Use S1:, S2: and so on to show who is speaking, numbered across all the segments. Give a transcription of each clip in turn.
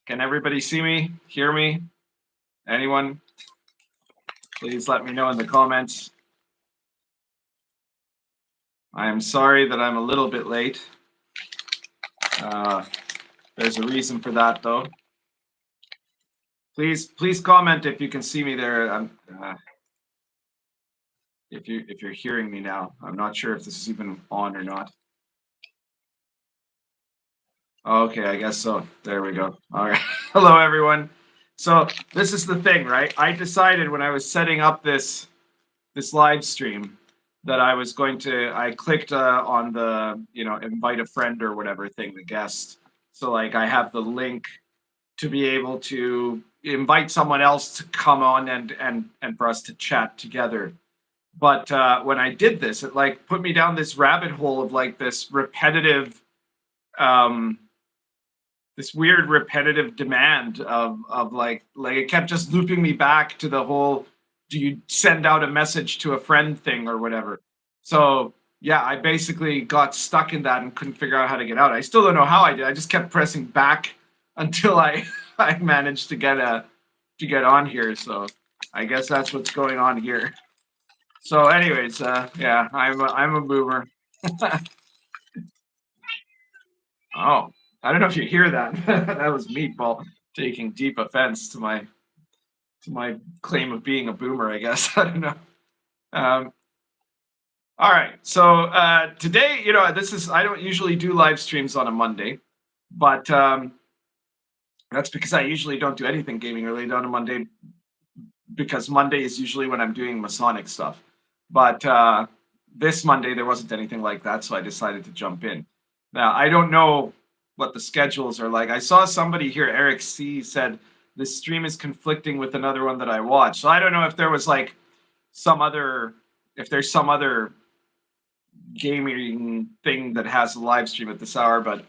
S1: Can everybody see me, hear me? Anyone? Please let me know in the comments. I am sorry that I'm a little bit late. There's a reason for that, though. Please comment if you can see me there. If you're hearing me now. I'm not sure if this is even on or not. Okay, I guess so. There we go. All right. Hello, everyone. So this is the thing, right? I decided when I was setting up this live stream that I was going to. I clicked on the invite a friend or whatever thing, the guest. So like I have the link to be able to invite someone else to come on and for us to chat together. But when I did this, it like put me down this rabbit hole of like this repetitive, this weird repetitive demand of like it kept just looping me back to the whole, do you send out a message to a friend thing or whatever. So yeah, I basically got stuck in that and couldn't figure out how to get out. I still don't know how I did. I just kept pressing back until I managed to get on here. So I guess that's what's going on here. So anyways, yeah, I'm a boomer. Oh, I don't know if you hear that. That was Meatball taking deep offense to my claim of being a boomer, I guess. I don't know. All right. So today, I don't usually do live streams on a Monday, but that's because I usually don't do anything gaming related on a Monday, because Monday is usually when I'm doing Masonic stuff. But this Monday, there wasn't anything like that, so I decided to jump in. Now, I don't know what the schedules are like. I saw somebody here, Eric C, said this stream is conflicting with another one that I watched. So I don't know if there was like if there's some other gaming thing that has a live stream at this hour, but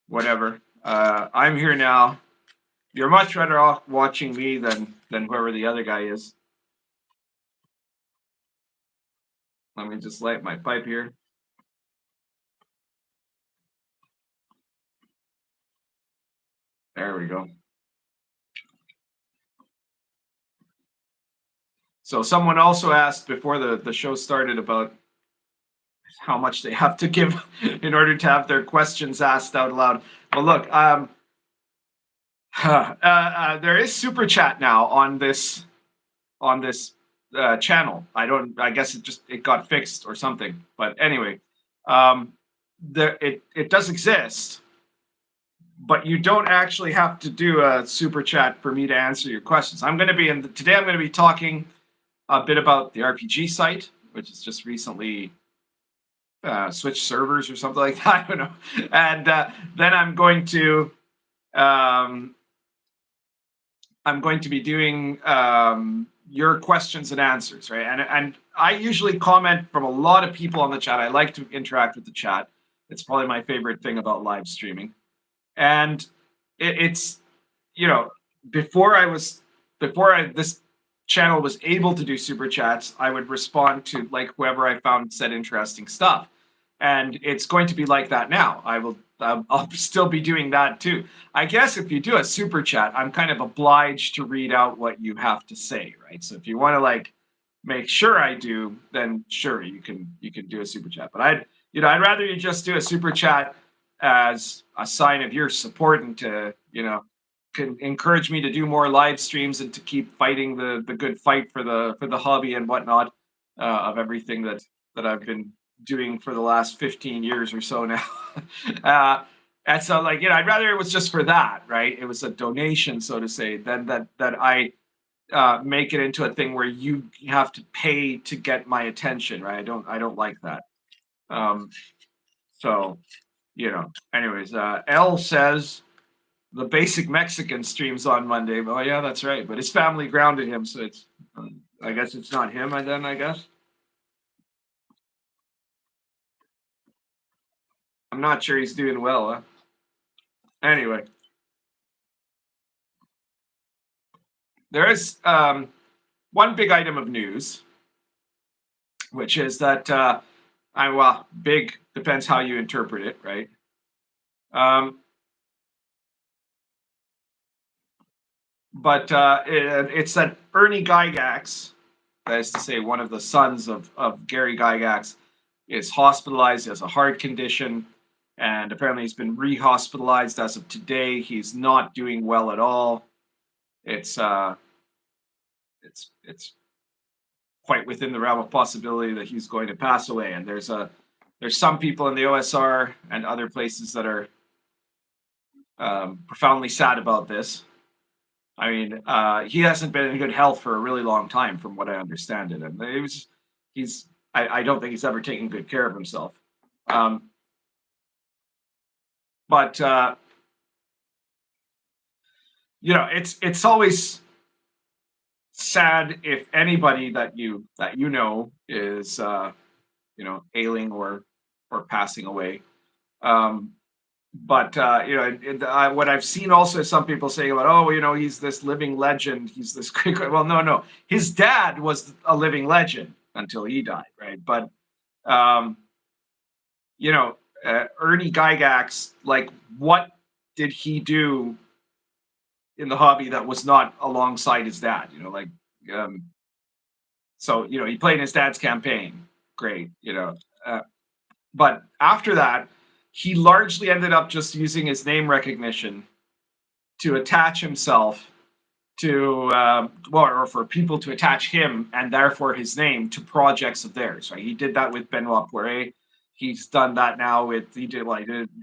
S1: whatever. I'm here now. You're much better off watching me than whoever the other guy is. Let me just light my pipe here. There we go. So someone also asked before the show started about how much they have to give in order to have their questions asked out loud. Well, look, there is super chat now on this channel. I guess it got fixed or something. But anyway, it does exist, but you don't actually have to do a super chat for me to answer your questions. Today I'm going to be talking a bit about the RPG site, which is just recently switched servers or something like that. I don't know. And then I'm going to be doing your questions and answers, right? And I usually comment from a lot of people on the chat. I like to interact with the chat. It's probably my favorite thing about live streaming. And it's before this channel was able to do super chats, I would respond to like whoever I found said interesting stuff, and it's going to be like that now. I'll still be doing that too. I guess if you do a super chat, I'm kind of obliged to read out what you have to say, right? So if you want to like make sure I do, then sure, you can do a super chat. But I'd rather you just do a super chat as a sign of your support and to can encourage me to do more live streams and to keep fighting the good fight for the hobby and whatnot, of everything that I've been doing for the last 15 years or so now. And so like I'd rather it was just for that, right? It was a donation, so to say, than that I make it into a thing where you have to pay to get my attention, right? I don't like that. So anyways, L says the basic Mexican streams on Monday. Oh yeah, that's right. But his family grounded him, so it's I guess it's not him. I guess I'm not sure he's doing well. Huh? Anyway, there is one big item of news, which is that big depends how you interpret it, right? but it's that Ernie Gygax, that is to say, one of the sons of Gary Gygax, is hospitalized, has a heart condition, and apparently he's been re-hospitalized as of today. He's not doing well at all. It's it's quite within the realm of possibility that he's going to pass away. And there's some people in the OSR and other places that are profoundly sad about this. I mean, he hasn't been in good health for a really long time, from what I understand it, and I don't think he's ever taken good care of himself. But it's always sad if anybody that you know is ailing or passing away. But what I've seen also is some people saying about, oh, he's this living legend, he's this great. Well, no, his dad was a living legend until he died, right? But Ernie Gygax, like, what did he do in the hobby that was not alongside his dad? So he played in his dad's campaign, great, but after that, he largely ended up just using his name recognition to attach himself to, or for people to attach him and therefore his name to projects of theirs. Right? He did that with Benoit Poirier. He's done that now he did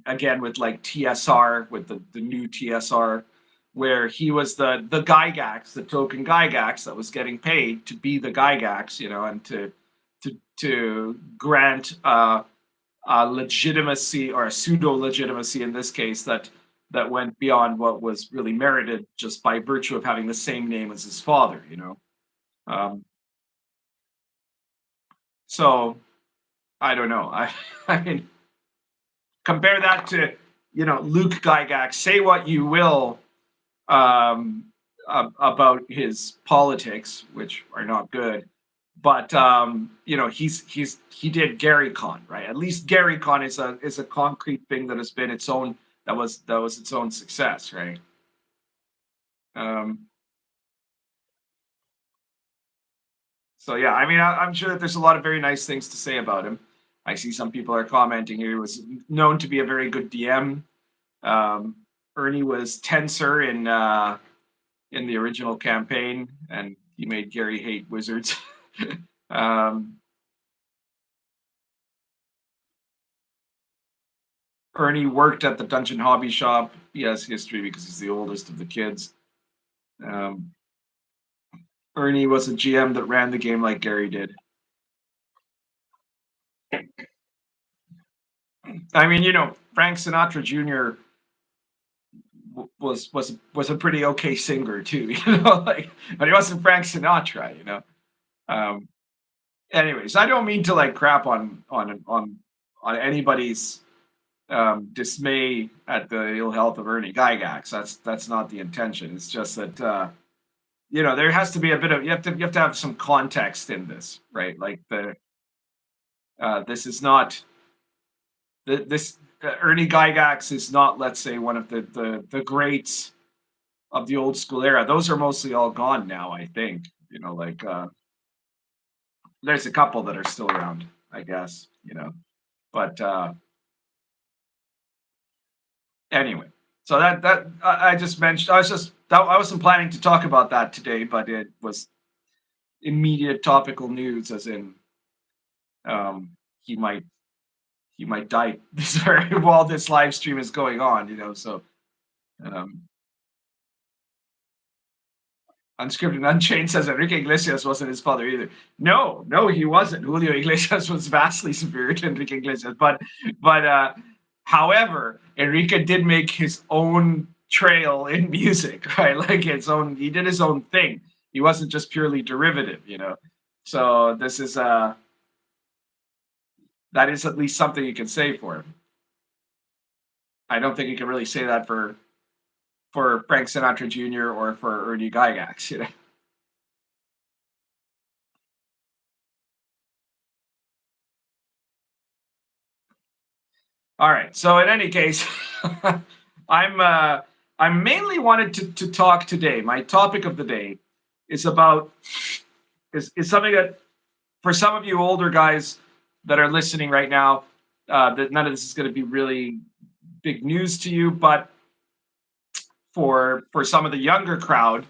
S1: again with like TSR, with the new TSR, where he was the Gygax, the token Gygax that was getting paid to be the Gygax, and to grant legitimacy, or a pseudo legitimacy in this case, that went beyond what was really merited just by virtue of having the same name as his father. So I don't know. I mean, compare that to Luke Gygax. Say what you will about his politics, which are not good, but he did Gary Con, right? At least Gary Con is a concrete thing that has been its own, that was its own success, right? So yeah, I mean, I'm sure that there's a lot of very nice things to say about him. I see some people are commenting here. He was known to be a very good DM. Ernie was Tensor in the original campaign, and he made Gary hate wizards. Ernie worked at the Dungeon Hobby Shop. He has history because he's the oldest of the kids. Ernie was a GM that ran the game like Gary did. I mean, Frank Sinatra Jr. was a pretty okay singer too, but he wasn't Frank Sinatra. Anyways, I don't mean to like crap on anybody's dismay at the ill health of Ernie Gygax. That's not the intention. It's just that there has to be a bit of, you have to have some context in this, right? Like this is not this Ernie Gygax is not, let's say, one of the greats of the old school era. Those are mostly all gone now, I think. There's a couple that are still around, I guess. But anyway, so that I just mentioned. I wasn't planning to talk about that today, but it was immediate topical news, as in he might die this very while this live stream is going on. So Unscripted Unchained says Enrique Iglesias wasn't his father either. No, he wasn't. Julio Iglesias was vastly superior to Enrique Iglesias, but however, Enrique did make his own trail in music, right? Like he did his own thing. He wasn't just purely derivative, So this is that is at least something you can say for him. I don't think you can really say that for Frank Sinatra Jr. or for Ernie Gygax, All right. So in any case, I'm I mainly wanted to talk today. My topic of the day is about is something that for some of you older guys that are listening right now, that none of this is going to be really big news to you, but for some of the younger crowd,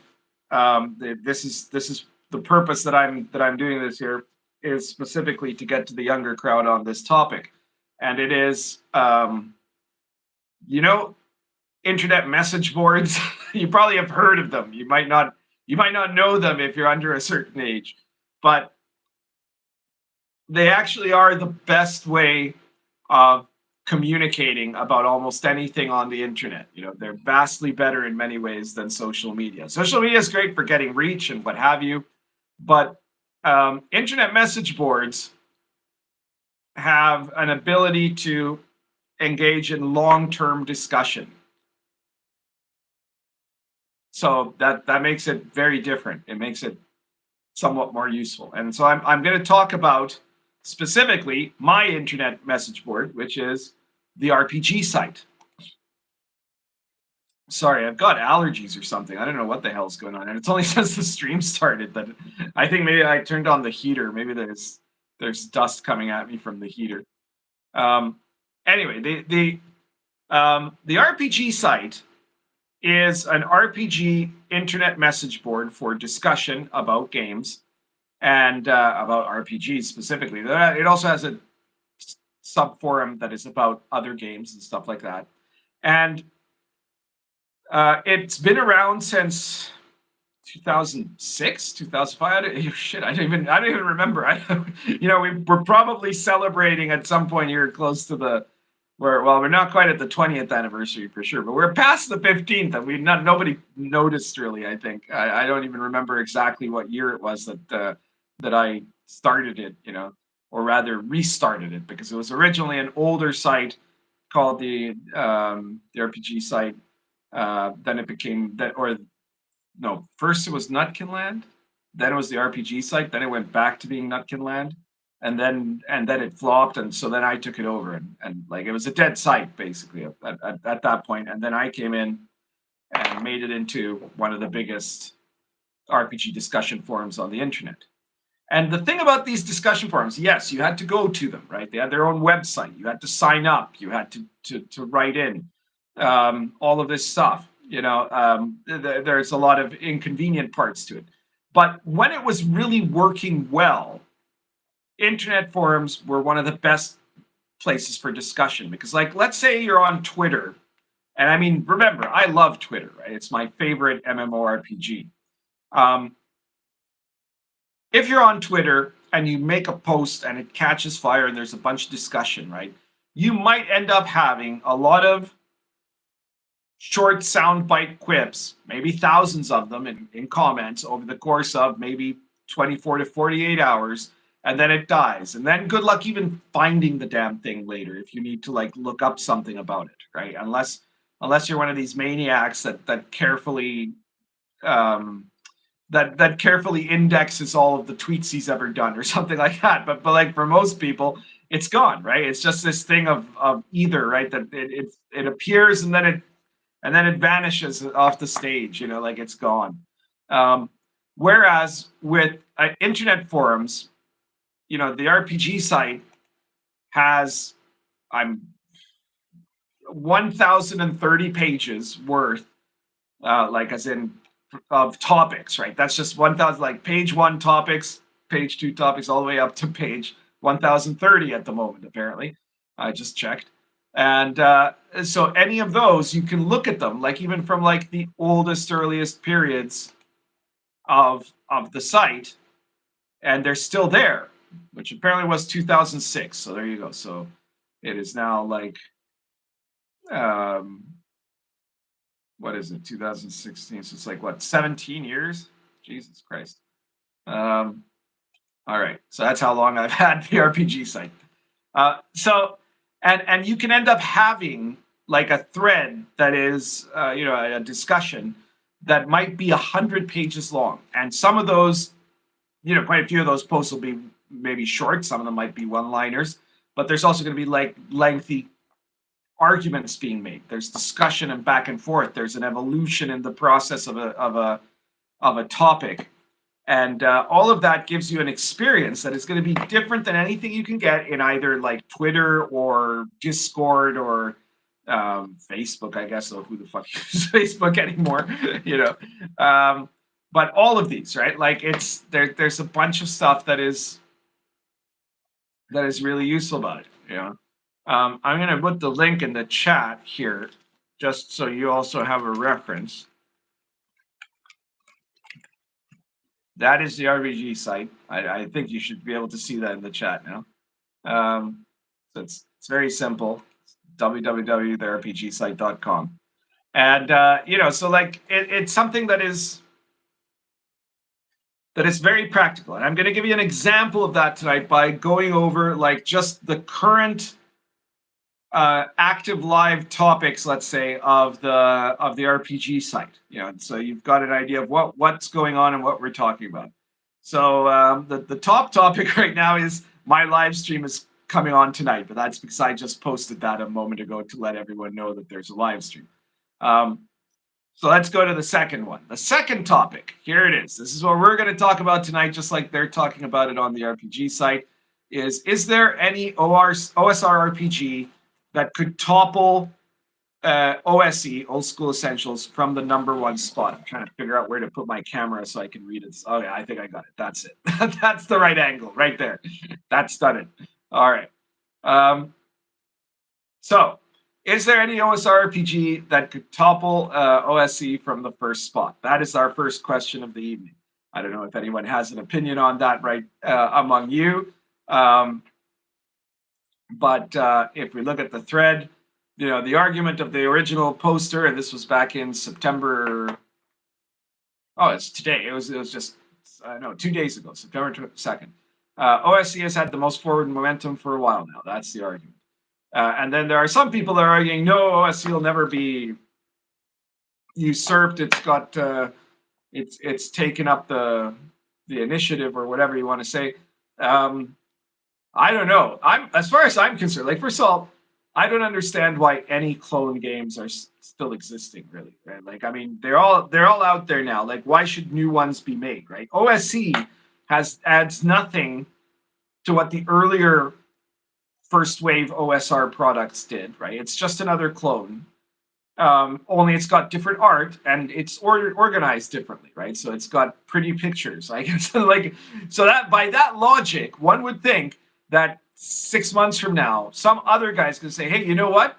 S1: this is the purpose that I'm doing this here is specifically to get to the younger crowd on this topic, and it is you know, internet message boards. You probably have heard of them. You might not know them if you're under a certain age, but they actually are the best way of communicating about almost anything on the internet. You know, they're vastly better in many ways than social media. Social media is great for getting reach and what have you, but internet message boards have an ability to engage in long-term discussion. So that makes it very different. It makes it somewhat more useful. And so I'm going to talk about specifically my internet message board, which is the RPG site. Sorry, I've got allergies or something. I don't know what the hell's going on. And it's only since the stream started that I think maybe I turned on the heater. Maybe there's dust coming at me from the heater. Anyway, the RPG site is an RPG internet message board for discussion about games and about RPGs specifically. It also has a sub forum that is about other games and stuff like that. And it's been around since 2006, 2005. Shit, I don't even remember. We're probably celebrating at some point here close to we're not quite at the 20th anniversary for sure, but we're past the 15th, and nobody noticed really. I think I don't even remember exactly what year it was that I started it, or rather restarted it, because it was originally an older site called the RPG site. Then it became that, or no, first it was Nutkinland, then it was the RPG site, then it went back to being Nutkinland. And then it flopped, and so then I took it over, and like it was a dead site basically at that point. And then I came in and made it into one of the biggest RPG discussion forums on the internet. And the thing about these discussion forums, yes, you had to go to them, right? They had their own website. You had to sign up. You had to write in all of this stuff. There's a lot of inconvenient parts to it. But when it was really working well, internet forums were one of the best places for discussion, because, like, let's say you're on Twitter, and I mean, remember, I love Twitter, right? It's my favorite MMORPG. If you're on Twitter and you make a post and it catches fire and there's a bunch of discussion, right? You might end up having a lot of short soundbite quips, maybe thousands of them in comments over the course of maybe 24 to 48 hours. And then it dies. And then good luck even finding the damn thing later if you need to like look up something about it, right? Unless you're one of these maniacs that carefully that carefully indexes all of the tweets he's ever done or something like that. But like for most people, it's gone, right? It's just this thing of either, right? That it appears and then it vanishes off the stage, like it's gone. Whereas with internet forums, the RPG site has 1,030 pages worth, like as in of topics, right? That's just 1,000, like page 1 topics, page 2 topics, all the way up to page 1,030 at the moment, apparently. I just checked. And so any of those, you can look at them, like even from like the oldest, earliest periods of the site, and they're still there, which apparently was 2006. So there you go. So it is now like, what is it, 2016? So it's like, what, 17 years? Jesus Christ. All right. So that's how long I've had the RPG site. And you can end up having like a thread that is, a discussion that might be 100 pages long. And some of those, quite a few of those posts will be maybe short. Some of them might be one-liners, but there's also going to be like lengthy arguments being made. There's discussion and back and forth. There's an evolution in the process of a topic. And all of that gives you an experience that is going to be different than anything you can get in either like Twitter or Discord or Facebook, I guess. So who the fuck uses Facebook anymore? You know, but all of these, right? Like it's there's a bunch of stuff that is really useful about it. You know, I'm going to put the link in the chat here, just so you also have a reference. That is the RPG site. I think you should be able to see that in the chat now. So it's very simple. It's www.therepgsite.com. And you know, so like it's something that is very practical. And I'm going to give you an example of that tonight by going over like just the current active live topics, let's say, of the RPG site. You know, so you've got an idea of what's going on and what we're talking about. So the top topic right now is my live stream is coming on tonight, but that's because I just posted that a moment ago to let everyone know that there's a live stream. So let's go to the second one. The second topic, here it is. This is what we're going to talk about tonight, just like they're talking about it on the RPG site, is there any OSR RPG that could topple OSE, Old School Essentials, from the #1 spot? I'm trying to figure out where to put my camera so I can read it. Oh yeah, I think I got it. That's it. That's the right angle right there. That's done it. All right. So is there any OSR RPG that could topple OSE from the first spot? That is our first question of the evening. I don't know if anyone has an opinion on that right among you. But if we look at the thread, you know, the argument of the original poster, and this was back in September. Oh, it's today. It was just, no, 2 days ago, September 2nd. OSE has had the most forward momentum for a while now. That's the argument. And then there are some people that are arguing, no, OSE will never be usurped. It's got, it's taken up the initiative, or whatever you want to say. I don't know. As far as I'm concerned, like, first of all, I don't understand why any clone games are still existing, really. Right? Like, I mean, they're all out there now. Like, why should new ones be made, right? OSE adds nothing to what the earlier first wave OSR products did, right? It's just another clone. Only it's got different art and it's organized differently, right? So it's got pretty pictures. Like, so that by that logic, one would think that 6 months from now, some other guy's going to say, hey, you know what?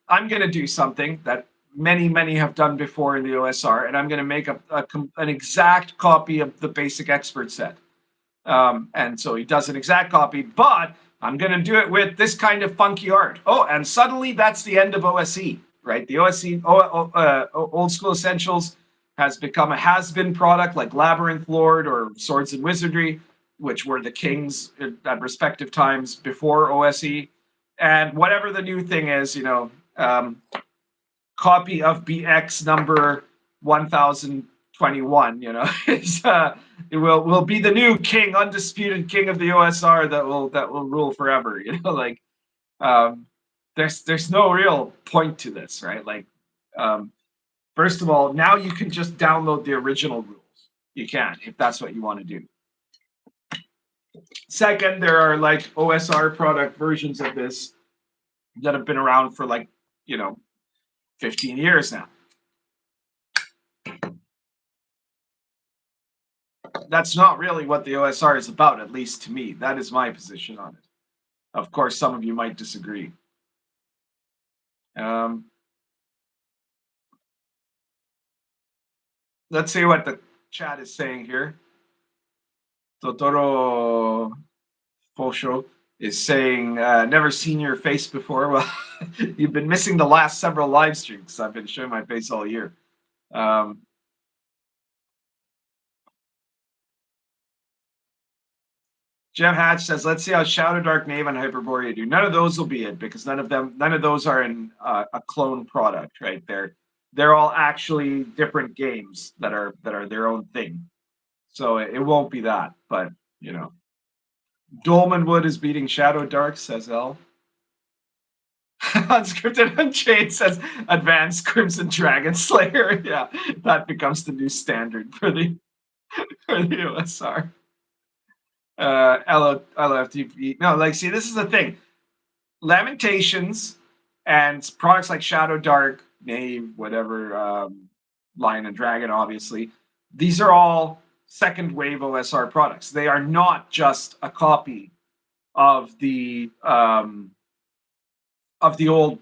S1: I'm going to do something that many have done before in the OSR, and I'm going to make an exact copy of the basic expert set. And so he does an exact copy, but I'm going to do it with this kind of funky art. Oh, and suddenly that's the end of OSE, right? The OSE, Old School Essentials, has become a has-been product like Labyrinth Lord or Swords and Wizardry, which were the kings at respective times before OSE. And whatever the new thing is, you know, copy of BX number 1021, you know, it will be the new king, undisputed king of the OSR that will rule forever. You know, like, there's no real point to this, right? Like, first of all, now you can just download the original rules. You can, if that's what you want to do. Second, there are like OSR product versions of this that have been around for, like, you know, 15 years now. That's not really what the OSR is about, at least to me. That is my position on it. Of course, some of you might disagree. Let's see what the chat is saying here. Totoro Fosho is saying, never seen your face before. Well, you've been missing the last several live streams. I've been showing my face all year. Jeff Hatch says, let's see how Shadow Dark Knave and Hyperborea do. None of those will be it, because none of those are in a clone product, right? They're all actually different games that are their own thing. So it won't be that, but, you know. Dolmenwood is beating Shadow Dark, says L. Unscripted Unchained says Advanced Crimson Dragon Slayer. Yeah, that becomes the new standard for the OSR. LFTP. No, like, see, this is the thing. Lamentations and products like Shadow Dark, Mewe, whatever, Lion and Dragon, obviously, these are all second wave OSR products. They are not just a copy of the old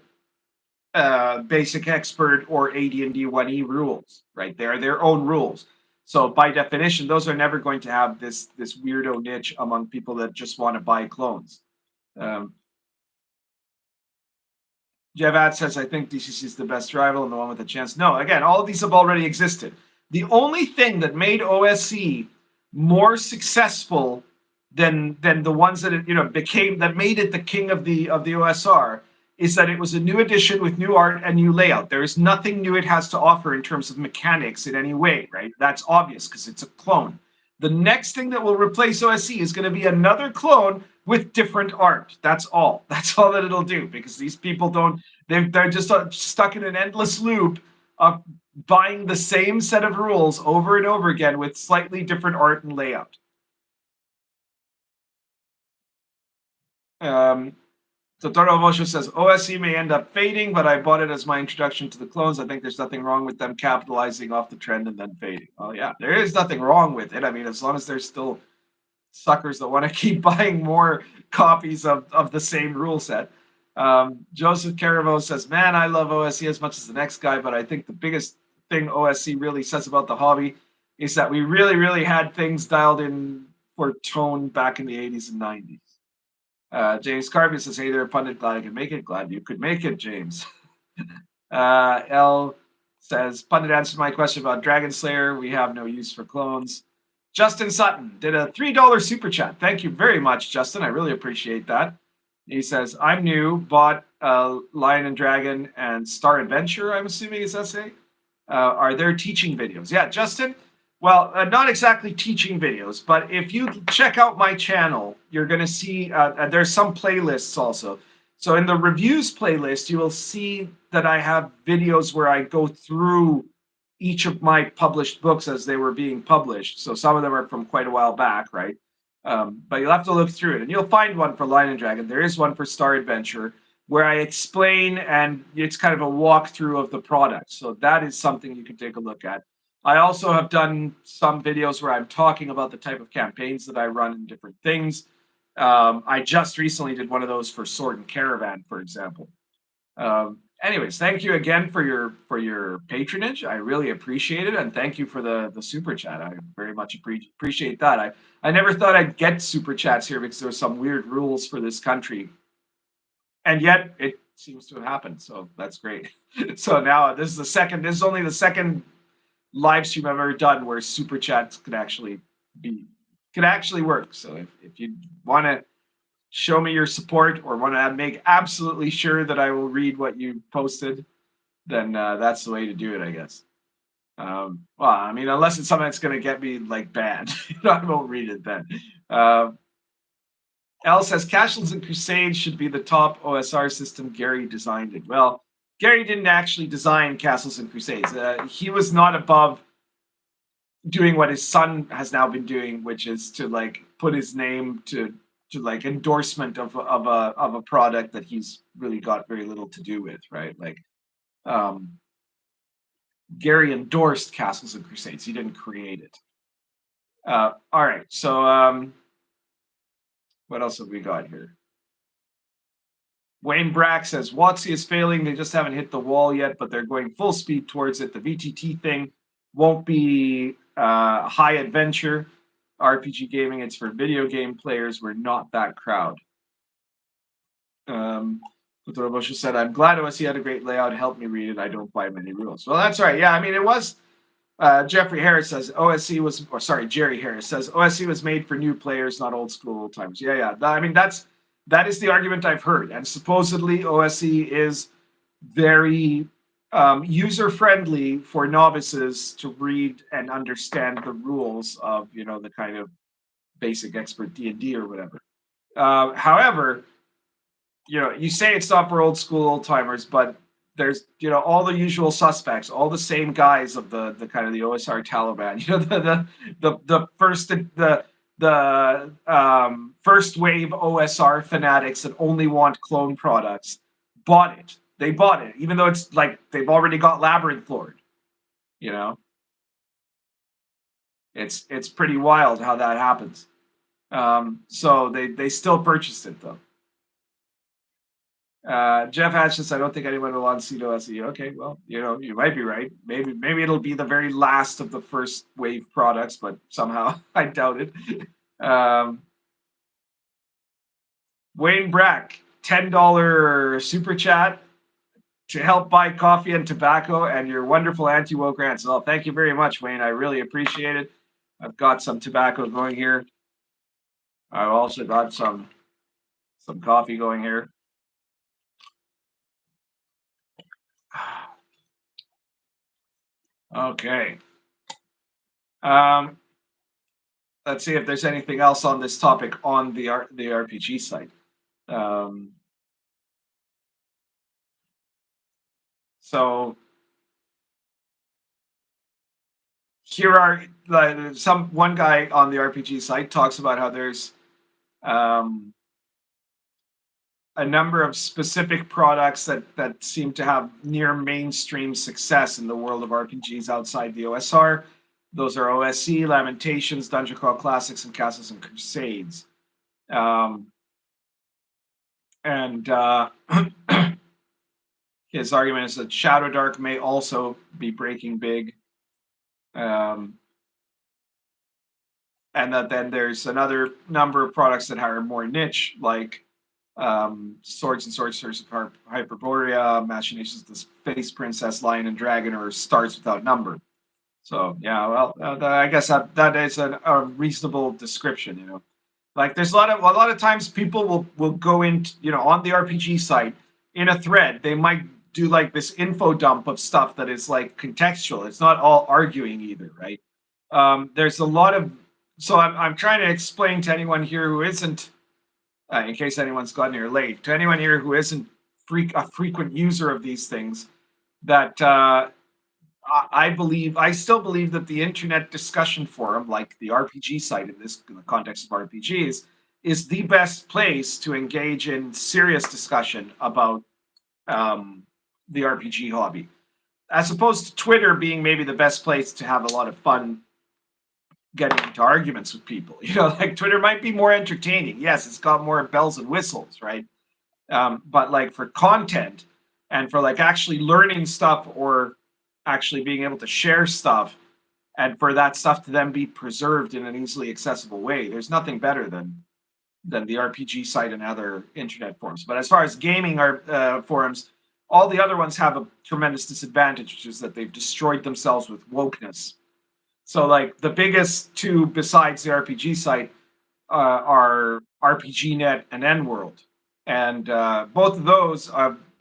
S1: Basic Expert or AD&D 1E rules, right? They are their own rules. So by definition, those are never going to have this weirdo niche among people that just want to buy clones. Jevat says, I think DCC is the best rival and the one with a chance. No, again, all of these have already existed. The only thing that made OSE more successful than the ones that it made it the king of the OSR is that it was a new edition with new art and new layout. There is nothing new it has to offer in terms of mechanics in any way, right? That's obvious because it's a clone. The next thing that will replace OSE is going to be another clone with different art. That's all. That's all that it'll do, because these people they're just stuck in an endless loop of buying the same set of rules over and over again with slightly different art and layout. Totoro Mosho says, OSE may end up fading, but I bought it as my introduction to the clones. I think there's nothing wrong with them capitalizing off the trend and then fading. Oh, yeah, there is nothing wrong with it. I mean, as long as there's still suckers that want to keep buying more copies of the same rule set. Joseph Caravan says, man, I love OSE as much as the next guy, but I think the biggest thing OSE really says about the hobby is that we really, really had things dialed in for tone back in the 80s and 90s. James Carby says, hey there, pundit, glad I could make it. Glad you could make it, James. L says, pundit answered my question about Dragon Slayer. We have no use for clones. Justin Sutton did a $3 super chat. Thank you very much, Justin. I really appreciate that. He says, I'm new, bought Lion and Dragon and Star Adventure, I'm assuming is essay. Are there teaching videos? Yeah, Justin, well, not exactly teaching videos, but if you check out my channel, you're going to see there's some playlists also. So in the reviews playlist, you will see that I have videos where I go through each of my published books as they were being published. So some of them are from quite a while back, right? But you'll have to look through it. And you'll find one for Lion and Dragon. There is one for Star Adventure where I explain, and it's kind of a walkthrough of the product. So that is something you can take a look at. I also have done some videos where I'm talking about the type of campaigns that I run and different things. I just recently did one of those for Sword and Caravan, for example. Anyways, thank you again for your patronage. I really appreciate it, and thank you for the super chat. I very much appreciate that. I never thought I'd get super chats here because there were some weird rules for this country, and yet it seems to have happened. So that's great. So now this is the second. This is only the second live stream I've ever done where super chats could actually work. So if you want to show me your support or want to make absolutely sure that I will read what you posted, then that's the way to do it, I guess. Well, I mean, unless it's something that's going to get me like banned, I won't read it then. L says, Castles and Crusades should be the top OSR system. Gary designed it. Well, Gary didn't actually design Castles and Crusades. He was not above doing what his son has now been doing, which is to like put his name to like endorsement of a product that he's really got very little to do with, right? Like, Gary endorsed Castles and Crusades. He didn't create it. All right, so what else have we got here? Wayne Brack says, WotC is failing. They just haven't hit the wall yet, but they're going full speed towards it. The VTT thing won't be high adventure RPG gaming. It's for video game players. We're not that crowd. Bush said, I'm glad OSE had a great layout. Help me read it. I don't buy many rules. Well, that's right. Yeah, I mean, it was. Jeffrey Harris says Jerry Harris says OSE was made for new players, not old school old timers. Yeah. I mean, that is the argument I've heard. And supposedly OSE is very user-friendly for novices to read and understand the rules of, the kind of basic expert D&D or whatever. However, you say it's not for old school old timers, but there's all the usual suspects, all the same guys of the kind of the OSR Taliban. The first wave OSR fanatics that only want clone products bought it. They bought it, even though it's like they've already got Labyrinth Lord. You know, it's pretty wild how that happens. So they still purchased it though. Jeff Hatch says, I don't think anyone will want Cedo SE. Okay, well, you might be right. Maybe it'll be the very last of the first wave products, but somehow I doubt it. Wayne Brack, $10 super chat to help buy coffee and tobacco and your wonderful anti-woke rants. Well, thank you very much, Wayne. I really appreciate it. I've got some tobacco going here. I've also got some coffee going here. Okay. Let's see if there's anything else on this topic on the RPG site. So here are one guy on the RPG site talks about how there's a number of specific products that seem to have near mainstream success in the world of RPGs outside the OSR. Those are OSC, Lamentations, Dungeon Crawl Classics, and Castles and Crusades. His argument is that Shadow Dark may also be breaking big. And that then there's another number of products that are more niche, like Swords and Sorcerers of Hyperborea, Machinations of the Space Princess, Lion and Dragon, or Stars Without Number. So yeah, well, I guess that is a reasonable description. Like there's a lot of times people will go in, on the RPG site in a thread. They might do like this info dump of stuff that is like contextual. It's not all arguing either, right? There's a lot of so I'm trying to explain to anyone here who isn't, in case anyone's gotten here late, to anyone here who isn't a frequent user of these things, that I still believe that the internet discussion forum, like the RPG site in the context of RPGs, is the best place to engage in serious discussion about the RPG hobby, as opposed to Twitter being maybe the best place to have a lot of fun getting into arguments with people. Like Twitter might be more entertaining. Yes, it's got more bells and whistles, right? But like for content and for like actually learning stuff or actually being able to share stuff and for that stuff to then be preserved in an easily accessible way, there's nothing better than the RPG site and other internet forums. But as far as gaming forums, all the other ones have a tremendous disadvantage, which is that they've destroyed themselves with wokeness. So like the biggest two besides the RPG site are RPGNet and N-World. And both of those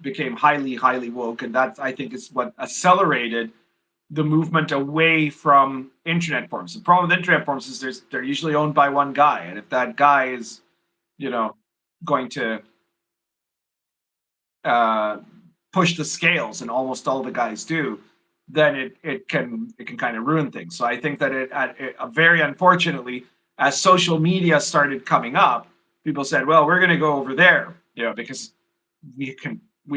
S1: became highly, highly woke. And that, I think, is what accelerated the movement away from internet forums. The problem with internet forums is they're usually owned by one guy. And if that guy is, going to push the scales, and almost all the guys do, then it can kind of ruin things. So I think that it very unfortunately, as social media started coming up, people said, well, we're going to go over there, because we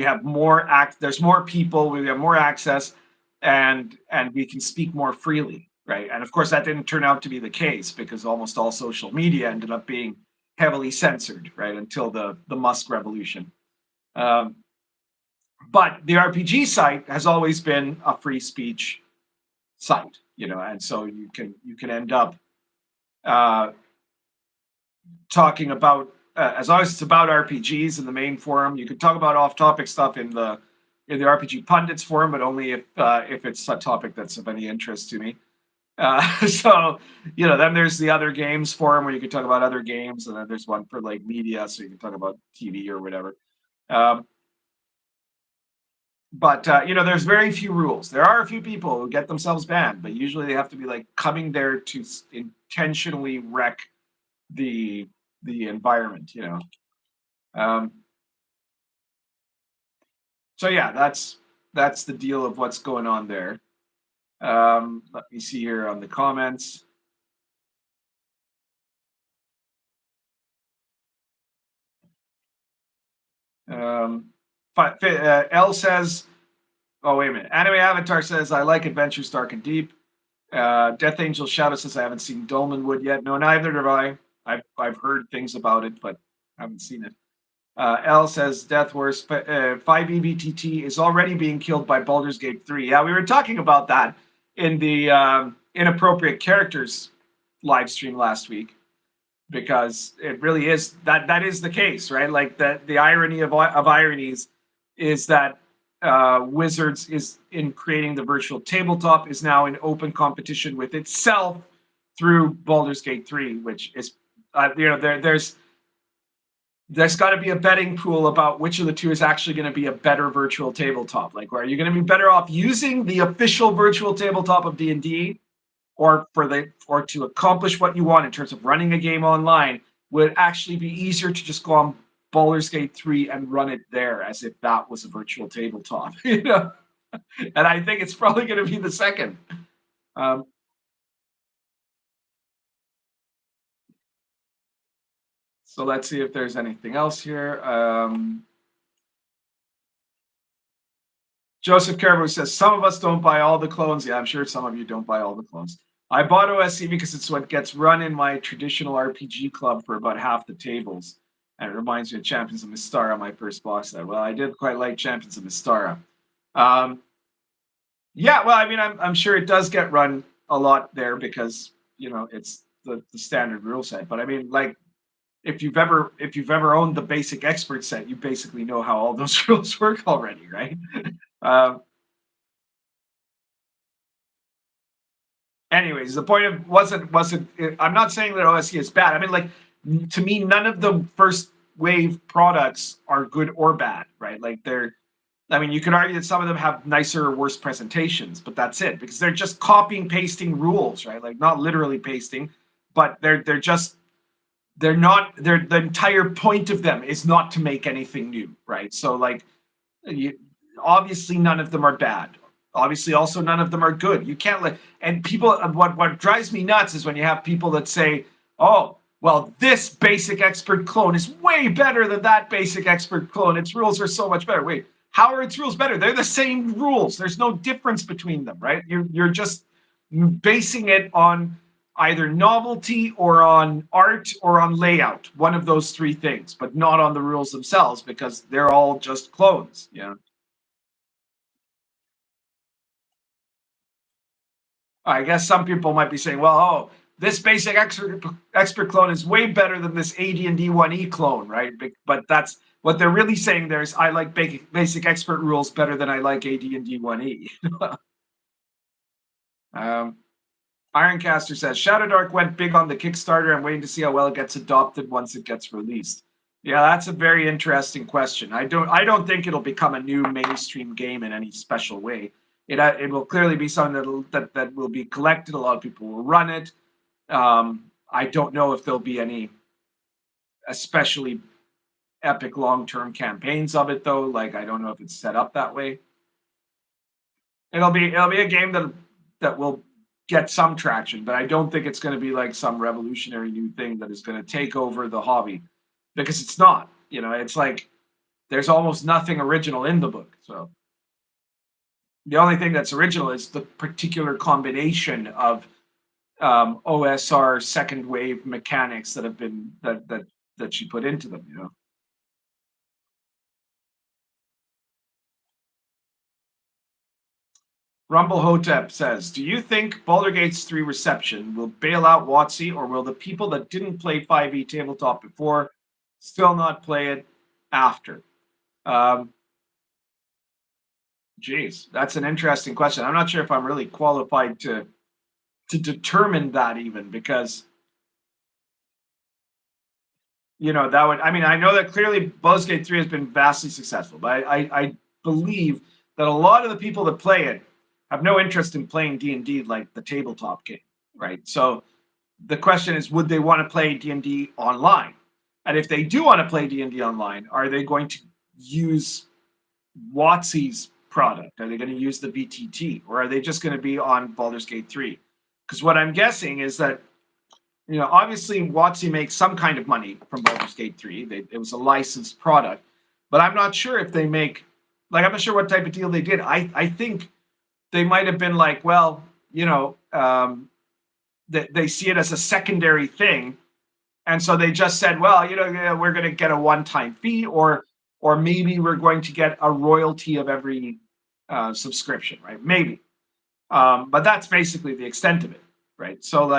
S1: have more there's more people, we have more access, and we can speak more freely, right? And of course that didn't turn out to be the case, because almost all social media ended up being heavily censored, right, until the Musk revolution. But the RPG site has always been a free speech site, and so you can end up talking about, as long as it's about RPGs in the main forum. You can talk about off-topic stuff in the RPG Pundits forum, but only if it's a topic that's of any interest to me. So then there's the other games forum where you can talk about other games, and then there's one for like media, so you can talk about TV or whatever. But there's very few rules. There are a few people who get themselves banned, but usually they have to be like coming there to intentionally wreck the environment. So yeah, that's the deal of what's going on there. Let me see here on the comments. L says, oh, wait a minute. Anime Avatar says, I like adventures dark and deep. Death Angel Shadow says, I haven't seen Dolmenwood yet. No, neither have I. I've heard things about it, but haven't seen it. L says, Death Horse 5 EBTT is already being killed by Baldur's Gate 3. Yeah, we were talking about that in the Inappropriate Characters live stream last week, because it really is that is the case, right? Like the irony of ironies is that Wizards is in creating the virtual tabletop is now in open competition with itself through Baldur's Gate 3, which is there's got to be a betting pool about which of the two is actually going to be a better virtual tabletop. Like, are you going to be better off using the official virtual tabletop of D&D, or to accomplish what you want in terms of running a game online, would actually be easier to just go on Baldur's Gate 3 and run it there as if that was a virtual tabletop, you know? And I think it's probably going to be the second. So let's see if there's anything else here. Joseph Caribou says, some of us don't buy all the clones. Yeah, I'm sure some of you don't buy all the clones. I bought OSC because it's what gets run in my traditional RPG club for about half the tables. And it reminds me of Champions of Mystara, my first box set. Well, I did quite like Champions of Mystara. Yeah, well, I mean, I'm sure it does get run a lot there because, it's the standard rule set. But I mean, like, if you've ever owned the basic expert set, you basically know how all those rules work already, right? Anyways, the point of wasn't. I'm not saying that OSC is bad. I mean, like, to me, none of the first wave products are good or bad, right? Like, I mean, you could argue that some of them have nicer or worse presentations, but that's it, because they're just copying, pasting rules, right? Like, not literally pasting, but the entire point of them is not to make anything new, right? So, like, obviously none of them are bad. Obviously, also none of them are good. You can't and people. What drives me nuts is when you have people that say, "Oh, well, this basic expert clone is way better than that basic expert clone. Its rules are so much better." Wait, how are its rules better? They're the same rules. There's no difference between them, right? You're just basing it on either novelty or on art or on layout, one of those three things, but not on the rules themselves, because they're all just clones. Yeah. I guess some people might be saying, well, oh, this basic expert clone is way better than this AD&D 1E clone, right? But that's what they're really saying there is, I like basic expert rules better than I like AD&D 1E. Ironcaster says, Shadow Dark went big on the Kickstarter. I'm waiting to see how well it gets adopted once it gets released. Yeah, that's a very interesting question. I don't think it'll become a new mainstream game in any special way. It will clearly be something that will be collected. A lot of people will run it. I don't know if there'll be any especially epic long-term campaigns of it, though. Like, I don't know if it's set up that way. It'll be a game that will get some traction, but I don't think it's going to be like some revolutionary new thing that is going to take over the hobby, because it's not. It's like there's almost nothing original in the book. So the only thing that's original is the particular combination of OSR second wave mechanics that have been that she put into them. Rumble Hotep says, do you think Baldur's Gate 3 reception will bail out WotC, or will the people that didn't play 5e tabletop before still not play it after? Geez, that's an interesting question. I'm not sure if I'm really qualified to determine that, even, because that would, I mean, I know that clearly Baldur's Gate 3 has been vastly successful, but I believe that a lot of the people that play it have no interest in playing D&D like the tabletop game, right? So the question is, would they want to play D&D online? And if they do want to play D&D online, are they going to use WotC's product? Are they going to use the VTT, or are they just going to be on Baldur's Gate 3? Because what I'm guessing is that, obviously WotC makes some kind of money from Baldur's Gate 3. It was a licensed product, but I'm not sure if they make, I'm not sure what type of deal they did. I think they might have been like, well, they see it as a secondary thing, and so they just said, well, we're going to get a one-time fee, or maybe we're going to get a royalty of every subscription, right? Maybe, but that's basically the extent of it, right? So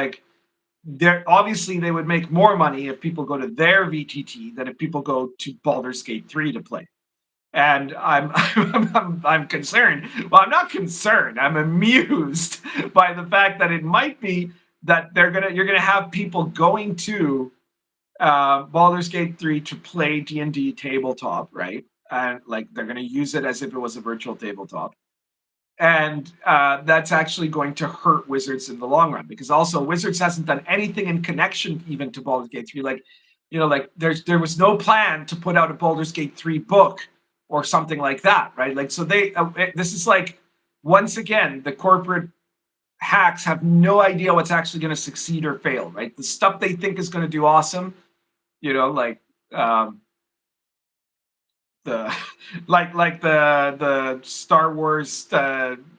S1: obviously they would make more money if people go to their VTT than if people go to Baldur's Gate 3 to play. And I'm concerned. Well, I'm not concerned. I'm amused by the fact that it might be that you're gonna have people going to Baldur's Gate 3 to play D&D tabletop, right? And they're gonna use it as if it was a virtual tabletop. And that's actually going to hurt Wizards in the long run, because also Wizards hasn't done anything in connection even to Baldur's Gate 3. There was no plan to put out a Baldur's Gate 3 book or something like that, right? So this is once again, the corporate hacks have no idea what's actually going to succeed or fail, right? The stuff they think is going to do awesome, um, the the Star Wars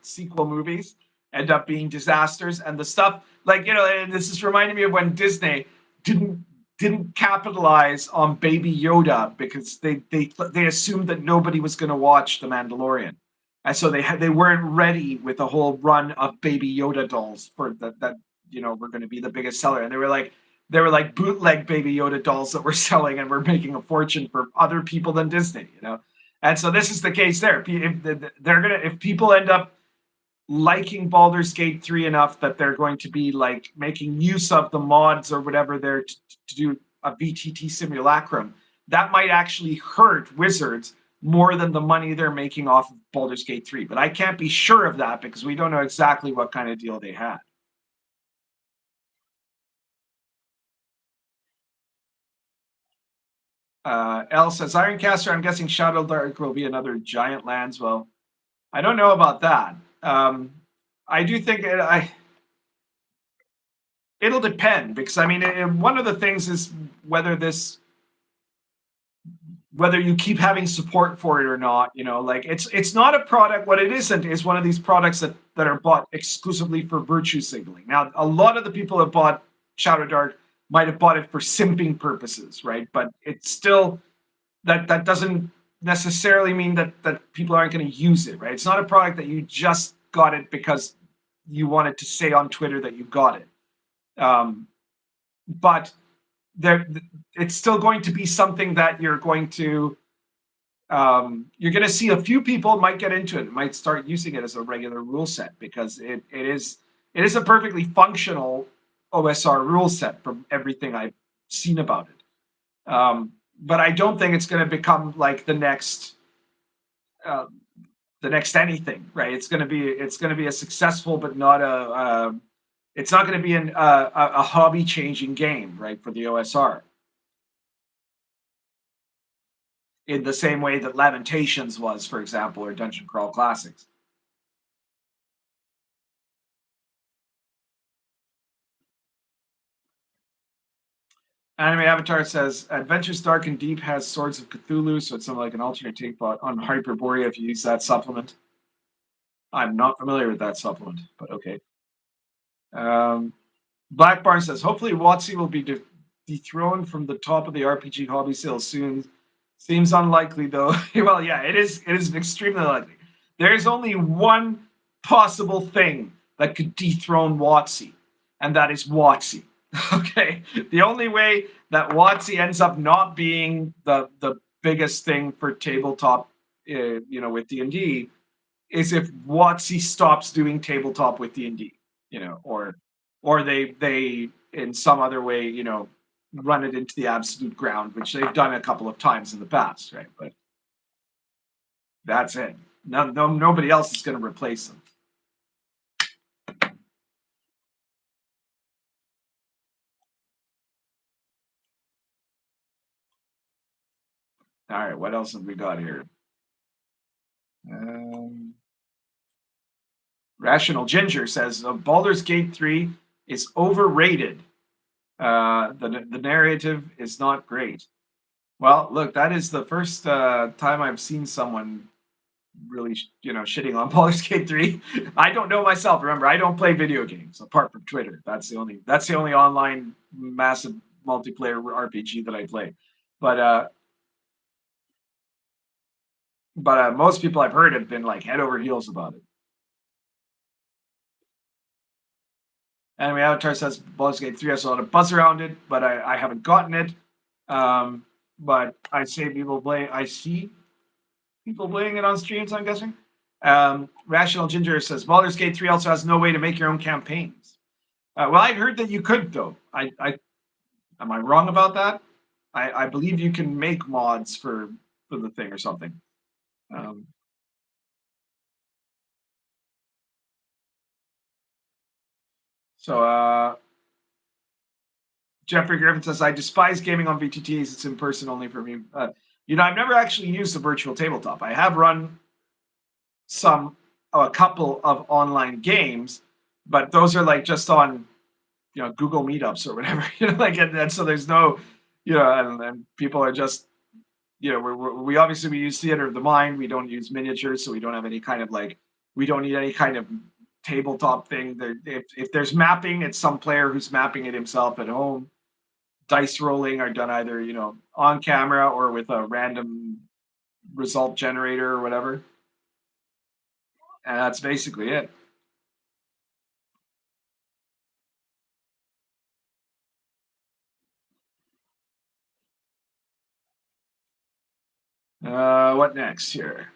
S1: sequel movies end up being disasters, and the stuff and this is reminding me of when Disney didn't capitalize on Baby Yoda because they assumed that nobody was going to watch The Mandalorian, and so they weren't ready with a whole run of Baby Yoda dolls for that were going to be the biggest seller, and they were like bootleg Baby Yoda dolls that were selling and were making a fortune for other people than Disney, And so this is the case there. If people end up liking Baldur's Gate 3 enough that they're going to be making use of the mods or whatever there to do a VTT simulacrum, that might actually hurt Wizards more than the money they're making off of Baldur's Gate 3. But I can't be sure of that because we don't know exactly what kind of deal they had. L says, Ironcaster, I'm guessing Shadow Dark will be another giant lands. Well, I don't know about that. I do think it'll depend, because I mean, one of the things is whether you keep having support for it or not. It's not a product. What it isn't is one of these products that are bought exclusively for virtue signaling. Now, a lot of the people that bought Shadow Dark might have bought it for simping purposes, right? But it's still that doesn't necessarily mean that people aren't going to use it, right? It's not a product that you just got it because you wanted to say on Twitter that you got it. But it's still going to be something that you're going to see a few people might get into it, might start using it as a regular rule set, because it is a perfectly functional OSR rule set from everything I've seen about it. But I don't think it's going to become like the next anything, right? It's going to be a successful, but not it's not going to be a hobby changing game, right, for the OSR. In the same way that Lamentations was, for example, or Dungeon Crawl Classics. Anime Avatar says, Adventures Dark and Deep has Swords of Cthulhu, so it's something like an alternate take on Hyperborea if you use that supplement. I'm not familiar with that supplement, but okay. Black Barn says, hopefully WotC will be dethroned from the top of the RPG hobby sales soon. Seems unlikely, though. Well, yeah, it is extremely likely. There's only one possible thing that could dethrone WotC, and that is WotC. Okay, the only way that WotC ends up not being the biggest thing for tabletop, with D&D, is if WotC stops doing tabletop with D&D, or they in some other way, run it into the absolute ground, which they've done a couple of times in the past, right? But that's it. Nobody else is going to replace them. All right, what else have we got here? Rational Ginger says Baldur's Gate 3 is overrated. The narrative is not great. Well, look, that is the first time I've seen someone really, shitting on Baldur's Gate 3. I don't know myself. Remember, I don't play video games apart from Twitter. That's the only online massive multiplayer RPG that I play. But most people I've heard have been like head over heels about it. Anime Avatar says Baldur's Gate 3 has a lot of buzz around it, but I haven't gotten it. But I see people playing it on streams, I'm guessing. Rational Ginger says Baldur's Gate 3 also has no way to make your own campaigns. Well, I heard that you could, though. Am I wrong about that? I believe you can make mods for the thing or something. Jeffrey Griffin says, I despise gaming on VTTs. It's in person only for me. I've never actually used a virtual tabletop. I have run a couple of online games, but those are like just on, Google Meetups or whatever, and so there's no, and people are just, we obviously we use Theater of the Mind. We don't use miniatures, so we don't have any kind of we don't need any kind of tabletop thing. If there's mapping, it's some player who's mapping it himself at home. Dice rolling are done either, on camera or with a random result generator or whatever. And that's basically it. What next here?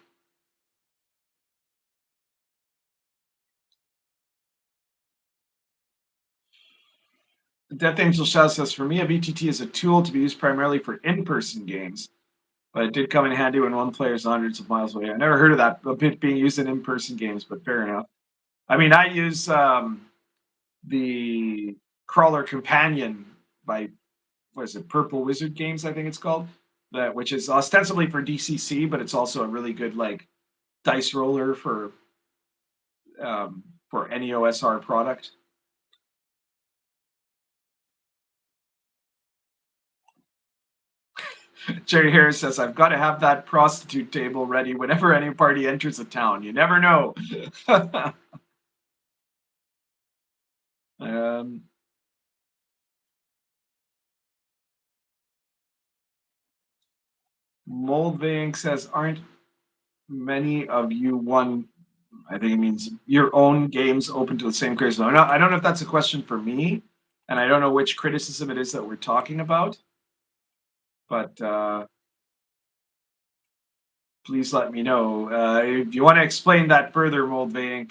S1: Death Angel Shadow says, for me, a VTT is a tool to be used primarily for in-person games, but it did come in handy when one player is hundreds of miles away. I never heard of that, a bit being used in in-person games, but fair enough. I mean, I use the Crawler Companion by, what is it, Purple Wizard Games, I think it's called, which is ostensibly for DCC, but it's also a really good dice roller for any OSR product. Jerry Harris says, I've got to have that prostitute table ready whenever any party enters a town. You never know. Moldving says, aren't many of you one, I think it means your own games open to the same criticism? I don't know if that's a question for me, and I don't know which criticism it is that we're talking about, but please let me know. If you want to explain that further, Moldving,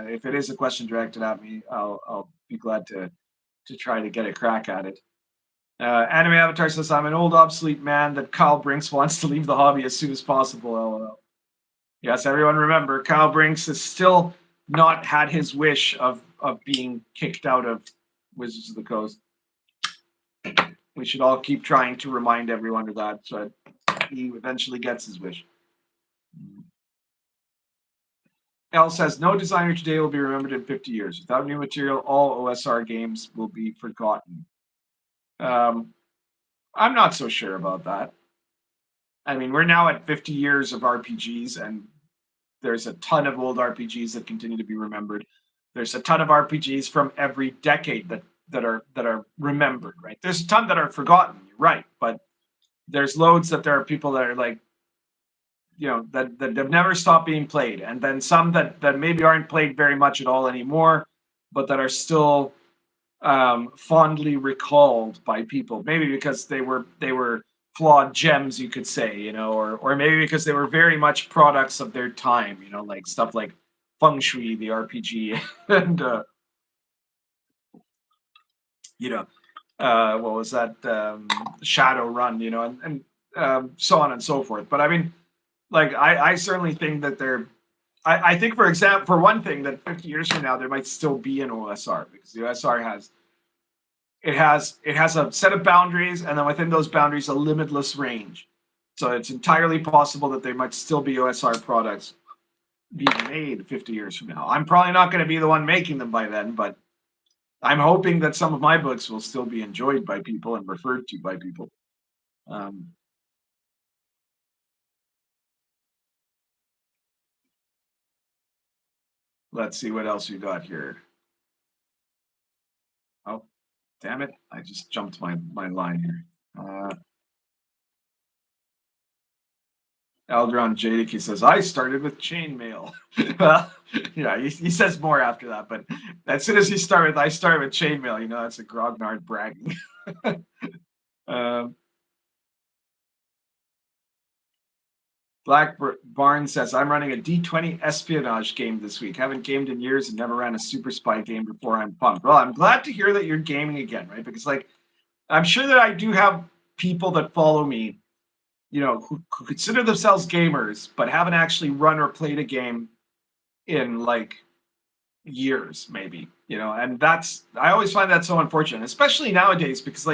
S1: if it is a question directed at me, I'll be glad to try to get a crack at it. Anime Avatar says, I'm an old obsolete man that Kyle Brinks wants to leave the hobby as soon as possible. LOL. Yes, everyone remember, Kyle Brinks has still not had his wish of being kicked out of Wizards of the Coast. We should all keep trying to remind everyone of that so that he eventually gets his wish. L says, no designer today will be remembered in 50 years. Without new material, all OSR games will be forgotten. I'm not so sure about that. I mean, we're now at 50 years of RPGs, and there's a ton of old RPGs that continue to be remembered. There's a ton of RPGs from every decade that are remembered, right? There's a ton that are forgotten, you're right, but there's loads that there are people that are that have never stopped being played, and then some that maybe aren't played very much at all anymore, but that are still fondly recalled by people, maybe because they were flawed gems, you could say, or maybe because they were very much products of their time, like stuff like Feng Shui, the RPG, and what was that, Shadowrun, and so on and so forth. But I mean, I certainly think that I think, for example, for one thing, that 50 years from now there might still be an OSR, because the OSR has a set of boundaries, and then within those boundaries a limitless range. So it's entirely possible that there might still be OSR products be made 50 years from now. I'm probably not going to be the one making them by then, but I'm hoping that some of my books will still be enjoyed by people and referred to by people. Let's see what else we got here. Oh, damn it. I just jumped my line here. Aldron Jadiki says, I started with chainmail. Well, yeah, he says more after that, but as soon as he started, I started with chainmail. That's a grognard bragging. Black Barn says, I'm running a D20 espionage game this week. Haven't gamed in years and never ran a super spy game before. I'm pumped. Well, I'm glad to hear that you're gaming again, right? Because, I'm sure that I do have people that follow me, who consider themselves gamers, but haven't actually run or played a game in, years, maybe, and I always find that so unfortunate, especially nowadays, because,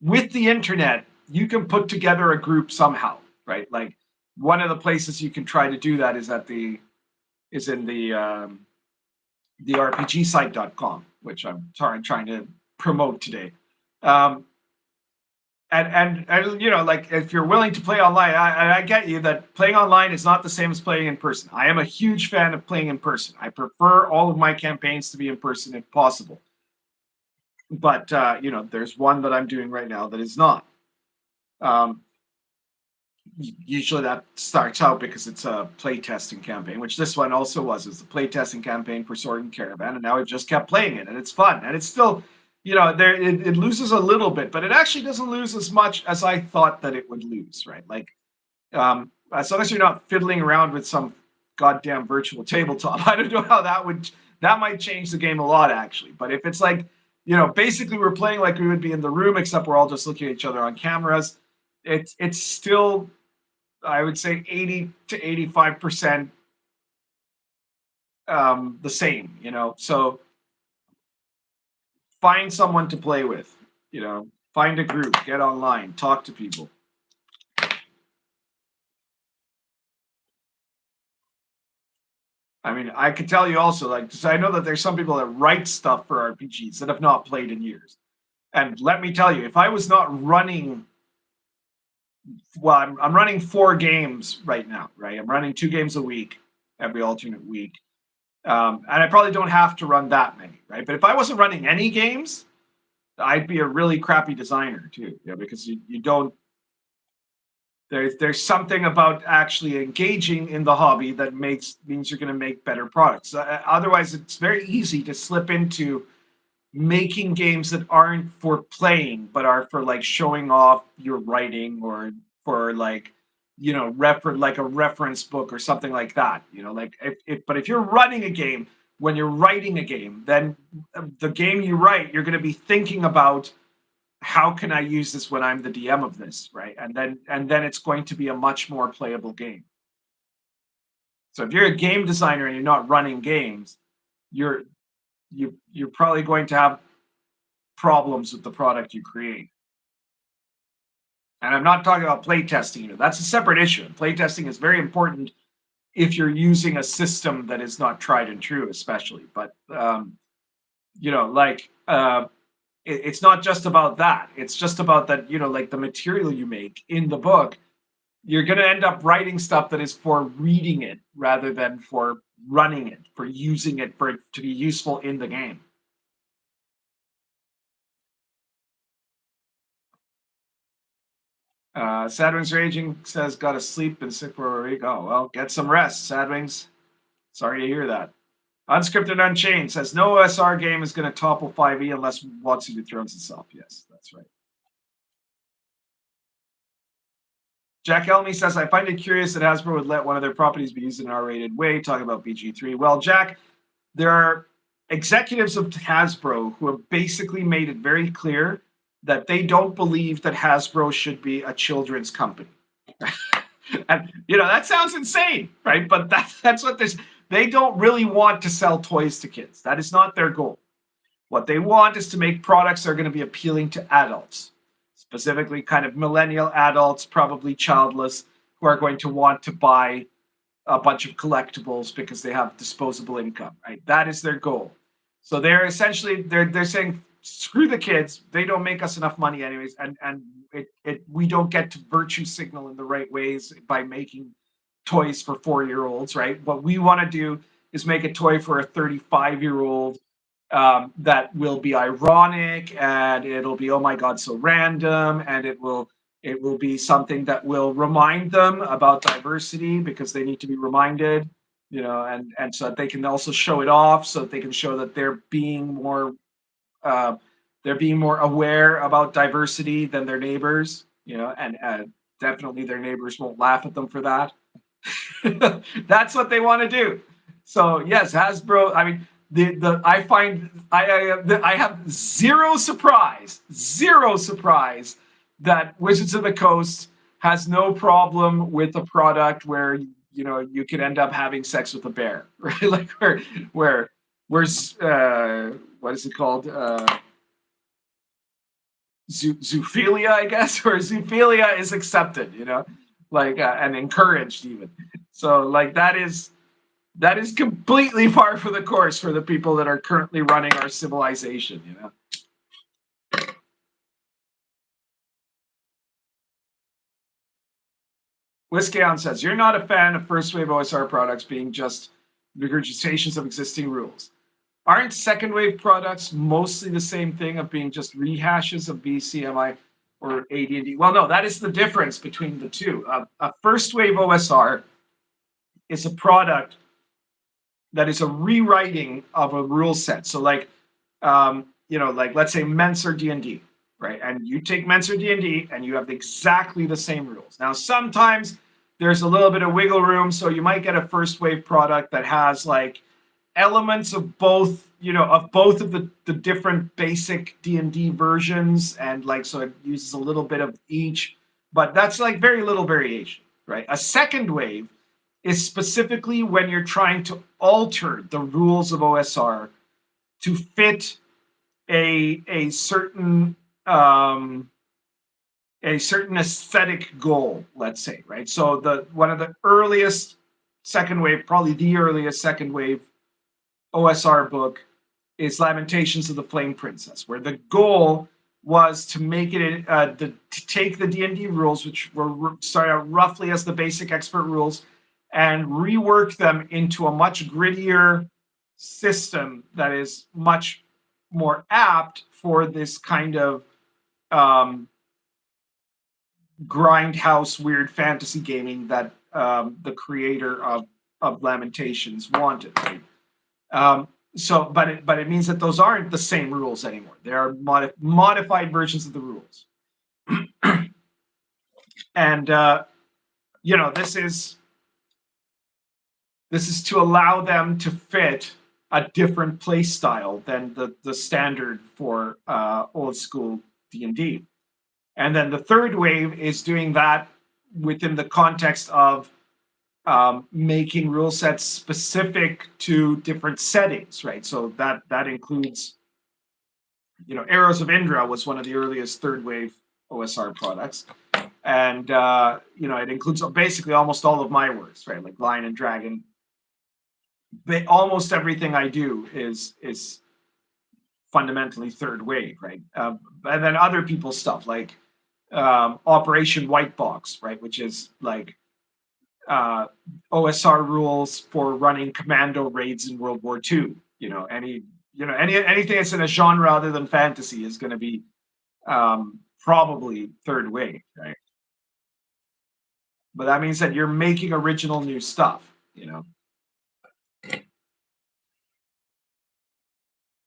S1: with the internet, you can put together a group somehow, right? One of the places you can try to do that is in the RPGsite.com, which I'm trying to promote today. And if you're willing to play online, I get you that playing online is not the same as playing in person. I am a huge fan of playing in person. I prefer all of my campaigns to be in person if possible. But there's one that I'm doing right now that is not. Usually that starts out because it's a playtesting campaign, which this one also was. It's a playtesting campaign for Sword and Caravan, and now I've just kept playing it, and it's fun, and it's still, it loses a little bit, but it actually doesn't lose as much as I thought that it would lose, right? As long as you're not fiddling around with some goddamn virtual tabletop, I don't know how that might change the game a lot, actually. But if it's basically we're playing like we would be in the room, except we're all just looking at each other on cameras, it's still, I would say, 80 to 85% the same, So find someone to play with, Find a group, get online, talk to people. I mean, I could tell you also, because I know that there's some people that write stuff for RPGs that have not played in years. And let me tell you, if I was not running, well, I'm running 4 games right now, right? I'm running 2 games a week, every alternate week. And I probably don't have to run that many, right? But if I wasn't running any games, I'd be a really crappy designer too, because you don't. There's something about actually engaging in the hobby that means you're going to make better products. Otherwise, it's very easy to slip into making games that aren't for playing, but are for showing off your writing, or for a reference book or something like that. But if you're running a game, when you're writing a game, then the game you write, you're going to be thinking about, how can I use this when I'm the DM of this, right? And then it's going to be a much more playable game. So if you're a game designer and you're not running games, you're probably going to have problems with the product you create. And I'm not talking about playtesting. That's a separate issue. Playtesting is very important if you're using a system that is not tried and true, especially. But it's not just about that. It's just about that, the material you make in the book, you're going to end up writing stuff that is for reading it rather than for running it, for using it to be useful in the game. Sadwings Raging says, got to sleep and sick for a week. Oh, well, get some rest, Sadwings. Sorry to hear that. Unscripted Unchained says, no OSR game is going to topple 5e unless Watsudu throws itself. Yes, that's right. Jack Elmy says, I find it curious that Hasbro would let one of their properties be used in an R-rated way, talking about BG3. Well, Jack, there are executives of Hasbro who have basically made it very clear that they don't believe that Hasbro should be a children's company. And, that sounds insane, right? But that's what they don't really want to sell toys to kids. That is not their goal. What they want is to make products that are going to be appealing to adults, specifically kind of millennial adults, probably childless, who are going to want to buy a bunch of collectibles because they have disposable income, right? That is their goal. So they're essentially they're saying screw the kids. They don't make us enough money anyways, and we don't get to virtue signal in the right ways by making toys for 4-year-olds, right? What we want to do is make a toy for a 35-year-old that will be ironic, and it'll be, oh my god, so random, and it will be something that will remind them about diversity because they need to be reminded, and so that they can also show it off, so that they can show that they're being more aware about diversity than their neighbors, and definitely their neighbors won't laugh at them for that. That's what they want to do. So yes, Hasbro. I mean, I have zero surprise that Wizards of the Coast has no problem with a product where you could end up having sex with a bear, right? Like where's what is it called? Zoophilia, I guess, where zoophilia is accepted, and encouraged even. So like that is completely par for the course for the people that are currently running our civilization, Whiskey On says, you're not a fan of first wave OSR products being just regurgitations of existing rules. Aren't second wave products mostly the same thing of being just rehashes of BCMI or AD&D? Well, no, that is the difference between the two. A first wave OSR is a product that is a rewriting of a rule set. So like let's say Mensa D&D, right? And you take Mensa D&D and you have exactly the same rules. Now, sometimes there's a little bit of wiggle room, so you might get a first wave product that has like elements of both, of the different basic D&D versions, and like so it uses a little bit of each, but that's like very little variation, right? A second wave is specifically when you're trying to alter the rules of OSR to fit a certain aesthetic goal, let's say, right? So one of the earliest second wave, probably the earliest second wave OSR book is Lamentations of the Flame Princess, where the goal was to make it to take the D&D rules, which were started out roughly as the basic expert rules, and rework them into a much grittier system that is much more apt for this kind of grindhouse weird fantasy gaming that the creator of Lamentations wanted. Right? But it means that those aren't the same rules anymore. They are modified versions of the rules, and this is to allow them to fit a different play style than the standard for old school D&D. And then the third wave is doing that within the context of making rule sets specific to different settings, right? So that includes, Arrows of Indra was one of the earliest third wave OSR products. And, it includes basically almost all of my works, right? Like Lion and Dragon. Almost everything I do is fundamentally third wave, right? And then other people's stuff like Operation White Box, right? Which is like OSR rules for running commando raids in World War II. Anything that's in a genre other than fantasy is going to be probably third wave, right? But that means that you're making original new stuff,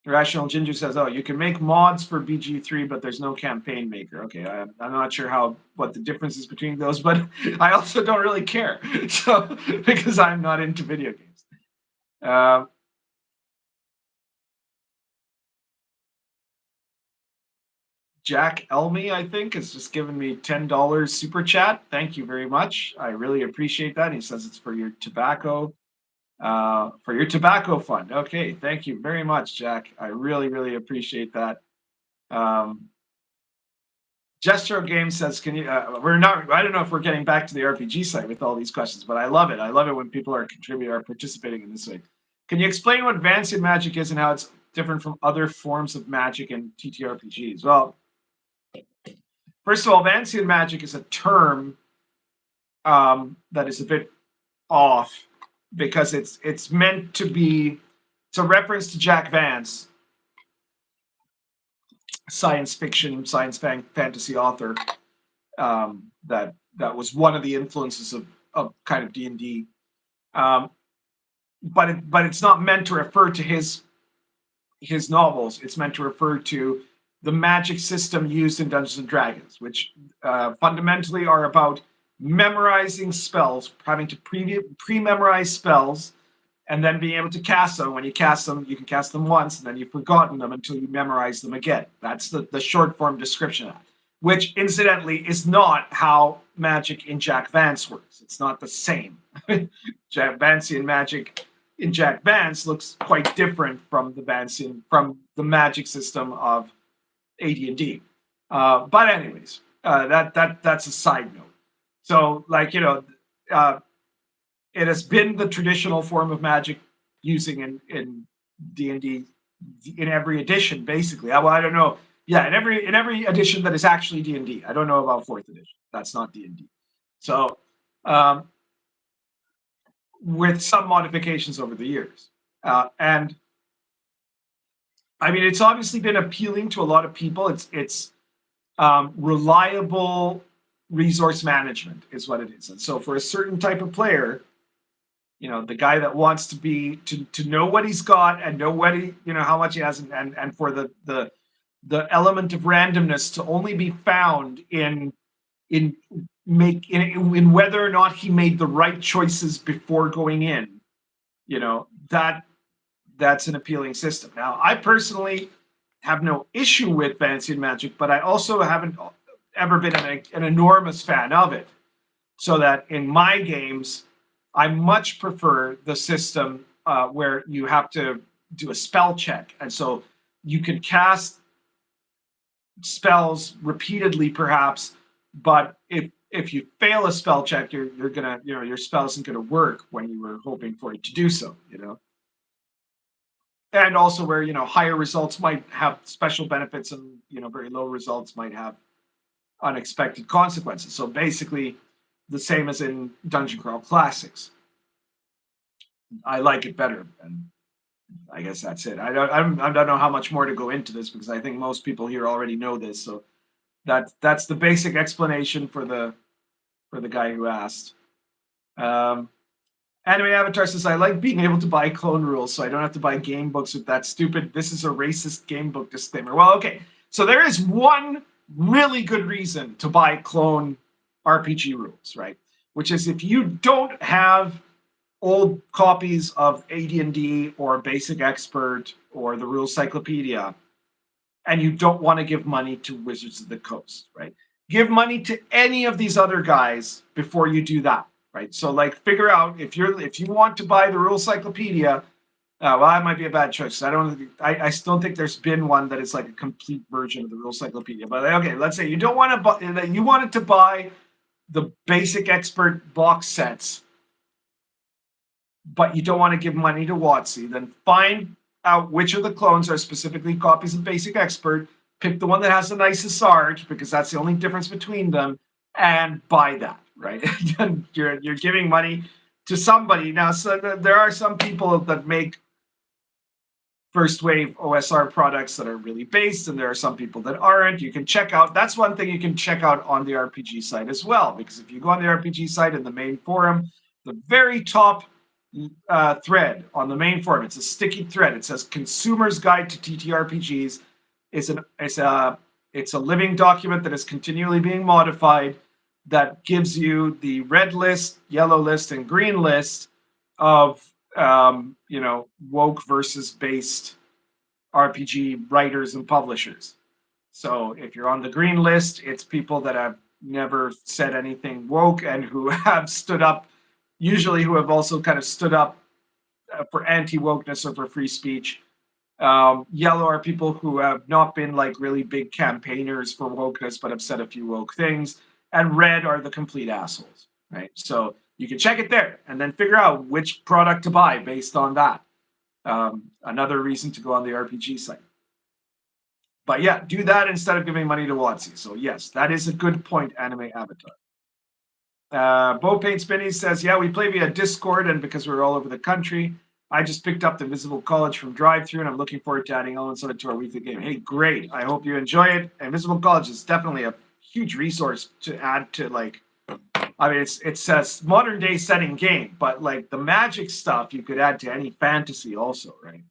S1: Rational Ginger says, "Oh, you can make mods for BG3, but there's no campaign maker." Okay, I'm not sure what the difference is between those, but I also don't really care, so because I'm not into video games. Jack Elmy, I think, has just given me $10 super chat. Thank you very much. I really appreciate that. He says it's for your tobacco fund. Okay, thank you very much, Jack. I really, really appreciate that. Gesture Game says, "Can you?" We're not. I don't know if we're getting back to the RPG site with all these questions, but I love it. I love it when people are contributing, are participating in this way. Can you explain what Vancian magic is and how it's different from other forms of magic and TTRPGs? Well, first of all, Vancian magic is a term that is a bit off because it's meant to be. It's a reference to Jack Vance, science fiction, fantasy author. That was one of the influences of kind of D&D. But it's not meant to refer to his novels. It's meant to refer to the magic system used in Dungeons and Dragons, which fundamentally are about memorizing spells, having to pre-memorize spells, and then being able to cast them. When you cast them, you can cast them once, and then you've forgotten them until you memorize them again. That's the short form description of that, which incidentally is not how magic in Jack Vance works. It's not the same. Jack Vancian magic in Jack Vance looks quite different from the magic system of AD&D. But anyways, that's a side note. So, like, it has been the traditional form of magic using in D&D in every edition, basically. Well, I don't know. Yeah, in every edition that is actually D&D. I don't know about 4th edition. That's not D&D. So, with some modifications over the years. And I mean, it's obviously been appealing to a lot of people. It's reliable resource management is what it is. And so for a certain type of player, the guy that wants to know what he's got and know what how much he has, and for the element of randomness to only be found in whether or not he made the right choices before going in, that's an appealing system. Now, I personally have no issue with Vancian magic, but I also haven't ever been an enormous fan of it. So that in my games, I much prefer the system where you have to do a spell check. And so you can cast spells repeatedly, perhaps, but if you fail a spell check, you're gonna, your spell isn't gonna work when you were hoping for it to do so, And also where, higher results might have special benefits and, very low results might have unexpected consequences. So basically the same as in Dungeon Crawl Classics. I like it better, and I guess that's it. I don't know how much more to go into this because I think most people here already know this. So that's the basic explanation for the guy who asked. Anime Avatar says, I like being able to buy clone rules so I don't have to buy game books with that stupid, this is a racist game book disclaimer. Well, okay. So there is one really good reason to buy clone RPG rules, right? Which is if you don't have old copies of AD&D or Basic Expert or the Rules Cyclopedia, and you don't want to give money to Wizards of the Coast, right? Give money to any of these other guys before you do that, right? So, like, figure out if you want to buy the Rules Cyclopedia. Well, that might be a bad choice. I still think there's been one that is like a complete version of the Rules Cyclopedia. But okay, let's say you don't want to buy. You wanted to buy the Basic Expert box sets, but you don't want to give money to WotC, then find out which of the clones are specifically copies of Basic Expert, pick the one that has the nicest art, because that's the only difference between them, and buy that, right? you're giving money to somebody. Now, so there are some people that make first wave OSR products that are really based, and there are some people that aren't. You can check out, that's one thing you can check out on the RPG site as well, because if you go on the RPG site in the main forum, the very top thread on the main forum, it's a sticky thread. It says Consumer's Guide to TTRPGs. It's a living document that is continually being modified that gives you the red list, yellow list, and green list of woke versus based RPG writers and publishers. So if you're on the green list, it's people that have never said anything woke and who have stood up, usually who have also kind of stood up for anti-wokeness or for free speech. Yellow are people who have not been like really big campaigners for wokeness, but have said a few woke things. And red are the complete assholes, right? So you can check it there and then figure out which product to buy based on that. Another reason to go on the RPG site. But yeah, do that instead of giving money to WotC. So yes, that is a good point, Anime Avatar. Bo Paint Spinny says, yeah, we play via Discord, and because we're all over the country, I just picked up the Invisible College from Drive-Thru, and I'm looking forward to adding elements of it to our weekly game. Hey, great. I hope you enjoy it. Invisible College is definitely a huge resource to add to, like, I mean, it's a modern-day setting game, but, like, the magic stuff you could add to any fantasy also, right?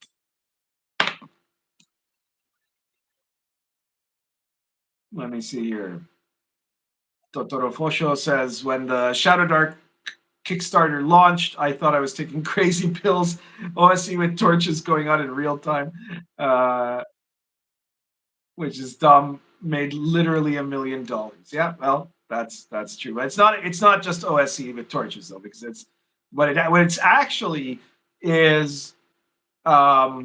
S1: Let me see here. Totoro Fosho says, when the Shadow Dark Kickstarter launched, I thought I was taking crazy pills. OSE with torches going on in real time, which is dumb. Made literally $1 million. Yeah, well, that's true. It's not just OSE with torches though, because it's what it's actually is a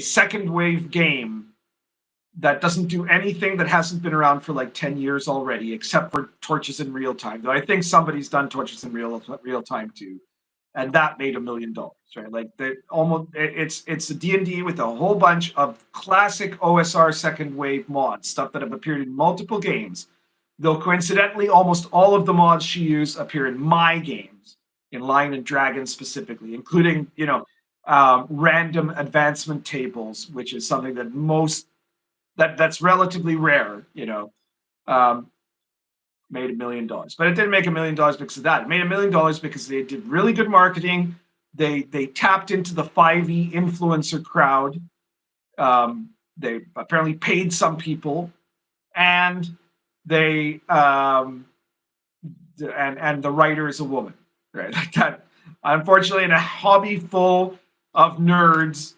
S1: second wave game that doesn't do anything that hasn't been around for like 10 years already, except for torches in real time. Though I think somebody's done torches in real time too, and that made $1 million, right? Like it's a D&D with a whole bunch of classic OSR second wave mods, stuff that have appeared in multiple games. Though coincidentally, almost all of the mods she used appear in my games, in Lion and Dragon specifically, including random advancement tables, which is something that that's relatively rare, made $1 million. But it didn't make $1 million because of that. It made $1 million because they did really good marketing. They tapped into the 5e influencer crowd. They apparently paid some people, and they and the writer is a woman, right? Like that. Unfortunately, in a hobby full of nerds,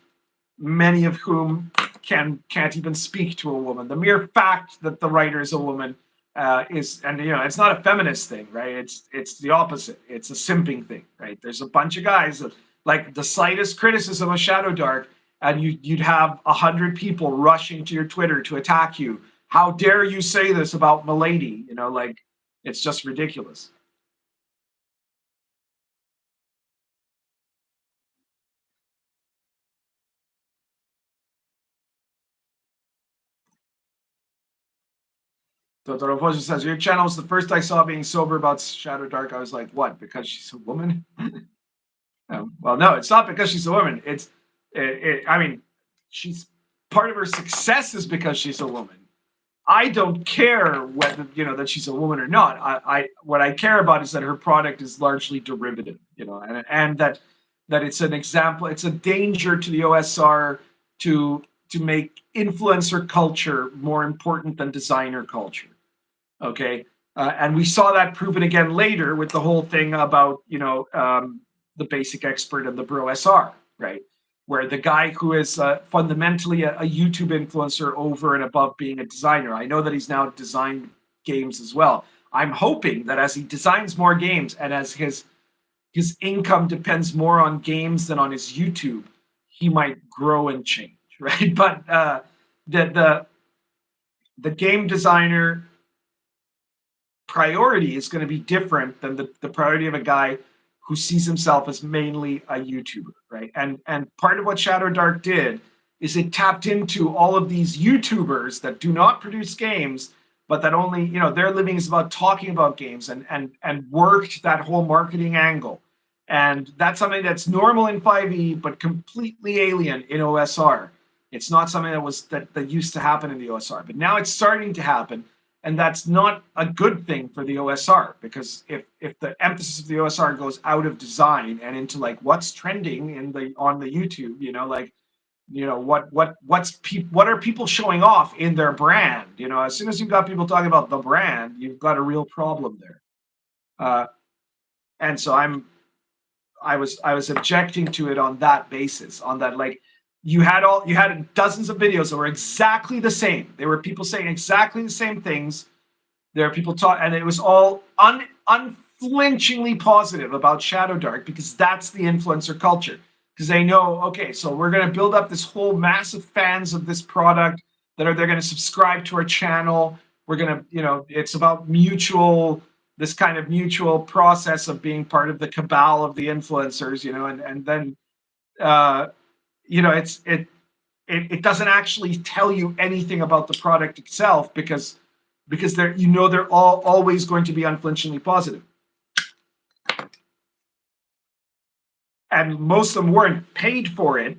S1: many of whom can't even speak to a woman. The mere fact that the writer is a woman it's not a feminist thing, right? It's the opposite. It's a simping thing, right? There's a bunch of guys that, like, the slightest criticism of Shadow Dark, and you'd have 100 people rushing to your Twitter to attack you. How dare you say this about Milady? Like, it's just ridiculous. Totoro Fojo says, your channel was the first I saw being sober about Shadow Dark. I was like, what? Because she's a woman? Well, no, it's not because she's a woman. I mean, she's part of her success is because she's a woman. I don't care whether that she's a woman or not. What I care about is that her product is largely derivative, and that it's an example. It's a danger to the OSR to make influencer culture more important than designer culture. Okay, and we saw that proven again later with the whole thing about the basic expert and the Bro SR, right? Where the guy who is fundamentally a YouTube influencer over and above being a designer. I know that he's now designed games as well. I'm hoping that as he designs more games and as his income depends more on games than on his YouTube, he might grow and change, right? But the game designer priority is going to be different than the priority of a guy who sees himself as mainly a YouTuber, right? And part of what Shadow Dark did is it tapped into all of these YouTubers that do not produce games, but that only, their living is about talking about games, and worked that whole marketing angle. And that's something that's normal in 5e, but completely alien in OSR. It's not something that used to happen in the OSR, but now it's starting to happen. And that's not a good thing for the OSR, because if the emphasis of the OSR goes out of design and into like what's trending on the YouTube, what are people showing off in their brand? As soon as you've got people talking about the brand, you've got a real problem there. And so I was objecting to it on that basis, on that, like, you had dozens of videos that were exactly the same. There were people saying exactly the same things. There are people and it was all unflinchingly positive about Shadow Dark, because that's the influencer culture. because they know, okay, so we're going to build up this whole mass of fans of this product they're going to subscribe to our channel. We're going to, it's about this kind of mutual process of being part of the cabal of the influencers, and then, it doesn't actually tell you anything about the product itself because they're always going to be unflinchingly positive. And most of them weren't paid for it.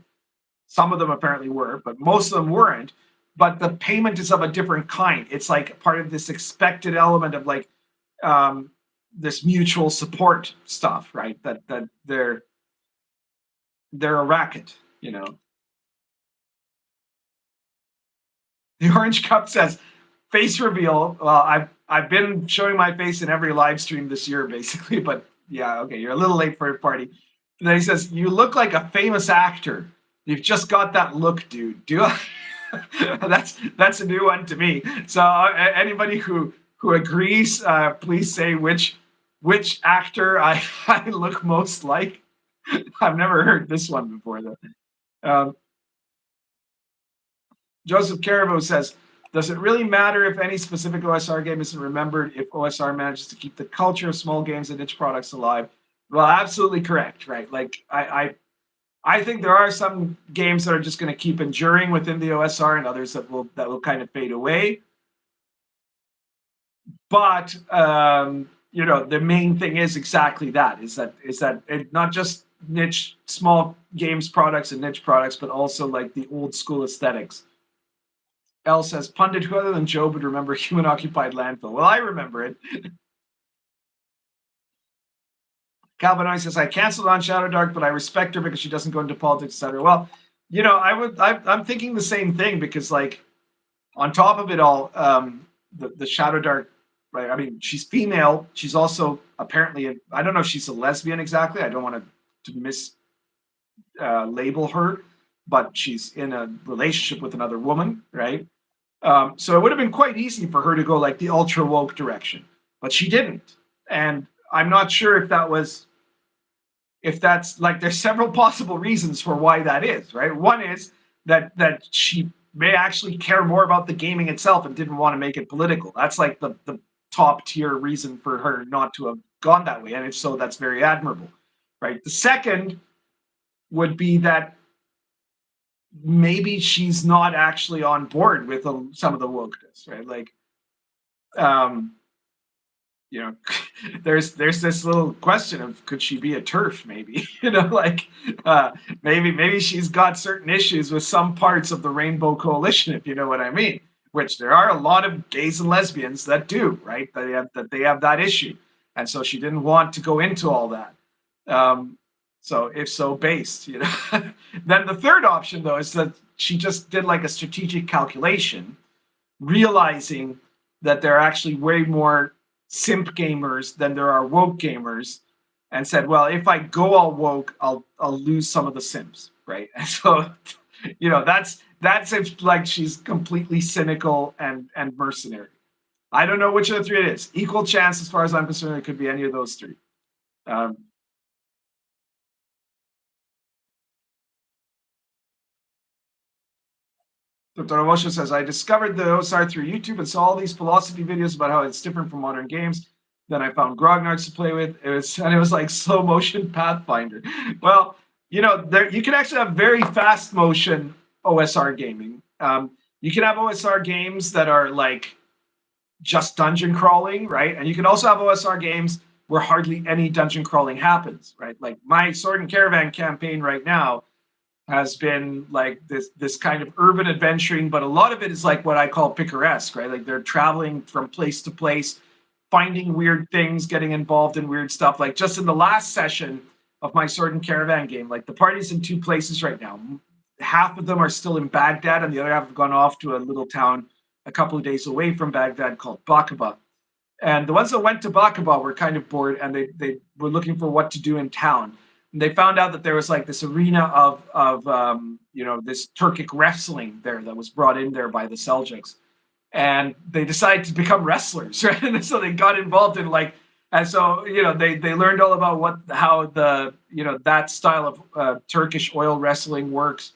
S1: Some of them apparently were, but most of them weren't. But the payment is of a different kind. It's like part of this expected element of like this mutual support stuff, right? That they're a racket, The Orange Cup says, face reveal. Well, I've been showing my face in every live stream this year, basically. But yeah, okay, you're a little late for a party. And then he says, you look like a famous actor. You've just got that look, dude. Do I? That's a new one to me. So anybody who agrees, please say which actor I look most like. I've never heard this one before though. Joseph Caravan says, does it really matter if any specific OSR game isn't remembered if OSR manages to keep the culture of small games and niche products alive? Well, absolutely correct, right? Like I think there are some games that are just going to keep enduring within the OSR, and others that will kind of fade away. But the main thing is exactly that: is that it, not just niche small games products and niche products, but also like the old school aesthetics. Elle says, Pundit, who other than Joe would remember Human Occupied Landfill? Well, I remember it. Calvin says, I canceled on Shadow Dark, but I respect her because she doesn't go into politics, etc. Well, I'm thinking the same thing because, like, on top of it all, the Shadow Dark, right? I mean, she's female. She's also apparently, I don't know if she's a lesbian exactly. I don't want to label her, but she's in a relationship with another woman, right? So it would have been quite easy for her to go like the ultra woke direction, but she didn't. And I'm not sure if that's like, there's several possible reasons for why that is, right? One is that she may actually care more about the gaming itself and didn't want to make it political. That's like the top tier reason for her not to have gone that way. And if so, that's very admirable, right? The second would be that maybe she's not actually on board with some of the wokeness, right? Like, there's this little question of, could she be a TERF maybe? Maybe she's got certain issues with some parts of the Rainbow Coalition, if you know what I mean, which there are a lot of gays and lesbians that do, right? That they have that issue. And so she didn't want to go into all that. So if so based, Then the third option though is that she just did like a strategic calculation, realizing that there are actually way more simp gamers than there are woke gamers, and said, well, if I go all woke, I'll lose some of the simps, right? And so, that's if like she's completely cynical and mercenary. I don't know which of the three it is. Equal chance, as far as I'm concerned, it could be any of those three. Dr. Moshe says, I discovered the OSR through YouTube and saw all these philosophy videos about how it's different from modern games. Then I found Grognards to play with. It was like slow motion Pathfinder. Well, you can actually have very fast motion OSR gaming. You can have OSR games that are like just dungeon crawling, right? And you can also have OSR games where hardly any dungeon crawling happens, right? Like my Sword and Caravan campaign right now has been like this kind of urban adventuring, but a lot of it is like what I call picaresque, right? Like they're traveling from place to place, finding weird things, getting involved in weird stuff. Like just in the last session of my Sword and Caravan game, like the party's in two places right now. Half of them are still in Baghdad, and the other half have gone off to a little town a couple of days away from Baghdad called Baqaba. And the ones that went to Baqaba were kind of bored, and they were looking for what to do in town. And they found out that there was like this arena of this Turkic wrestling there that was brought in there by the Seljuks, and they decided to become wrestlers, right? And so they got involved in like And so, they learned all about how the, that style of Turkish oil wrestling works,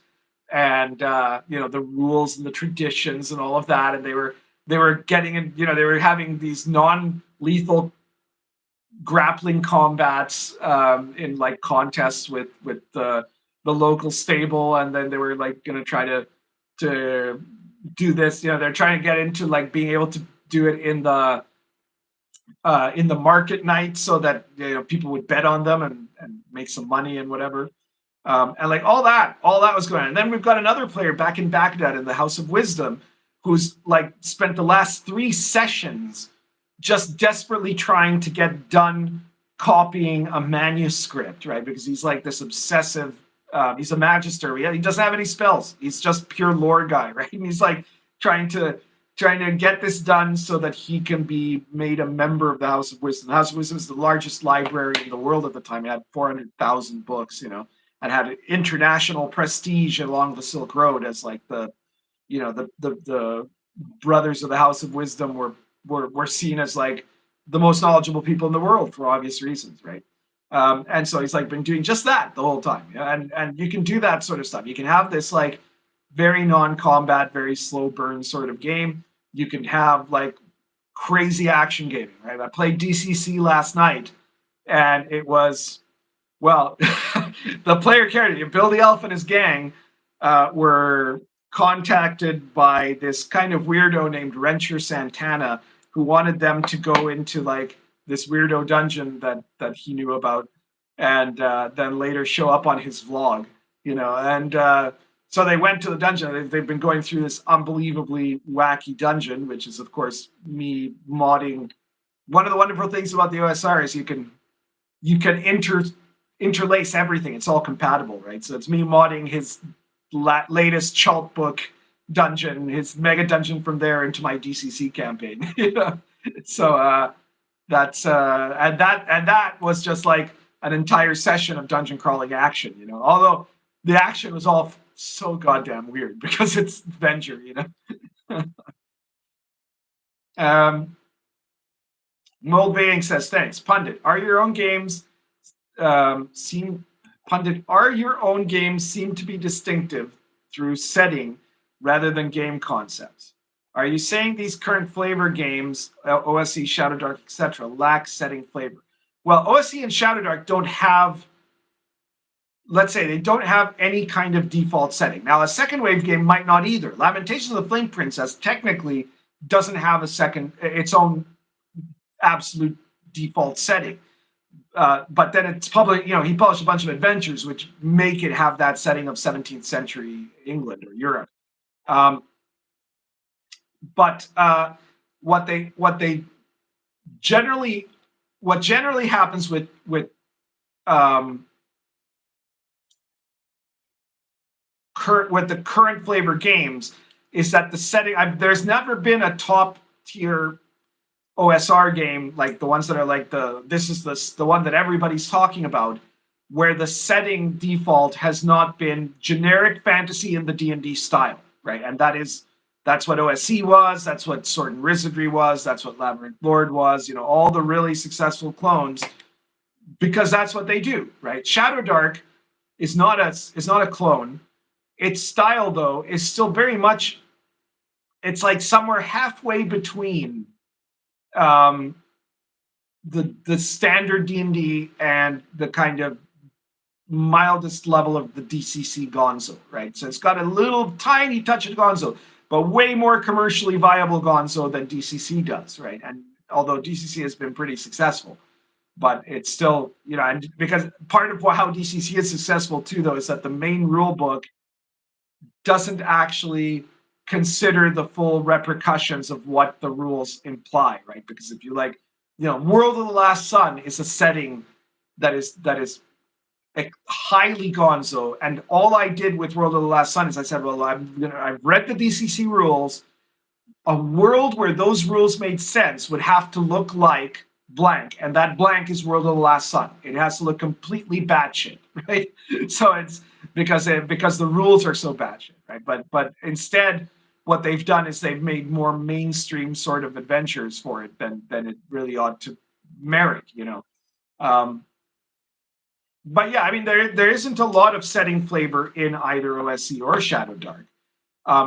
S1: and the rules and the traditions and all of that. And they were getting in, they were having these non-lethal grappling combats in like contests with the local stable, and then they were like going to try to do this. They're trying to get into like being able to do it in the market night, so that people would bet on them and make some money and whatever. And like all that was going on. And then we've got another player back in Baghdad in the House of Wisdom, who's like spent the last 3 sessions just desperately trying to get done copying a manuscript, right? Because he's like this obsessive. He's a magister. He doesn't have any spells. He's just pure lore guy, right? And he's like trying to get this done so that he can be made a member of the House of Wisdom. The House of Wisdom is the largest library in the world at the time. It had 400,000 books, and had international prestige along the Silk Road as like the brothers of the House of Wisdom were seen as like the most knowledgeable people in the world for obvious reasons, right? And so he's like been doing just that the whole time. And you can do that sort of stuff. You can have this like very non-combat, very slow burn sort of game. You can have like crazy action gaming, right? I played DCC last night, and it was, well, the player character, Bill the Elf and his gang, were contacted by this kind of weirdo named Rencher Santana, who wanted them to go into like this weirdo dungeon that he knew about, and then later show up on his vlog, and so they went to the dungeon. They've been going through this unbelievably wacky dungeon, which is, of course, me modding. One of the wonderful things about the OSR is you can interlace everything. It's all compatible, right? So it's me modding his latest Chalt book dungeon, his mega dungeon from there into my DCC campaign. So that's and that was just like an entire session of dungeon crawling action. Although the action was all so goddamn weird because it's Venger. Mold Baying says, thanks. Pundit, are your own games seem to be distinctive through setting rather than game concepts? Are you saying these current flavor games, OSE, Shadow Dark, etc., lack setting flavor? Well, OSE and Shadow Dark don't have, let's say, they don't have any kind of default setting. Now, a second wave game might not either. Lamentations of the Flame Princess technically doesn't have its own absolute default setting. But then it's public, he published a bunch of adventures which make it have that setting of 17th century England or Europe. But what generally happens with the current flavor games is that the setting, there's never been a top tier OSR game like the ones that are like the one that everybody's talking about, where the setting default has not been generic fantasy in the D&D style, right? And that's what OSE was, that's what Sword and Wizardry was, that's what Labyrinth Lord was, all the really successful clones, because that's what they do, right? Shadow Dark is not a clone. Its style, though, is still very much, it's like somewhere halfway between the standard D&D and the kind of mildest level of the DCC Gonzo, right? So it's got a little tiny touch of Gonzo, but way more commercially viable Gonzo than DCC does, right? And although DCC has been pretty successful, but it's still, and because part of how DCC is successful too, though, is that the main rule book doesn't actually consider the full repercussions of what the rules imply, right? Because if you like, World of the Last Sun is a setting that is highly Gonzo, and all I did with World of the Last Sun is I said, well, I've read the DCC rules. A world where those rules made sense would have to look like blank, and that blank is World of the Last Sun. It has to look completely batshit, right? So it's because the rules are so batshit, right? But instead, what they've done is they've made more mainstream sort of adventures for it than it really ought to Merrick, But yeah, I mean, there isn't a lot of setting flavor in either OSC or Shadow Dark.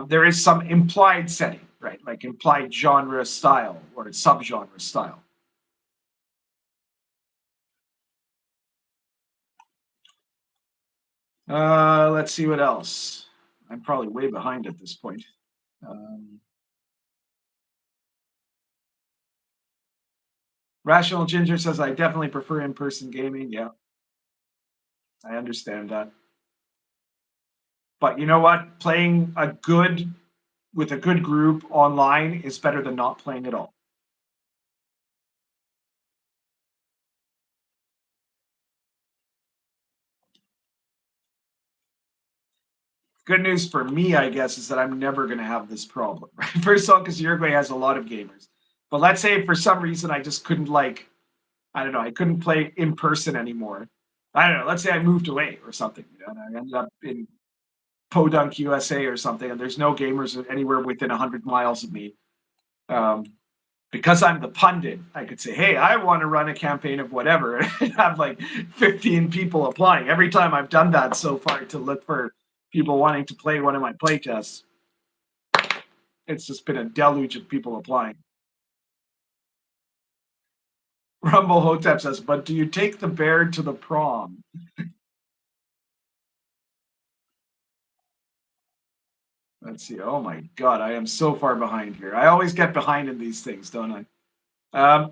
S1: There is some implied setting, right? Like implied genre style or subgenre style. Let's see what else. I'm probably way behind at this point. Rational Ginger says, I definitely prefer in-person gaming. Yeah, I understand that. But you know what? Playing with a good group online is better than not playing at all. Good news for me, I guess, is that I'm never going to have this problem. Right? First of all, because Uruguay has a lot of gamers. But let's say for some reason I just couldn't I couldn't play in person anymore. I don't know. Let's say I moved away or something, and I ended up in Podunk, USA or something, and there's no gamers anywhere within 100 miles of me. Because I'm the pundit, I could say, hey, I want to run a campaign of whatever and have like 15 people applying. Every time I've done that so far to look for people wanting to play one of my playtests, it's just been a deluge of people applying. Rumble Hotep says, but do you take the bear to the prom? Let's see. Oh my God, I am so far behind here. I always get behind in these things, don't I?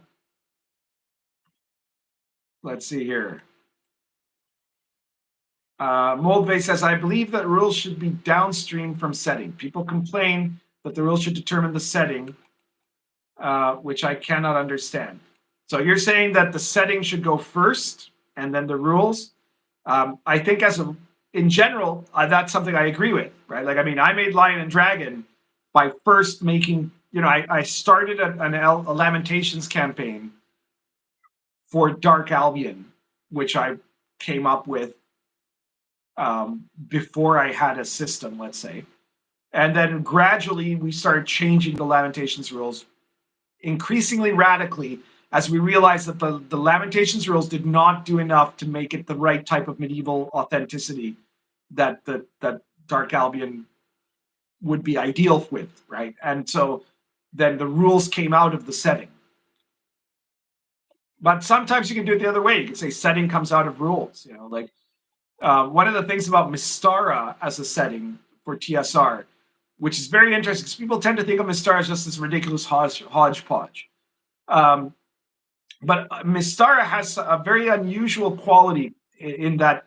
S1: Let's see here. Moldbase says, I believe that rules should be downstream from setting. People complain that the rules should determine the setting, which I cannot understand. So you're saying that the setting should go first and then the rules? I think in general, that's something I agree with, right? Like, I mean, I made Lion and Dragon by first making, I started a Lamentations campaign for Dark Albion, which I came up with before I had a system, let's say. And then gradually we started changing the Lamentations rules increasingly radically as we realized that the Lamentations rules did not do enough to make it the right type of medieval authenticity that Dark Albion would be ideal with, right? And so then the rules came out of the setting. But sometimes you can do it the other way. You can say setting comes out of rules, like one of the things about Mystara as a setting for TSR, which is very interesting because people tend to think of Mystara as just this ridiculous hodgepodge. But Mystara has a very unusual quality in that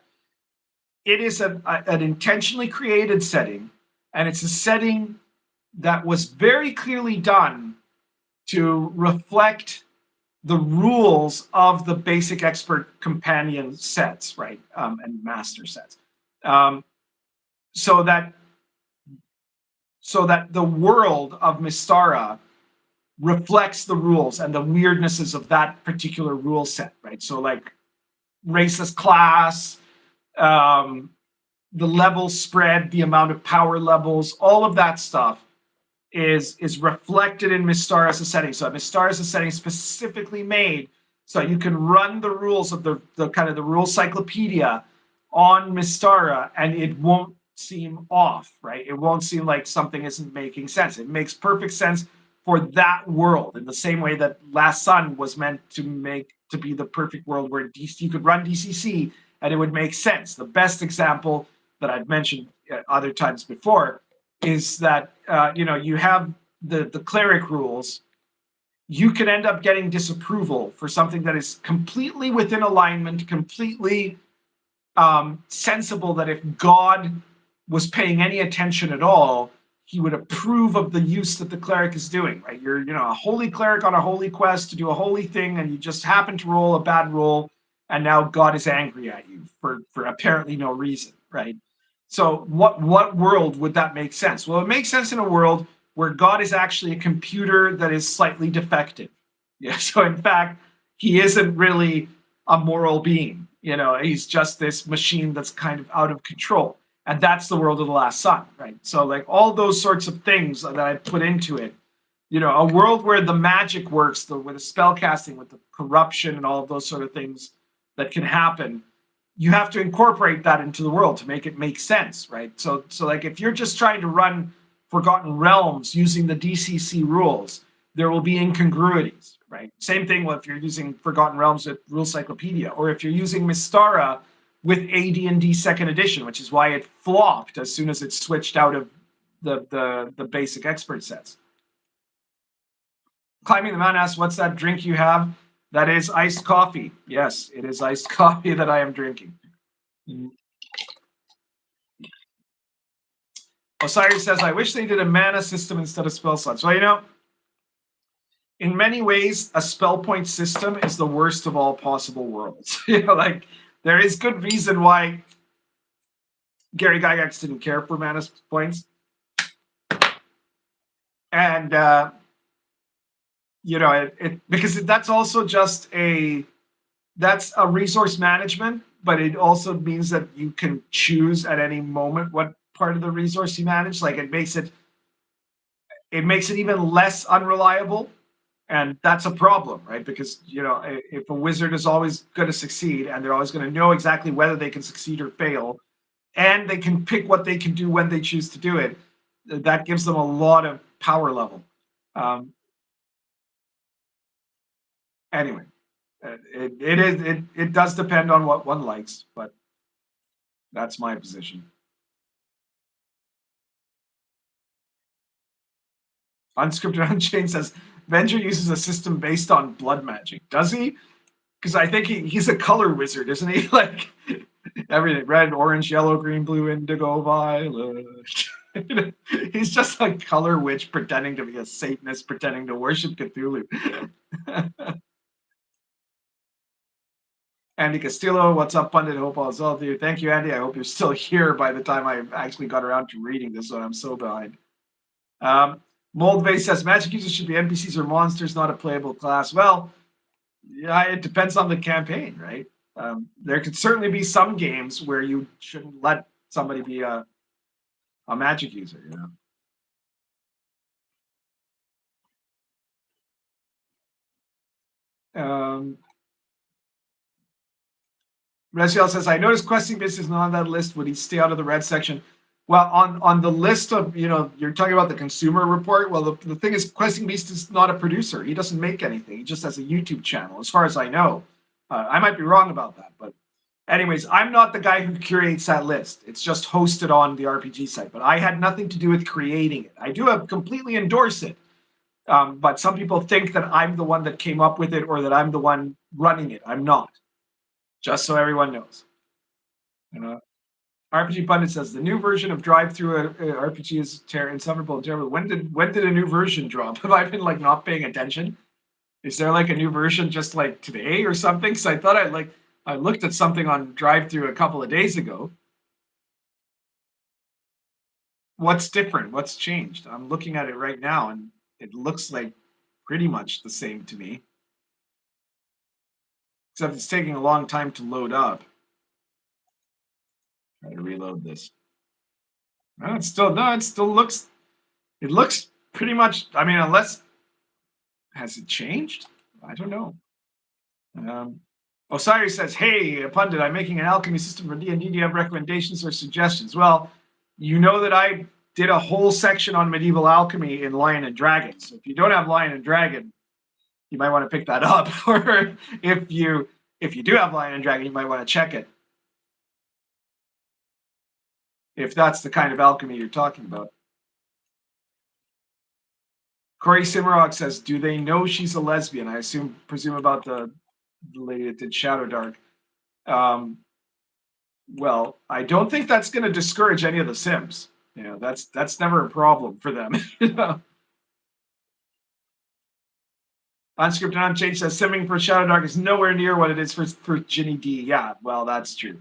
S1: it is an intentionally created setting, and it's a setting that was very clearly done to reflect the rules of the basic expert companion sets, right, and master sets, so that the world of Mystara reflects the rules and the weirdnesses of that particular rule set, right? So like racist class, the level spread, the amount of power levels, all of that stuff is reflected in Mystara as a setting. So Mystara is a setting specifically made so you can run the rules of the kind of the rule cyclopedia on Mystara and it won't seem off, right? It won't seem like something isn't making sense. It makes perfect sense for that world in the same way that Last Sun was meant to be the perfect world where you could run DCC and it would make sense. The best example that I've mentioned other times before is that you have the cleric rules. You can end up getting disapproval for something that is completely within alignment, completely sensible, that if God was paying any attention at all, he would approve of the use that the cleric is doing, right? You're a holy cleric on a holy quest to do a holy thing, and you just happen to roll a bad roll, and now God is angry at you for apparently no reason, right? So what world would that make sense? Well, it makes sense in a world where God is actually a computer that is slightly defective. Yeah. So in fact, he isn't really a moral being. He's just this machine that's kind of out of control. And that's the world of the Last Sun, right? So like all those sorts of things that I put into it a world where the magic works, with the spell casting, with the corruption and all of those sort of things that can happen, you have to incorporate that into the world to make it make sense, right? So like if you're just trying to run Forgotten Realms using the DCC rules, there will be incongruities, right? Same thing if you're using Forgotten Realms with Rule Cyclopedia, or if you're using Mystara with AD&D Second Edition, which is why it flopped as soon as it switched out of the basic expert sets. Climbing the Mountain asks, what's that drink you have? That is iced coffee. Yes, it is iced coffee that I am drinking. Osiris says, I wish they did a mana system instead of spell slots. Well, in many ways, a spell point system is the worst of all possible worlds. Like there is good reason why Gary Gygax didn't care for mana points. And, because that's also just that's a resource management, but it also means that you can choose at any moment what part of the resource you manage. Like it makes it even less unreliable. And that's a problem, right? Because, if a wizard is always going to succeed and they're always going to know exactly whether they can succeed or fail, and they can pick what they can do when they choose to do it, that gives them a lot of power level. Anyway, it does depend on what one likes, but that's my position. Unscripted Unchained says, Venger uses a system based on blood magic. Does he? Because I think he's a color wizard, isn't he? Like everything, red, orange, yellow, green, blue, indigo, violet. He's just a color witch pretending to be a Satanist, pretending to worship Cthulhu. Andy Castillo, what's up, Pundit? Hope all is well with you. Thank you, Andy. I hope you're still here by the time I actually got around to reading this one. I'm so behind. Moldvase says, magic users should be NPCs or monsters, not a playable class. Well, yeah, it depends on the campaign, right? There could certainly be some games where you shouldn't let somebody be a magic user, Resiel says, I noticed Questing Beast is not on that list. Would he stay out of the red section? Well, on the list of, you're talking about the consumer report. Well, the thing is, Questing Beast is not a producer. He doesn't make anything. He just has a YouTube channel, as far as I know. I might be wrong about that, but anyways, I'm not the guy who curates that list. It's just hosted on the RPG site, but I had nothing to do with creating it. I do completely endorse it, but some people think that I'm the one that came up with it or that I'm the one running it. I'm not. Just so everyone knows. RPGPundit says the new version of Drive-Thru RPG is insufferable and terrible. When did a new version drop? Have I been not paying attention? Is there a new version just today or something? Because I thought I looked at something on Drive-Thru a couple of days ago. What's different? What's changed? I'm looking at it right now, and it looks like pretty much the same to me. Except it's taking a long time to load up. Try to reload this. No, it still looks. It looks pretty much. I mean, unless has it changed? I don't know. Osiris says, "Hey, Pundit, I'm making an alchemy system for D&D. Do you have recommendations or suggestions?" Well, you know that I did a whole section on medieval alchemy in Lion and Dragon. So if you don't have Lion and Dragon, you might want to pick that up. Or if you do have Lion and Dragon, you might want to check it. If that's the kind of alchemy you're talking about. Corey Simrock says, do they know she's a lesbian? I presume about the lady that did Shadow Dark. Well, I don't think that's going to discourage any of the Sims. That's never a problem for them. Unscripted Unchanged says, simming for Shadow Dark is nowhere near what it is for Ginny D. Yeah, well, that's true.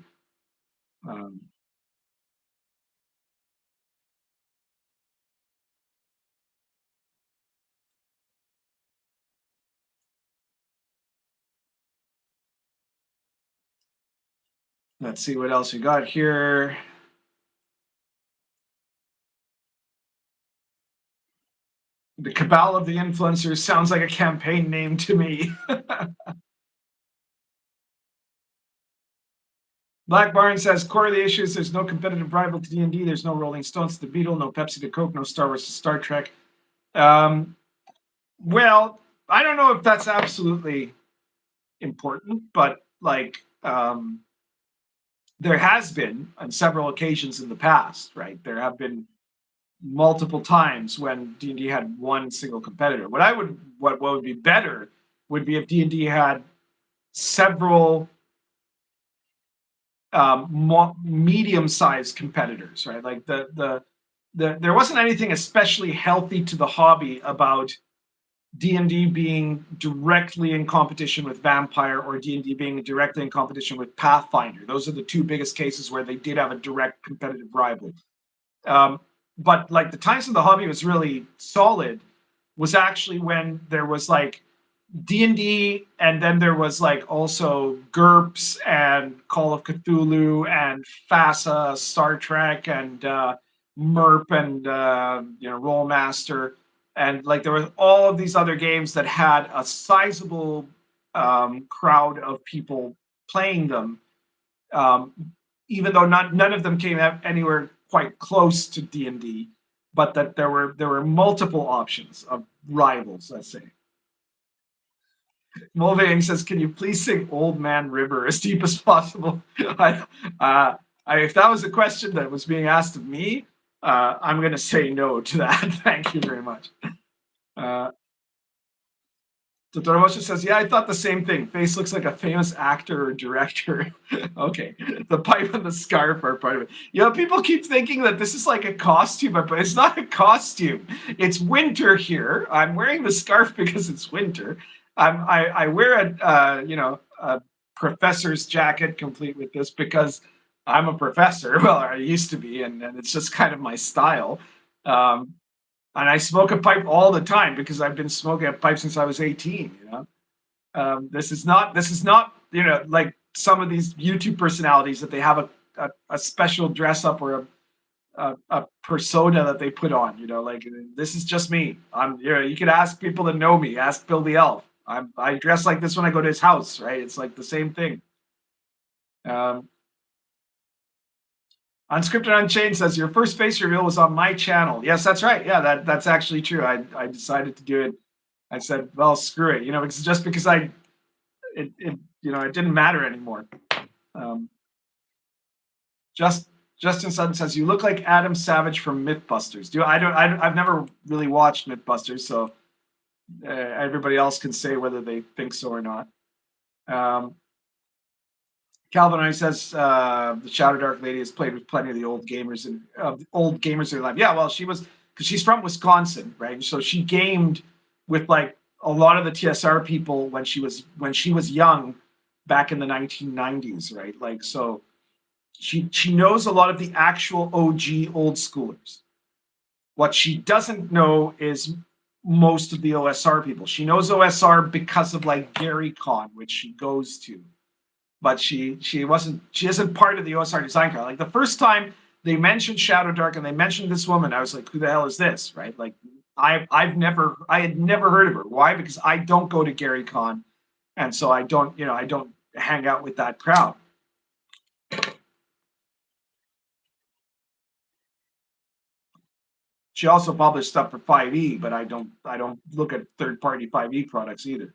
S1: Let's see what else we got here. The Cabal of the Influencers sounds like a campaign name to me. Black Barn says, core of the issue is there's no competitive rival to D&D. There's no Rolling Stones to the Beatle, no Pepsi to Coke, no Star Wars to Star Trek. Well, I don't know if that's absolutely important, but like there has been on several occasions in the past, right? There have been multiple times when D&D had one single competitor. What would be better would be if D&D had several medium-sized competitors, right? Like there wasn't anything especially healthy to the hobby about D&D being directly in competition with Vampire or D&D being directly in competition with Pathfinder. Those are the two biggest cases where they did have a direct competitive rival. But like the times when the hobby was really solid was actually when there was like D&D, and then there was like also GURPS and Call of Cthulhu and FASA, Star Trek, and MERP and Rollmaster, and like there were all of these other games that had a sizable crowd of people playing them, even though none of them came out anywhere quite close to D&D, but that there were multiple options of rivals, let's say. Mulvang says, "Can you please sing Old Man River as deep as possible?" If that was a question that was being asked of me, I'm going to say no to that. Thank you very much. Totoromoshi says, "Yeah, I thought the same thing. Face looks like a famous actor or director." Okay, the pipe and the scarf are part of it. You know, people keep thinking that this is like a costume, but it's not a costume. It's winter here. I'm wearing the scarf because it's winter. I wear a professor's jacket complete with this because I'm a professor. Well, I used to be, and it's just kind of my style. And I smoke a pipe all the time because I've been smoking a pipe since I was 18. This is not like some of these YouTube personalities that they have a special dress up or a persona that they put on. Like this is just me. You could ask people that know me. Ask Bill the Elf. I dress like this when I go to his house, right? It's like the same thing. Unscripted Unchained says, your first face reveal was on my channel. Yes, that's right. Yeah, that's actually true. I decided to do it. I said, well, screw it. It's just because it didn't matter anymore. Justin Sutton says, you look like Adam Savage from Mythbusters. I've never really watched Mythbusters, so everybody else can say whether they think so or not. Calvin says the Shadow Dark Lady has played with plenty of the old gamers in their life. Yeah, well, because she's from Wisconsin, right? So she gamed with like a lot of the TSR people when she was young, back in the 1990s, right? Like so, she knows a lot of the actual OG old schoolers. What she doesn't know is most of the OSR people. She knows OSR because of like Gary Con, which she goes to. But she isn't part of the OSR design crowd. Like the first time they mentioned Shadow Dark and they mentioned this woman, I was like, who the hell is this? Right? Like I had never heard of her. Why? Because I don't go to Gary Con, and so I don't hang out with that crowd. She also published stuff for 5e, but I don't look at third-party 5e products either.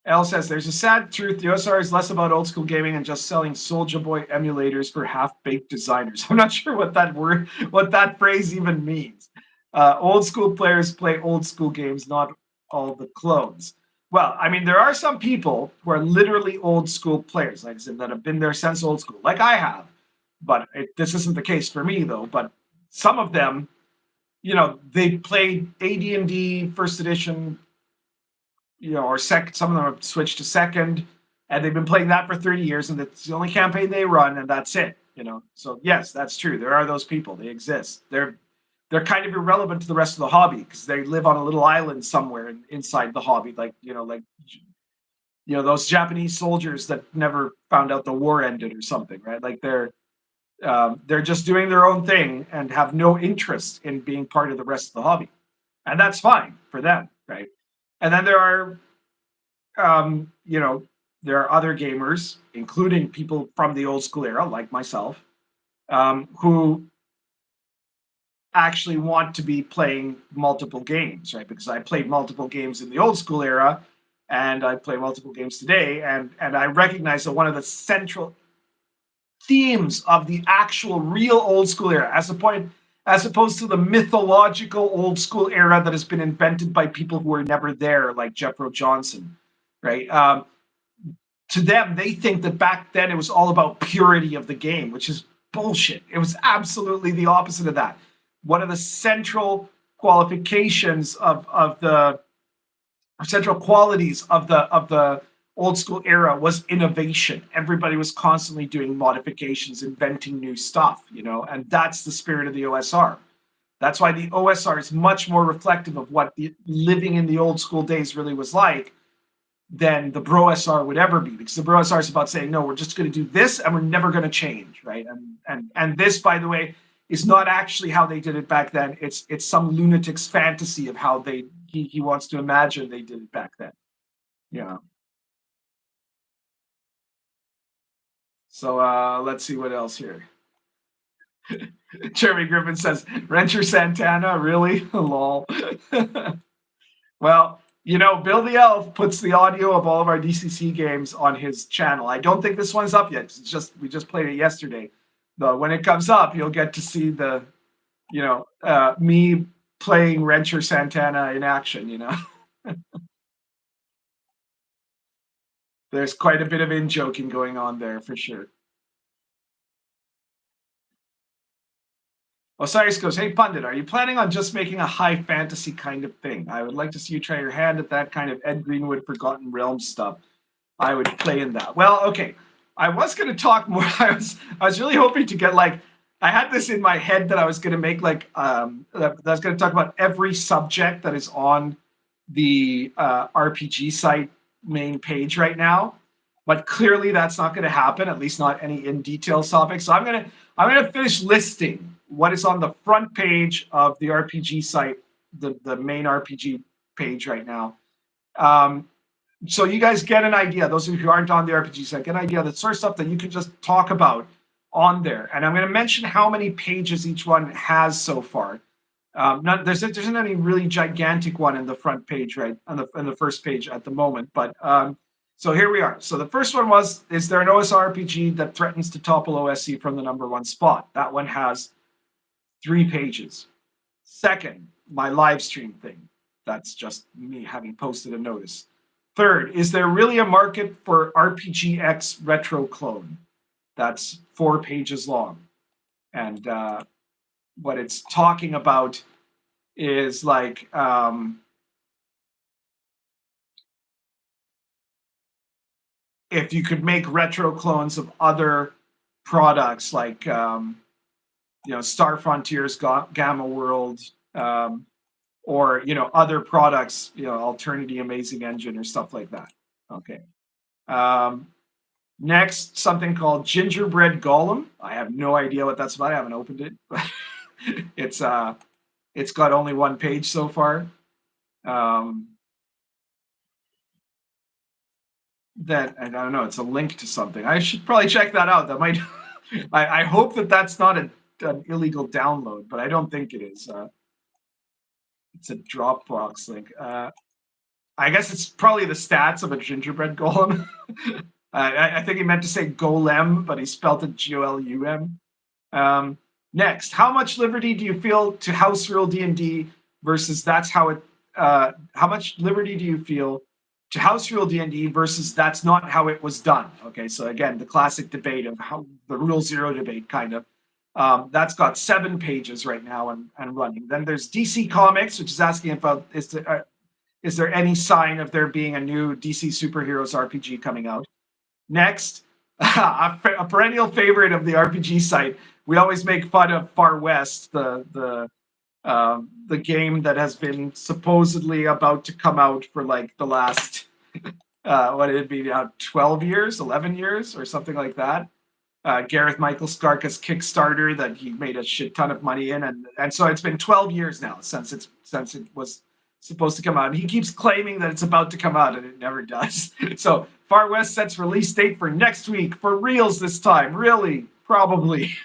S1: L says, there's a sad truth. The OSR is less about old school gaming and just selling Soulja Boy emulators for half-baked designers. I'm not sure what that phrase even means. Old school players play old school games, not all the clones. Well, I mean, there are some people who are literally old school players, like I said, that have been there since old school, like I have. But this isn't the case for me, though. But some of them, they played AD&D first edition, or second. Some of them have switched to second, and they've been playing that for 30 years, and that's the only campaign they run, and that's it. So yes, that's true. There are those people. They exist. They're kind of irrelevant to the rest of the hobby because they live on a little island somewhere inside the hobby, like you know, those Japanese soldiers that never found out the war ended or something, right? Like they're just doing their own thing and have no interest in being part of the rest of the hobby, and that's fine for them, right? And then there are, you know, there are other gamers, including people from the old school era, like myself, who actually want to be playing multiple games, right? Because I played multiple games in the old school era, and I play multiple games today, and I recognize that one of the central themes of the actual real old school era, as opposed to the mythological old school era that has been invented by people who were never there, like Jeffro Johnson, right? To them, they think that back then it was all about purity of the game, which is bullshit. It was absolutely the opposite of that. One of the qualities of the central qualities of the old school era was innovation. Everybody was constantly doing modifications, inventing new stuff, you know, and that's the spirit of the OSR. That's why the OSR is much more reflective of what living in the old school days really was like than the Bro SR would ever be, because the Bro SR is about saying, no, we're just going to do this and we're never going to change, right? And this, by the way, is not actually how they did it back then. It's some lunatic's fantasy of how he wants to imagine they did it back then. Yeah. So let's see what else here. Jeremy Griffin says, Rancher Santana, really? Lol. Well, you know, Bill the Elf puts the audio of all of our DCC games on his channel. I don't think this one's up yet. It's just we just played it yesterday. But when it comes up, you'll get to see the, you know, me playing Rancher Santana in action, you know. There's quite a bit of in-joking going on there for sure. Osiris goes, hey, Pundit, are you planning on just making a high fantasy kind of thing? I would like to see you try your hand at that kind of Ed Greenwood Forgotten Realms stuff. I would play in that. Well, okay. I was going to talk more. I was really hoping to get like, I had this in my head that I was going to make like, that I was going to talk about every subject that is on the RPG site main page right now. But clearly that's not going to happen, at least not any in detail topics. So I'm gonna finish listing what is on the front page of the RPG site, the main RPG page right now. So you guys get an idea, those of you who aren't on the RPG site, get an idea of the sort of stuff that you can just talk about on there. And I'm going to mention how many pages each one has so far. There isn't any really gigantic one in the front page, right, on the first page at the moment. But so here we are. So the first one was, is there an OSRPG that threatens to topple OSC from the #1 spot? That one has 3 pages. Second, my live stream thing. That's just me having posted a notice. Third, is there really a market for RPGX retro clone? That's 4 pages long. And what it's talking about is like, if you could make retro clones of other products like, you know, Star Frontiers, Gamma World, or, you know, other products, you know, Alternity Amazing Engine or stuff like that. Okay. Next, something called Gingerbread Golem. I have no idea what that's about. I haven't opened it. It's got only 1 page so far. That, I don't know, it's a link to something. I should probably check that out. That might, I hope that that's not an illegal download, but I don't think it is. It's a Dropbox link. I guess it's probably the stats of a gingerbread golem. I think he meant to say golem, but he spelled it Golum. Next, how much liberty do you feel to house rule D&D versus that's how it? How much liberty do you feel to house rule D&D versus that's not how it was done? Okay, so again, the classic debate of how the Rule Zero debate, kind of. That's got 7 pages right now and running. Then there's DC Comics, which is asking about is there any sign of there being a new DC Superheroes RPG coming out? Next, a perennial favorite of the RPG site. We always make fun of Far West, the game that has been supposedly about to come out for like the last what it'd be now, 12 years, 11 years, or something like that. Gareth Michael Skarka's Kickstarter that he made a shit ton of money in, and so it's been 12 years now since it was supposed to come out. And he keeps claiming that it's about to come out, and it never does. So Far West sets release date for next week, for reals this time. Really? Probably.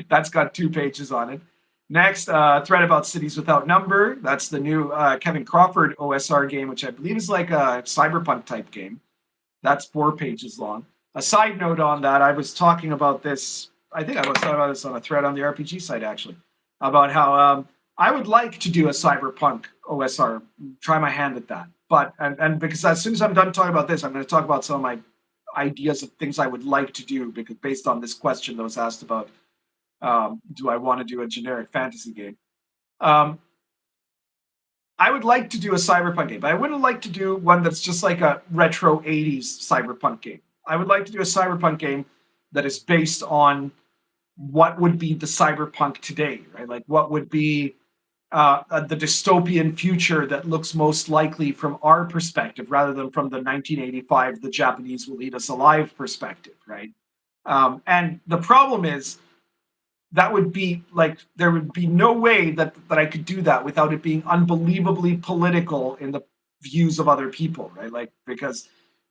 S1: That's got 2 pages on it. Next, thread about Cities Without Number. That's the new Kevin Crawford OSR game, which I believe is like a cyberpunk type game. That's 4 pages long. A side note on that, I was talking about this, I think I was talking about this on a thread on the RPG site, actually, about how I would like to do a cyberpunk OSR, try my hand at that. But, and because as soon as I'm done talking about this, I'm going to talk about some of my ideas of things I would like to do, because based on this question that was asked about, do I want to do a generic fantasy game? I would like to do a cyberpunk game, but I wouldn't like to do one that's just like a retro 80s cyberpunk game. I would like to do a cyberpunk game that is based on what would be the cyberpunk today, right? Like what would be the dystopian future that looks most likely from our perspective, rather than from the 1985 "the Japanese will eat us alive" perspective, right? And the problem is, that would be like, there would be no way that I could do that without it being unbelievably political in the views of other people, right? Like, because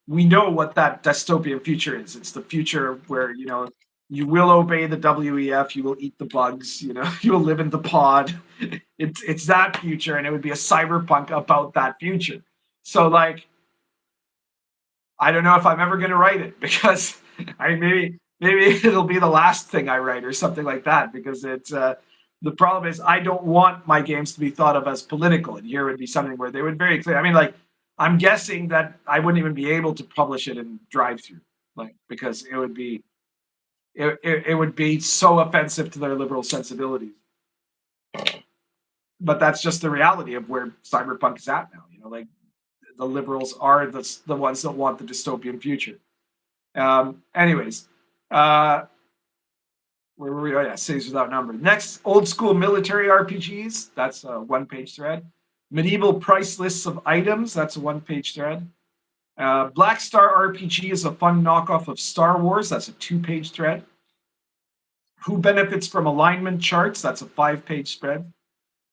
S1: we know what that dystopian future is. It's the future where, you know, you will obey the WEF, you will eat the bugs, you know, you will live in the pod. It's that future, and it would be a cyberpunk about that future. So like, I don't know if I'm ever going to write it, because I maybe it'll be the last thing I write or something like that, because it's the problem is I don't want my games to be thought of as political, and here would be something where they would very clear. I mean, like, I'm guessing that I wouldn't even be able to publish it in drive-through, like, because it would be so offensive to their liberal sensibilities. But that's just the reality of where cyberpunk is at now. You know, like, the liberals are the ones that want the dystopian future. Anyways, where were we? Oh yeah, Cities Without Number. Next, old school military RPGs. That's a 1-page thread. Medieval price lists of items. That's a 1-page thread. Black Star RPG is a fun knockoff of Star Wars. That's a 2-page thread. Who benefits from alignment charts? That's a 5-page thread.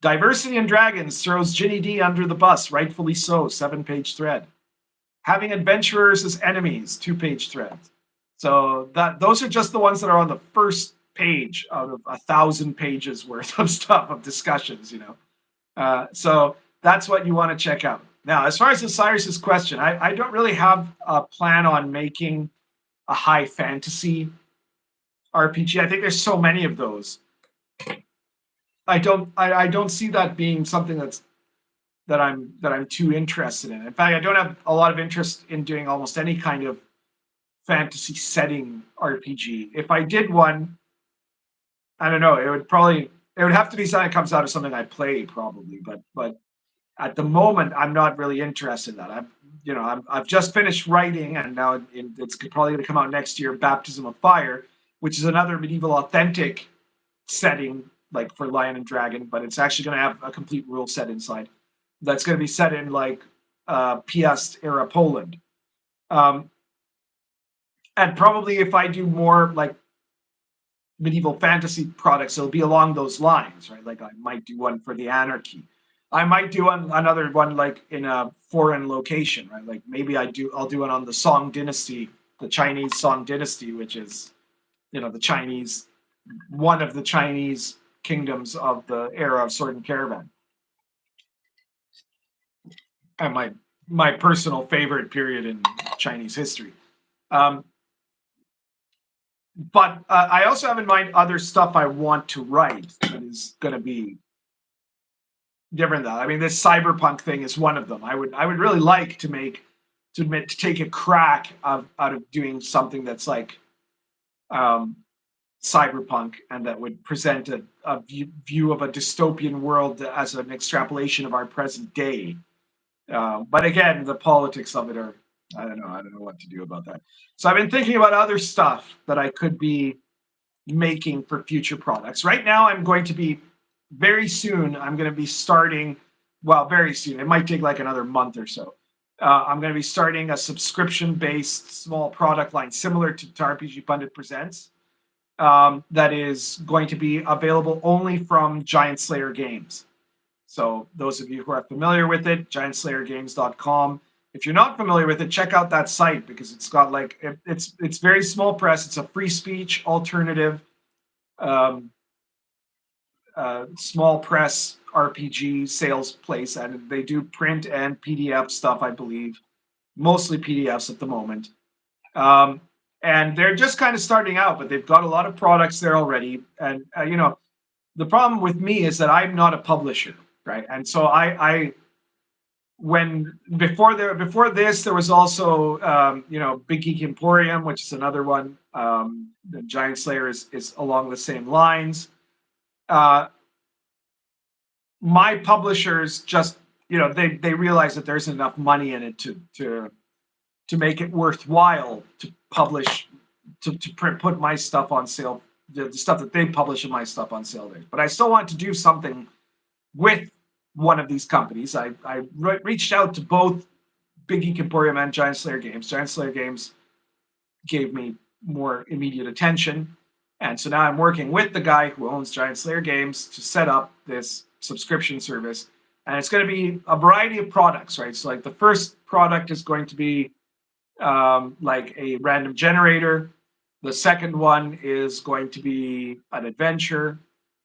S1: Diversity in Dragons throws Ginny D under the bus, rightfully so, 7-page thread. Having adventurers as enemies, 2-page thread. So those are just the ones that are on the first page out of 1,000 pages worth of stuff, of discussions, you know. So that's what you want to check out. Now, as far as Cyrus's question, I don't really have a plan on making a high fantasy RPG. I think there's so many of those. I don't see that being something that I'm too interested in. In fact, I don't have a lot of interest in doing almost any kind of fantasy setting RPG. If I did one, I don't know, it would have to be something that comes out of something I play, probably. But at the moment, I'm not really interested in that. I've just finished writing, and now it's probably going to come out next year, Baptism of Fire, which is another medieval authentic setting, like for Lion and Dragon, but it's actually going to have a complete rule set inside. That's going to be set in like Piast era Poland. And probably if I do more like medieval fantasy products, it'll be along those lines, right? Like, I might do one for the Anarchy. I might do another one like in a foreign location, right? Like, maybe I'll do one on the Song Dynasty, the Chinese Song Dynasty, which is, you know, one of the Chinese kingdoms of the era of Sword and Caravan. And my personal favorite period in Chinese history. But I also have in mind other stuff I want to write that is going to be different than that. I mean, this cyberpunk thing is one of them. I would really like to take a crack out of doing something that's like cyberpunk, and that would present a view of a dystopian world as an extrapolation of our present day. But again, the politics of it are, I don't know what to do about that. So I've been thinking about other stuff that I could be making for future products. Right now, very soon, I'm going to be starting, well, very soon, it might take like another month or so, I'm going to be starting a subscription-based small product line similar to RPGPundit Presents. That is going to be available only from Giant Slayer Games. So those of you who are familiar with it, giantslayergames.com. If you're not familiar with it, check out that site because it's got like it's very small press. It's a free speech alternative, small press RPG sales place, and they do print and PDF stuff, I believe, mostly PDFs at the moment. And they're just kind of starting out, but they've got a lot of products there already. And you know, the problem with me is that I'm not a publisher, right? And so before this, there was also you know, Big Geek Emporium, which is another one. The Giant Slayer is along the same lines. My publishers just, you know, they realize that there's enough money in it to make it worthwhile to publish, to put my stuff on sale, the stuff that they publish in my stuff on sale there. But I still want to do something with one of these companies. I reached out to both Big Geek Emporium and Giant Slayer Games. Giant Slayer Games gave me more immediate attention. And so now I'm working with the guy who owns Giant Slayer Games to set up this subscription service. And it's going to be a variety of products, right? So like the first product is going to be like a random generator. The second one is going to be an adventure,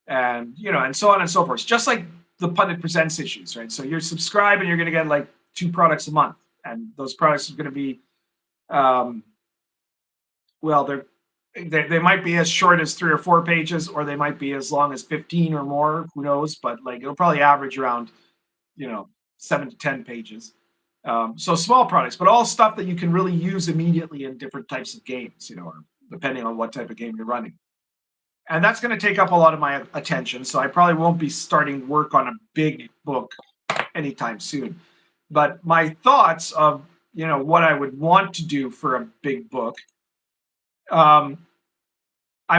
S1: and you know, and so on and so forth. Just like the Pundit Presents issues, right? So you're subscribed and you're going to get like 2 products a month, and those products are going to be, well, they might be as short as 3 or 4 pages, or they might be as long as 15 or more. Who knows? But like it'll probably average around, you know, 7 to 10 pages. So small products, but all stuff that you can really use immediately in different types of games, you know, depending on what type of game you're running. And that's going to take up a lot of my attention. So I probably won't be starting work on a big book anytime soon. But my thoughts of, you know, what I would want to do for a big book, I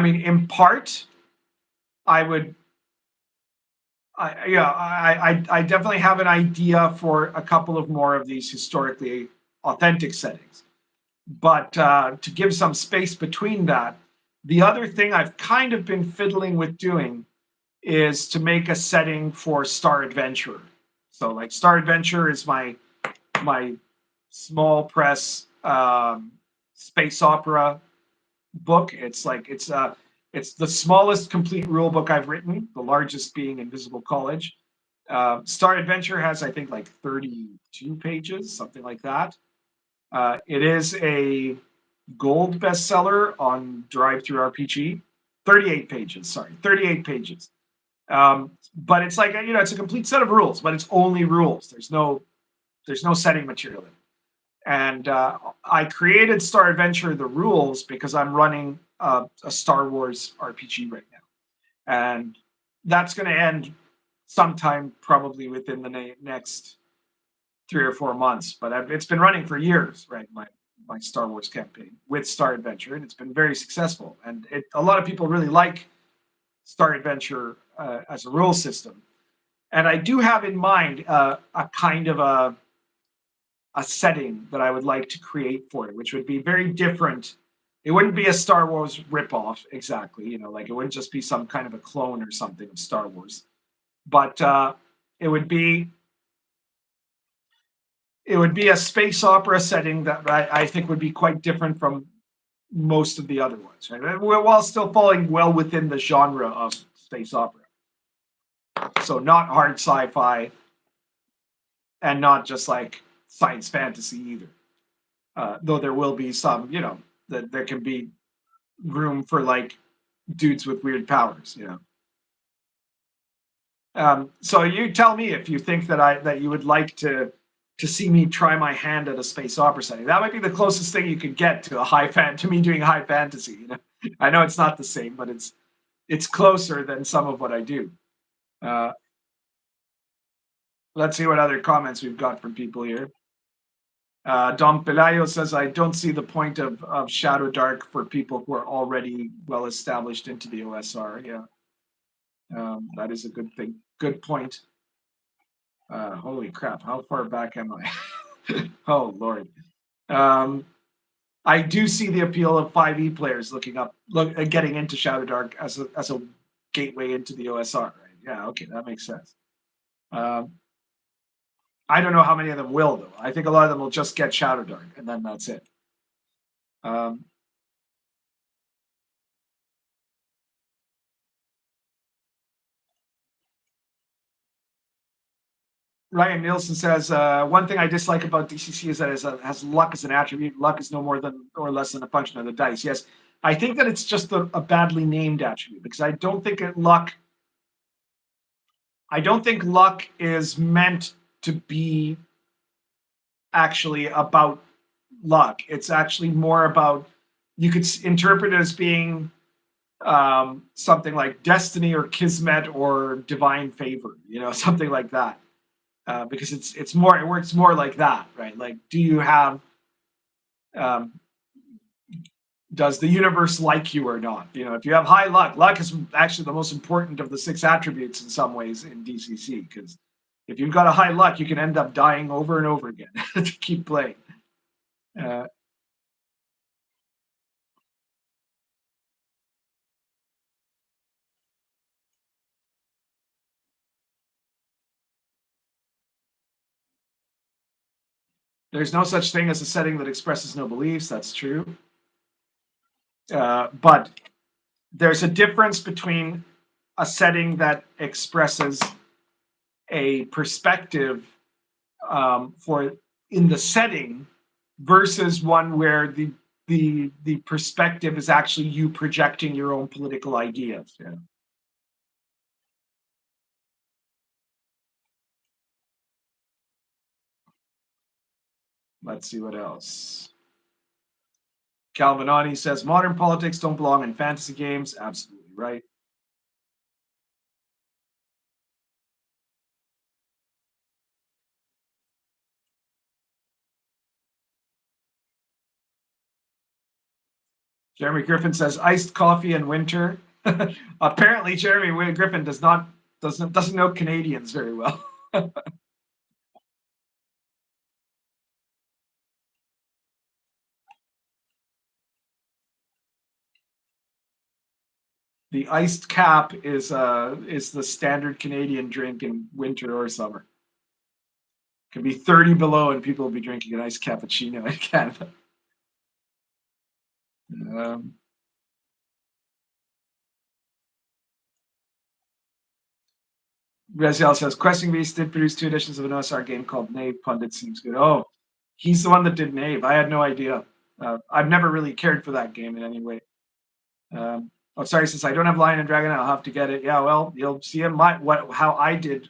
S1: mean, in part, I definitely have an idea for a couple of more of these historically authentic settings. But to give some space between that, the other thing I've kind of been fiddling with doing is to make a setting for Star Adventurer. So like Star Adventurer is my small press space opera book. It's like it's the smallest complete rule book I've written, the largest being Invisible College. Star Adventure has, I think, like 32 pages, something like that. It is a gold bestseller on DriveThruRPG. 38 pages, sorry, 38 pages. But it's like, you know, it's a complete set of rules, but it's only rules. There's no setting material in it. And I created Star Adventure, the rules, because I'm running a Star Wars RPG right now. And that's going to end sometime probably within the next 3 or 4 months. But it's been running for years, right? My Star Wars campaign with Star Adventure, and it's been very successful. And a lot of people really like Star Adventure as a rule system. And I do have in mind a kind of a setting that I would like to create for it, which would be very different. It wouldn't be a Star Wars ripoff exactly, you know, like it wouldn't just be some kind of a clone or something of Star Wars, but it would be a space opera setting that I think would be quite different from most of the other ones, right? While still falling well within the genre of space opera. So not hard sci-fi, and not just like science fantasy either. Though there will be some, you know, that there can be room for like dudes with weird powers, you know. So you tell me if you think that you would like to see me try my hand at a space opera setting. That might be the closest thing you could get to to me doing high fantasy. You know, I know it's not the same, but it's closer than some of what I do. Let's see what other comments we've got from people here. Dom Pelayo says, I don't see the point of Shadow Dark for people who are already well established into the OSR. Yeah, that is a good thing. Good point. Holy crap, how far back am I? Oh Lord. I do see the appeal of 5e players getting into Shadowdark as a gateway into the OSR. Right? Yeah, okay, that makes sense. I don't know how many of them will though. I think a lot of them will just get Shadowdark and then that's it. Ryan Nielsen says, one thing I dislike about DCC is that it has luck as an attribute. Luck is no more than or less than a function of the dice. Yes, I think that it's just a badly named attribute because I don't think luck is meant to be actually about luck. It's actually more about, you could interpret it as being something like destiny or kismet or divine favor, something like that. Because it works more like that, right? Like, do you have does the universe like you or not? If you have high luck is actually the most important of the 6 attributes in some ways in DCC, because if you've got a high luck, you can end up dying over and over again to keep playing. There's no such thing as a setting that expresses no beliefs. That's true. But there's a difference between a setting that expresses a perspective for in the setting versus one where the perspective is actually you projecting your own political ideas. Yeah. Let's see what else. Calvinani says modern politics don't belong in fantasy games. Absolutely right. Jeremy Griffin says iced coffee in winter. Apparently, Jeremy Griffin doesn't know Canadians very well. The iced cap is the standard Canadian drink in winter or summer. It can be 30 below and people will be drinking an iced cappuccino in Canada. Raziel says Questing Beast did produce 2 editions of an OSR game called Mewe. Pundit seems good. Oh, he's the one that did Mewe. I had no idea. I've never really cared for that game in any way. Sorry, since I don't have Lion and Dragon, I'll have to get it. Yeah, well, you'll see how I did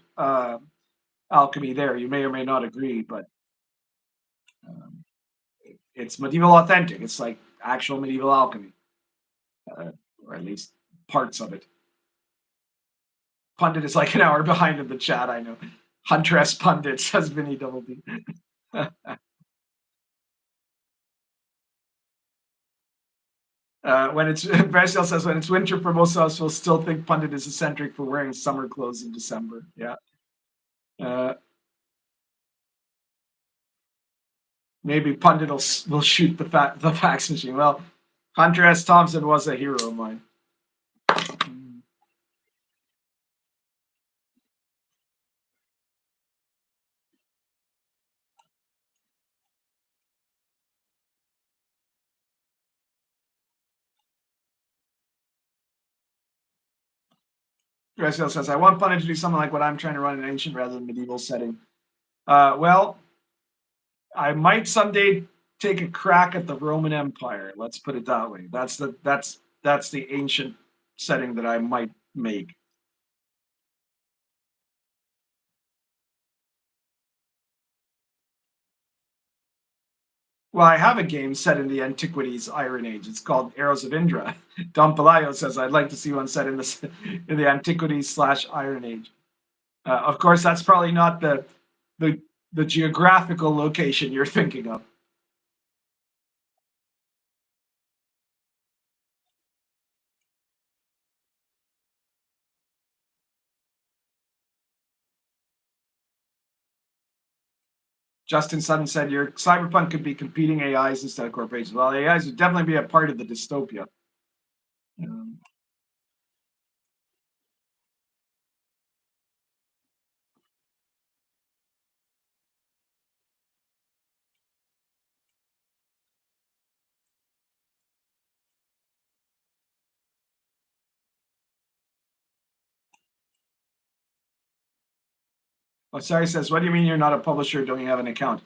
S1: alchemy there. You may or may not agree, but it's medieval authentic. It's like actual medieval alchemy, or at least parts of it. Pundit is like an hour behind in the chat. I know. Huntress Pundit says Vinny Double D. When it's Brazil says when it's winter for most of us, we'll still think Pundit is eccentric for wearing summer clothes in December. Yeah. Maybe Pundit will shoot the fax machine. Well, Hunter S. Thompson was a hero of mine. Brazil says, I want Pundit to do something like what I'm trying to run in an ancient rather than medieval setting. Well, I might someday take a crack at the Roman Empire. Let's put it that way. That's the ancient setting that I might make. Well, I have a game set in the Antiquities Iron Age. It's called Arrows of Indra. Don Pelayo says I'd like to see one set in the Antiquities / Iron Age. Of course, that's probably not the geographical location you're thinking of. Justin Sutton said your cyberpunk could be competing AIs instead of corporations. Well, AIs would definitely be a part of the dystopia. Oh, sorry, says, what do you mean you're not a publisher? Don't you have an account?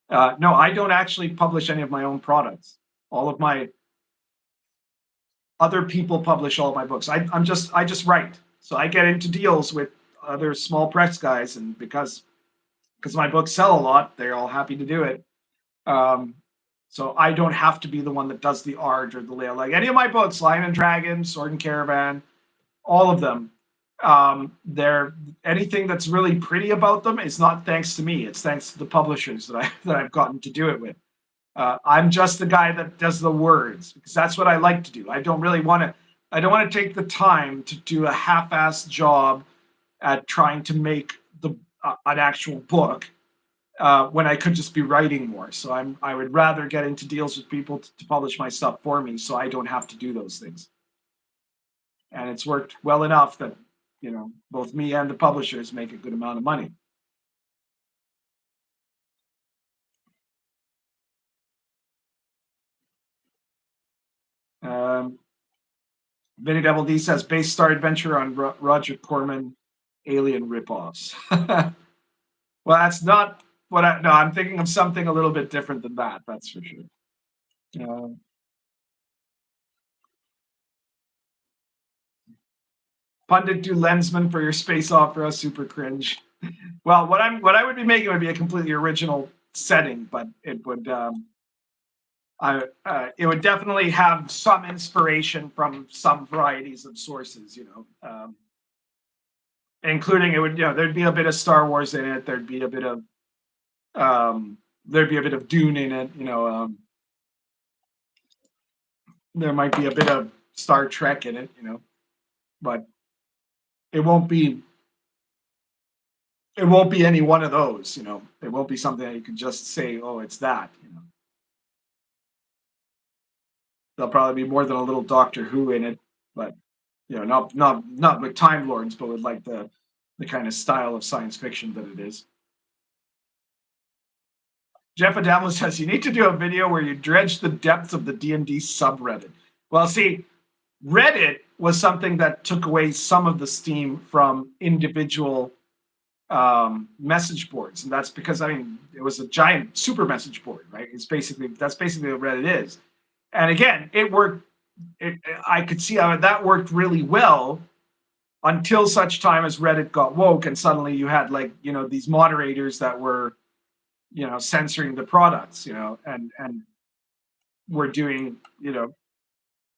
S1: No, I don't actually publish any of my own products. All of my other people publish all of my books. I just write. So I get into deals with other small press guys, and because my books sell a lot, they're all happy to do it. So I don't have to be the one that does the art or the layout. Like any of my books, Lion and Dragon, Sword and Caravan, all of them, they're anything that's really pretty about them is not thanks to me. It's thanks to the publishers that I've gotten to do it with. I'm just the guy that does the words because that's what I like to do. I don't want to take the time to do a half-assed job at trying to make an actual book when I could just be writing more. So I would rather get into deals with people to publish my stuff for me, so I don't have to do those things. And it's worked well enough that both me and the publishers make a good amount of money. Vinny Devil D says base Star Adventure on Roger Corman alien ripoffs. Well, that's not what I'm thinking of something a little bit different than that. That's for sure. Pundit do Lensman for your space opera, super cringe. Well, what I would be making would be a completely original setting, but it would it would definitely have some inspiration from some varieties of sources, including there'd be a bit of Star Wars in it. There'd be a bit of Dune in it. There might be a bit of Star Trek in it, but it won't be any one of those, It won't be something that you could just say, oh, it's that, There'll probably be more than a little Doctor Who in it, but not with Time Lords, but with like the kind of style of science fiction that it is. Jeff Adamo says you need to do a video where you dredge the depths of the D&D subreddit. Well, see, Reddit was something that took away some of the steam from individual message boards, and that's because it was a giant super message board, right? That's basically what Reddit is. And again, it worked. I could see how that worked really well until such time as Reddit got woke, and suddenly you had these moderators that were censoring the products, and were doing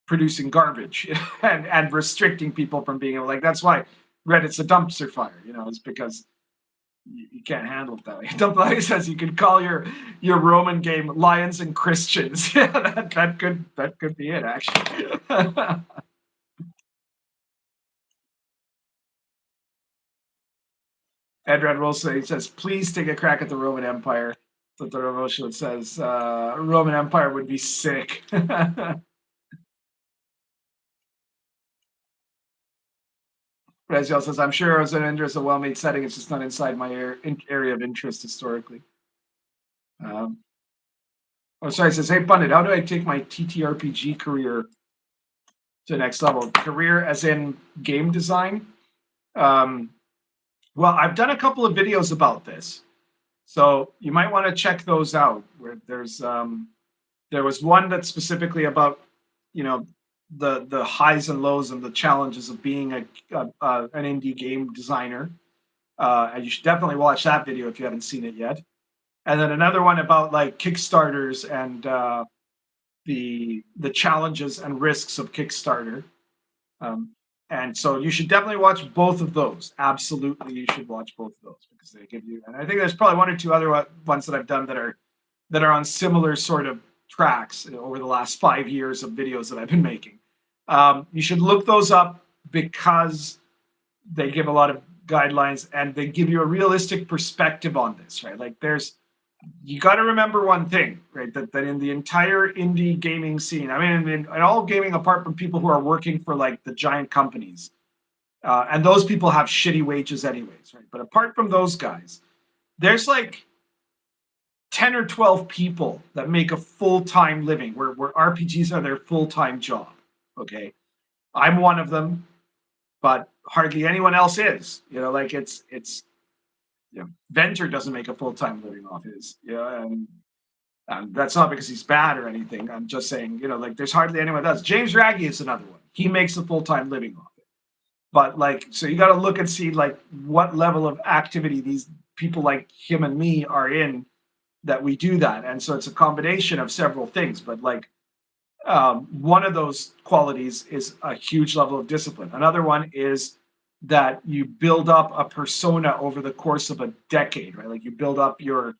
S1: producing garbage and restricting people from being able, that's why Reddit's a dumpster fire, is because you can't handle it that way. Dumpley says you could call your Roman game Lions and Christians. Yeah, that could be it, actually. Edred Wilson says, please take a crack at the Roman Empire. Dr. Roshan says, Roman Empire would be sick. Raziel says, I'm sure Ozanander is a well-made setting. It's just not inside my area of interest historically. Sorry, it says, hey, Pundit, how do I take my TTRPG career to the next level? Career as in game design? Well, I've done a couple of videos about this. So you might want to check those out. Where there was one that's specifically about, the highs and lows and the challenges of being an indie game designer. And you should definitely watch that video if you haven't seen it yet. And then another one about Kickstarters and the challenges and risks of Kickstarter. And so you should definitely watch both of those. Absolutely, you should watch both of those because they give you. And I think there's probably one or two other ones that I've done that are on similar sort of tracks over the last 5 years of videos that I've been making. You should look those up because they give a lot of guidelines and they give you a realistic perspective on this, right? There's you got to remember one thing, right? That in the entire indie gaming scene, I mean, in all gaming, apart from people who are working for like the giant companies, and those people have shitty wages anyways, right? But apart from those guys, there's like 10 or 12 people that make a full-time living where RPGs are their full-time job. Okay. I'm one of them, but hardly anyone else is. Like it's Venture doesn't make a full-time living off his, and that's not because he's bad or anything. I'm just saying, like there's hardly anyone else. James Raggi is another one. He makes a full-time living off it. But like, so you got to look and see like what level of activity these people like him and me are in that we do that. And so it's a combination of several things. But like, one of those qualities is a huge level of discipline. Another one is that you build up a persona over the course of a decade, right? Like you build up your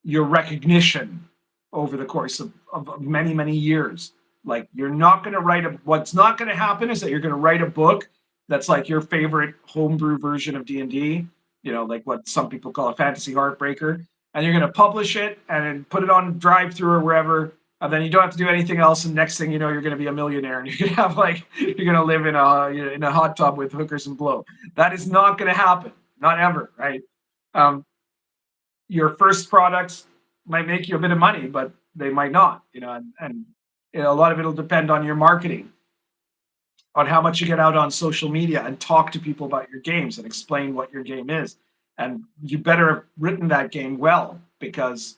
S1: recognition over the course of many, many years. Like you're not going to what's not going to happen is that you're going to write a book that's like your favorite homebrew version of D&D, like what some people call a fantasy heartbreaker, and you're going to publish it and put it on drive-through or wherever, and then you don't have to do anything else, and next thing you know, you're going to be a millionaire, and you're going to have you're going to live in a hot tub with hookers and blow. That is not going to happen, not ever, right? Your first products might make you a bit of money, but they might not, and a lot of it'll depend on your marketing, on how much you get out on social media and talk to people about your games and explain what your game is. And you better have written that game well, because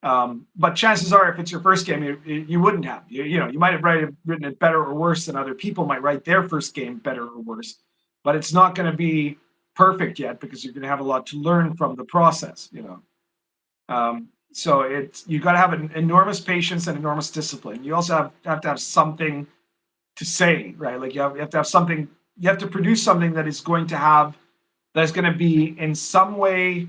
S1: but chances are, if it's your first game, you wouldn't have. You might have written it better or worse than other people might write their first game better or worse, but it's not going to be perfect yet, because you're going to have a lot to learn from the process. So you got to have an enormous patience and enormous discipline. You also have to have something to say, right? Like you have to have something. You have to produce something that is going to be in some way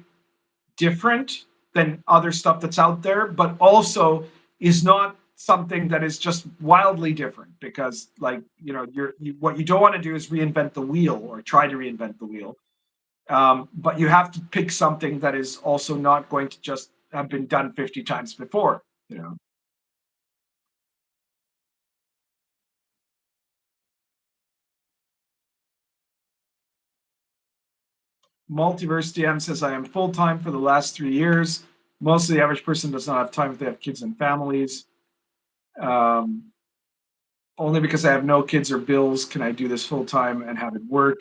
S1: different than other stuff that's out there, but also is not something that is just wildly different, because what you don't want to do is reinvent the wheel or try to reinvent the wheel. But you have to pick something that is also not going to just have been done 50 times before. Multiverse DM says, I am full-time for the last 3 years. Most of the average person does not have time if they have kids and families. Only because I have no kids or bills can I do this full-time and have it work.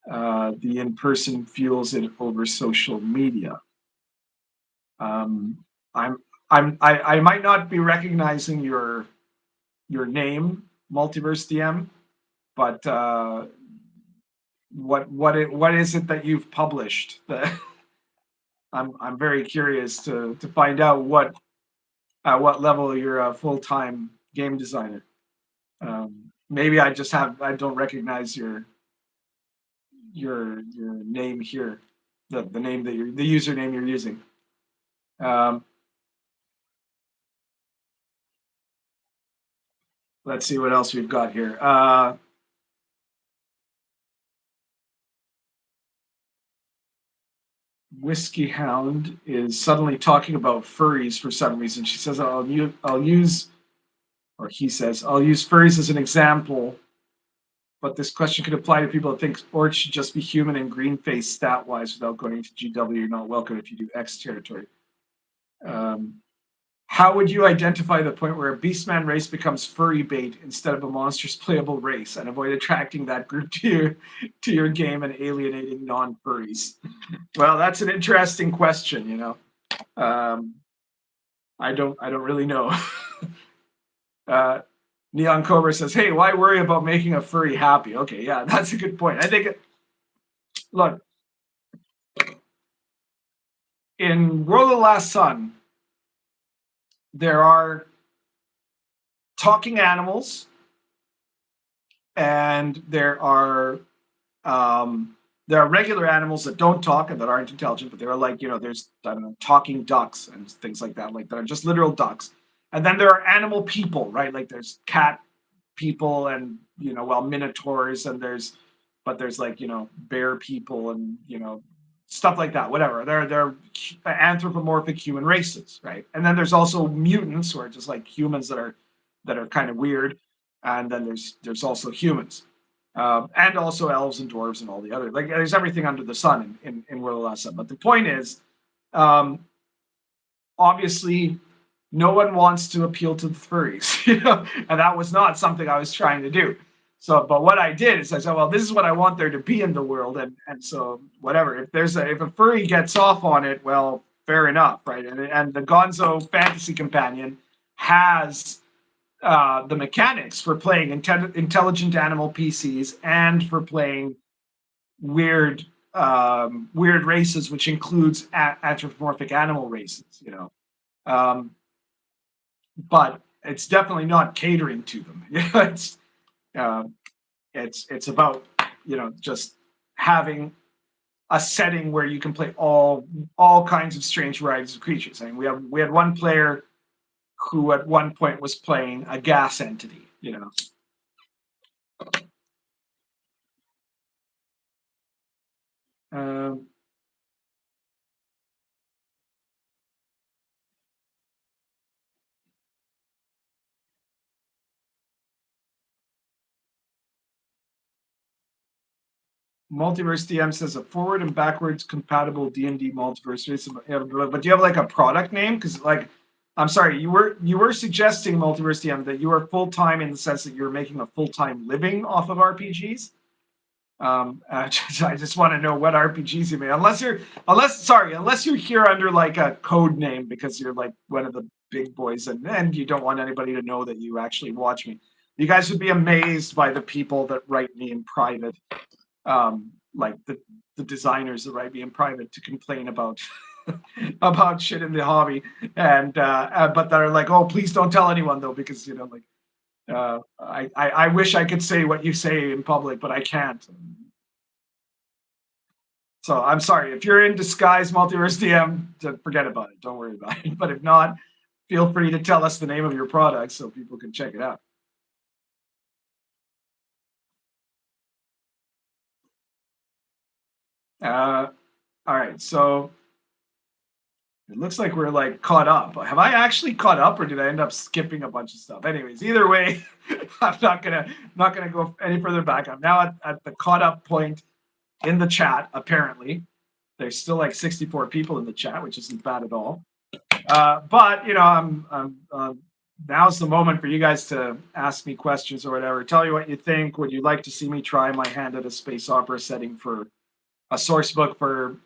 S1: The in-person fuels it over social media. I might not be recognizing your name, Multiverse DM, but what is it that you've published? I'm very curious to find out at what level you're a full-time game designer. Maybe I don't recognize your name here, the name that the username you're using. Let's see what else we've got here. Whiskey Hound is suddenly talking about furries for some reason. She says, I'll use, or he says, I'll use furries as an example, but this question could apply to people that think orcs should just be human and green face stat-wise without going into GW. You're not welcome if you do X territory. How would you identify the point where a beastman race becomes furry bait instead of a monstrous playable race, and avoid attracting that group to your game and alienating non-furries? Well, that's an interesting question. I don't really know. Neon Cobra says, "Hey, why worry about making a furry happy?" Okay, yeah, that's a good point. I think look, in World of the Last Sun, there are talking animals, and there are regular animals that don't talk and that aren't intelligent, but they're like, there's, I don't know, talking ducks and things like that are just literal ducks. And then there are animal people, right? Like there's cat people and, minotaurs, and there's like, bear people and, stuff like that, whatever. They're anthropomorphic human races, right? And then there's also mutants, who are just like humans that are kind of weird. And then there's also humans, and also elves and dwarves and all the other, like there's everything under the sun in World of the Last Sun. But the point is, um, obviously, no one wants to appeal to the furries, and that was not something I was trying to do. So, but what I did is I said, well, this is what I want there to be in the world, and so whatever. If a furry gets off on it, well, fair enough, right? And the Gonzo Fantasy Companion has the mechanics for playing intelligent animal PCs and for playing weird weird races, which includes anthropomorphic animal races, Um, but it's definitely not catering to them. Uh, it's about just having a setting where you can play all kinds of strange varieties of creatures. I mean, we had one player who at one point was playing a gas entity. Um, Multiverse DM says a forward and backwards compatible D&D multiverse. But do you have like a product name? Because like, I'm sorry, you were suggesting Multiverse DM that you are full time in the sense that you're making a full time living off of RPGs. I just want to know what RPGs you made. Unless you're here under like a code name because you're like one of the big boys and you don't want anybody to know that you actually watch me. You guys would be amazed by the people that write me in private, like the designers that write me in private to complain about about shit in the hobby, and but that are like, oh, please don't tell anyone though, because like I wish I could say what you say in public, but I can't. So I'm sorry if you're in disguise, Multiverse DM. Forget about it. Don't worry about it. But if not, feel free to tell us the name of your product so people can check it out. All right, so it looks like we're like caught up. Have I actually caught up, or did I end up skipping a bunch of stuff? Anyways, either way, I'm not gonna go any further back. I'm now at the caught up point in the chat. Apparently, there's still like 64 people in the chat, which isn't bad at all. But I'm now's the moment for you guys to ask me questions or whatever. Tell me what you think. Would you like to see me try my hand at a space opera setting for a source book for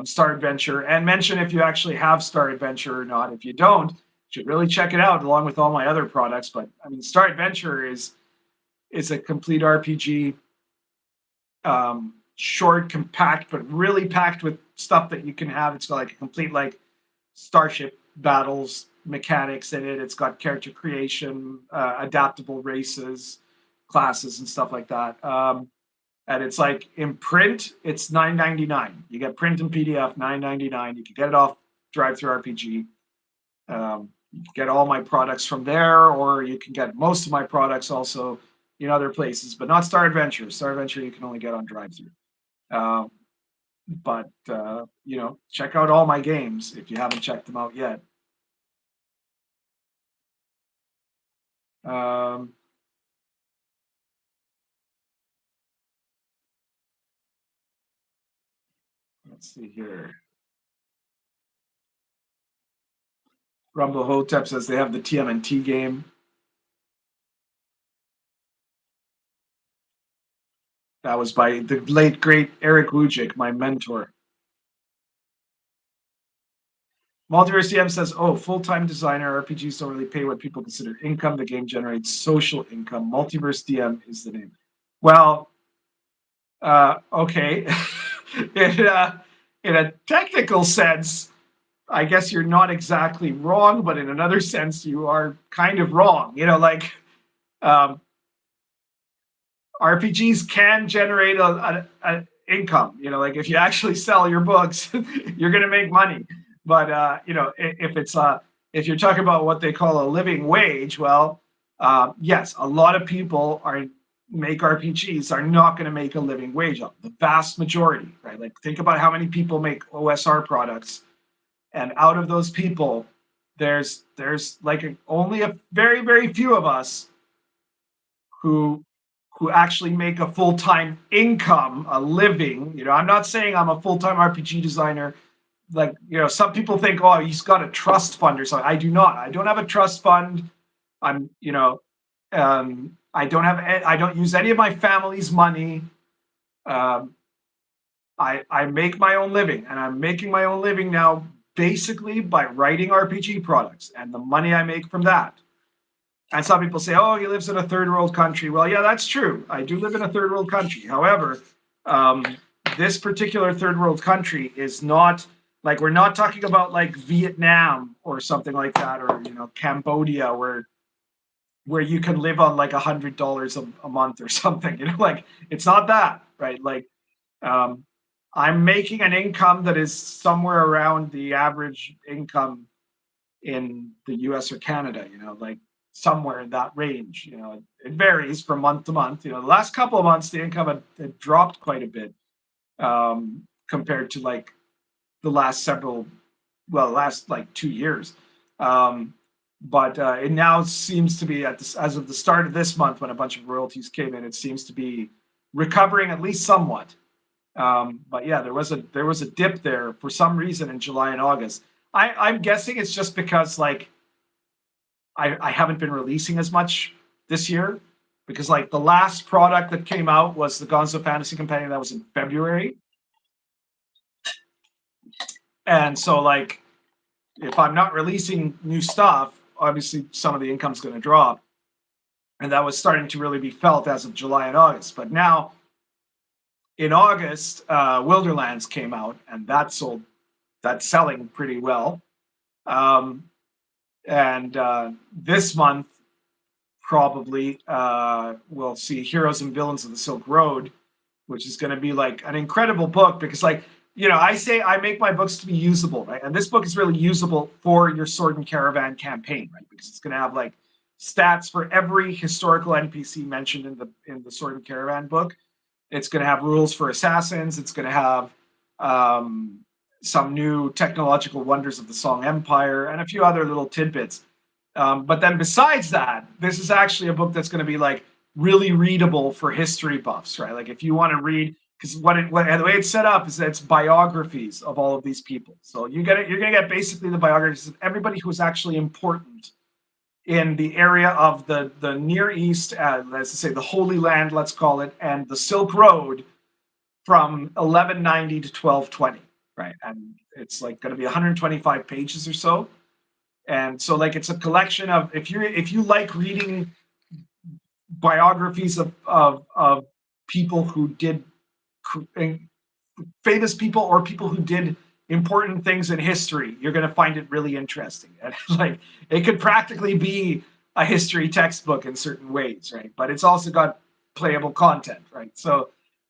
S1: Star Adventure? And mention if you actually have Star Adventure or not. If you don't, you should really check it out along with all my other products. But I mean, Star Adventure is a complete RPG, short, compact, but really packed with stuff that you can have. It's got like a complete like starship battles mechanics in it. It's got character creation, adaptable races, classes, and stuff like that. And it's like in print, it's $9.99. You get print and PDF, $9.99. You can get it off DriveThruRPG. You can get all my products from there, or you can get most of my products also in other places, but not Star Adventure. Star Adventure you can only get on DriveThru. But check out all my games if you haven't checked them out yet. Let's see here. Rumble Hotep says they have the TMNT game. That was by the late, great Eric Wujik, my mentor. Multiverse DM says, oh, full-time designer, RPGs don't really pay what people consider income. The game generates social income. Multiverse DM is the name. Well, okay. In a technical sense, I guess you're not exactly wrong, but in another sense, you are kind of wrong. RPGs can generate a income. Like if you actually sell your books, you're going to make money. But if you're talking about what they call a living wage, well, yes, a lot of people are make RPGs are not going to make a living wage on the vast majority, right? Like think about how many people make OSR products, and out of those people, there's like only a very few of us who actually make a full-time income, a living. You know, I'm not saying I'm a full-time RPG designer. Like, you know, some people think, oh, he's got a trust fund or something. I do not. I don't have a trust fund. I'm, you know, I don't use any of my family's money. I make my own living, and I'm making my own living now basically by writing RPG products and the money I make from that. And some people say, oh, he lives in a third world country. Well, yeah, that's true. I do live in a third world country. However, this particular third world country is not like, we're not talking about like Vietnam or something like that, or, you know, Cambodia, where you can live on like $100 a month or something. You know, like it's not that, right? Like I'm making an income that is somewhere around the average income in the US or Canada, you know, like somewhere in that range. You know, it varies from month to month. You know, the last couple of months, the income had dropped quite a bit compared to like the last last like 2 years. But it now seems to be as of the start of this month, when a bunch of royalties came in, it seems to be recovering at least somewhat. But yeah, there was a dip there for some reason in July and August. I'm guessing it's just because like I haven't been releasing as much this year, because like the last product that came out was the Gonzo Fantasy Companion. That was in February. And so like if I'm not releasing new stuff, obviously some of the income's going to drop. And that was starting to really be felt as of July and August. But now in August, Wilderlands came out, and that's selling pretty well. And this month, probably we'll see Heroes and Villains of the Silk Road, which is going to be like an incredible book, because like, you know, I say I make my books to be usable, right? And this book is really usable for your Sword and Caravan campaign, right? Because it's going to have like stats for every historical NPC mentioned in the Sword and Caravan book. It's going to have rules for assassins. It's going to have some new technological wonders of the Song Empire and a few other little tidbits. But then besides that, this is actually a book that's going to be like really readable for history buffs, right? Like if you want to read, because the way it's set up is that it's biographies of all of these people. So you're going to get basically the biographies of everybody who was actually important in the area of the Near East, let's say the Holy Land, let's call it, and the Silk Road from 1190 to 1220, right? And it's like going to be 125 pages or so. And so like it's a collection of, if you like reading biographies of people who did famous people or people who did important things in history, you're going to find it really interesting. And like it could practically be a history textbook in certain ways, right? But it's also got playable content, right? So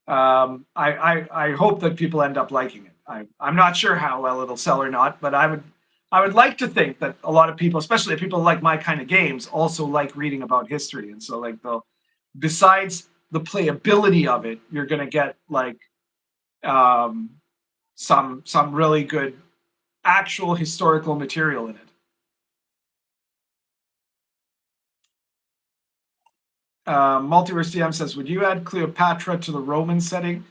S1: I hope that people end up liking it. I'm not sure how well it'll sell or not, but I would like to think that a lot of people, especially people like my kind of games, also like reading about history. And so like besides the playability of it, you're going to get like some really good actual historical material in it. Multiverse DM says, would you add Cleopatra to the Roman setting?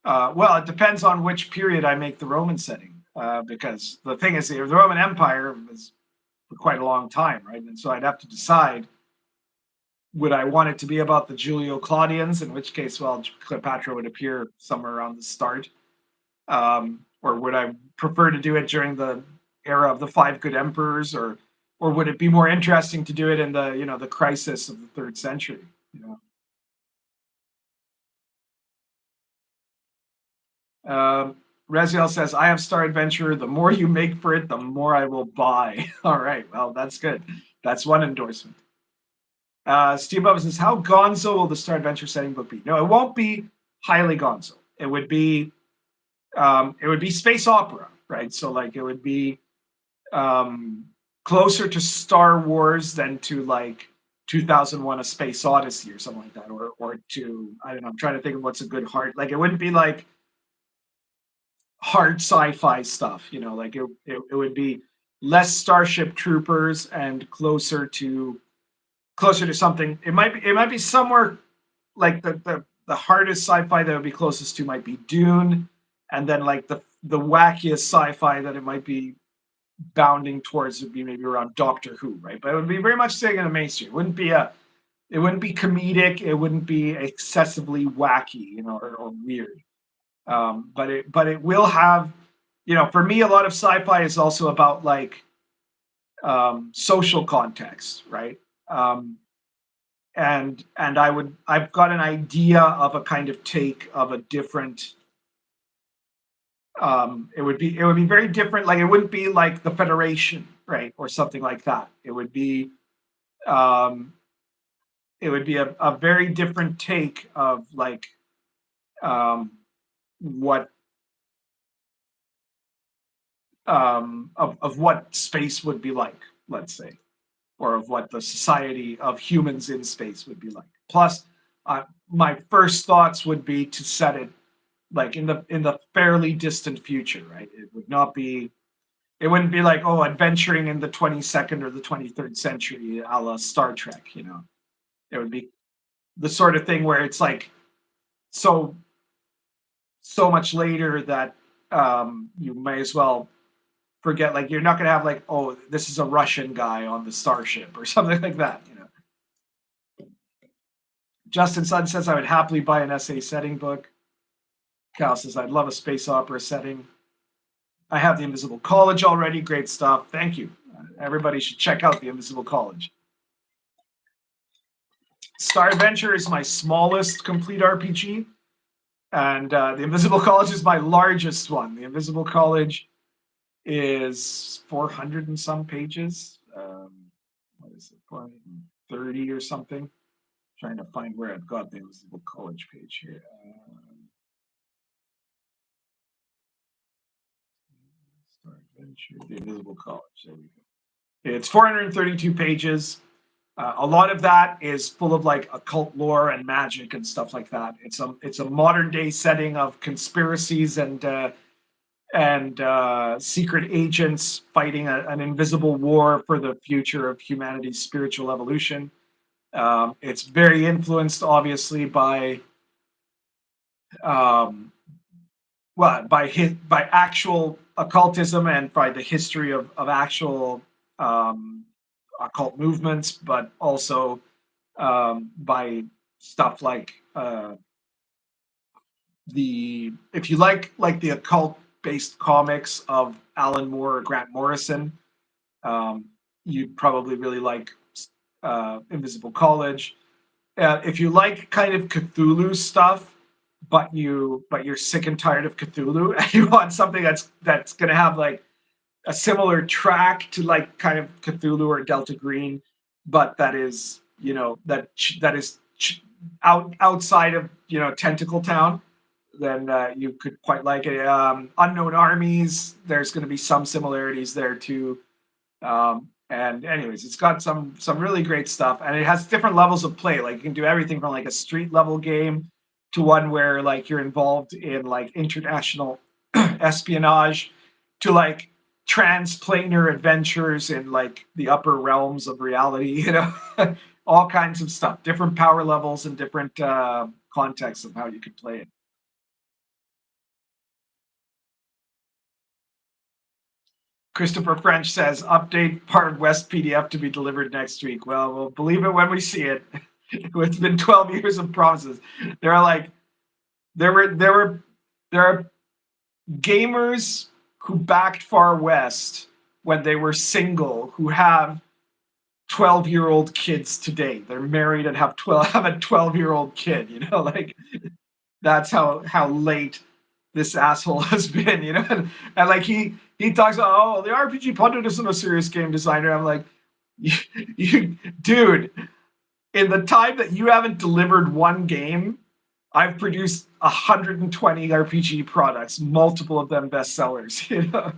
S1: Well, it depends on which period I make the Roman setting, because the thing is, the Roman Empire was for quite a long time, right? And so I'd have to decide, would I want it to be about the Julio-Claudians, in which case, well, Cleopatra would appear somewhere around the start, or would I prefer to do it during the era of the Five Good Emperors, or would it be more interesting to do it in the, you know, the crisis of the 3rd century? You know, Raziel says, I have Star Adventurer. The more you make for it, the more I will buy. All right, well, that's good. That's one endorsement. Steve Bubba says, how gonzo will the Star Adventure setting book be? No, it won't be highly gonzo. It would be space opera, right? So like it would be closer to Star Wars than to like 2001: A Space Odyssey or something like that, or to, I don't know. I'm trying to think of what's a good hard, like, it wouldn't be like hard sci-fi stuff, you know, like it would be less Starship Troopers and closer to something. It might be somewhere like the hardest sci-fi that would be closest to might be Dune, and then like the wackiest sci-fi that it might be bounding towards would be maybe around Doctor Who, right? But it would be very much staying in the mainstream. It wouldn't be comedic. It wouldn't be excessively wacky, you know, or weird. But it will have, you know, for me, a lot of sci-fi is also about like social context, right? Um, and I've got an idea of a kind of take of a different. It would be very different. Like, it wouldn't be like the Federation, right, or something like that. Um, it would be a very different take of like what of what space would be like, let's say, or of what the society of humans in space would be like. Plus, my first thoughts would be to set it like in the fairly distant future, right? It would not be. It wouldn't be like, oh, adventuring in the 22nd or the 23rd century, a la Star Trek. You know, it would be the sort of thing where it's like so so much later that you may as well forget. Like, you're not going to have like, oh, this is a Russian guy on the starship or something like that. You know. Justin Sun says I would happily buy an essay setting book. Cal says I'd love a space opera setting. I have the Invisible College already. Great stuff. Thank you. Everybody should check out the Invisible College. Star Adventure is my smallest complete RPG, and the Invisible College is my largest one. The Invisible College is 400 and some pages. What is it, 430 or something? Trying to find where I've got the Invisible College page here. Star Adventure, the Invisible College. There we go. It's 432 pages. A lot of that is full of like occult lore and magic and stuff like that. It's a modern day setting of conspiracies and secret agents fighting an invisible war for the future of humanity's spiritual evolution. It's very influenced, obviously, by by actual occultism and by the history of actual occult movements, but also by stuff like if you like the occult based comics of Alan Moore or Grant Morrison, you'd probably really like Invisible College. If you like kind of Cthulhu stuff, but you're sick and tired of Cthulhu and you want something that's going to have like a similar track to like kind of Cthulhu or Delta Green, but that is, you know, that is outside of, you know, Tentacle Town, then you could quite like it. Unknown Armies, there's going to be some similarities there too. And anyways, it's got some really great stuff, and it has different levels of play. Like, you can do everything from like a street level game to one where like you're involved in like international espionage, to like transplanar adventures in like the upper realms of reality, you know. All kinds of stuff, different power levels and different contexts of how you could play it. Christopher French says, update part West PDF to be delivered next week. Well, we'll believe it when we see it. It's been 12 years of promises. There are gamers who backed Far West when they were single, who have 12-year-old kids today. They're married and have a 12-year-old kid, you know, like, that's how late this asshole has been, you know. And like he talks about, oh, the RPG Pundit isn't a serious game designer. I'm like, you dude, in the time that you haven't delivered one game, I've produced 120 RPG products, multiple of them bestsellers, you know.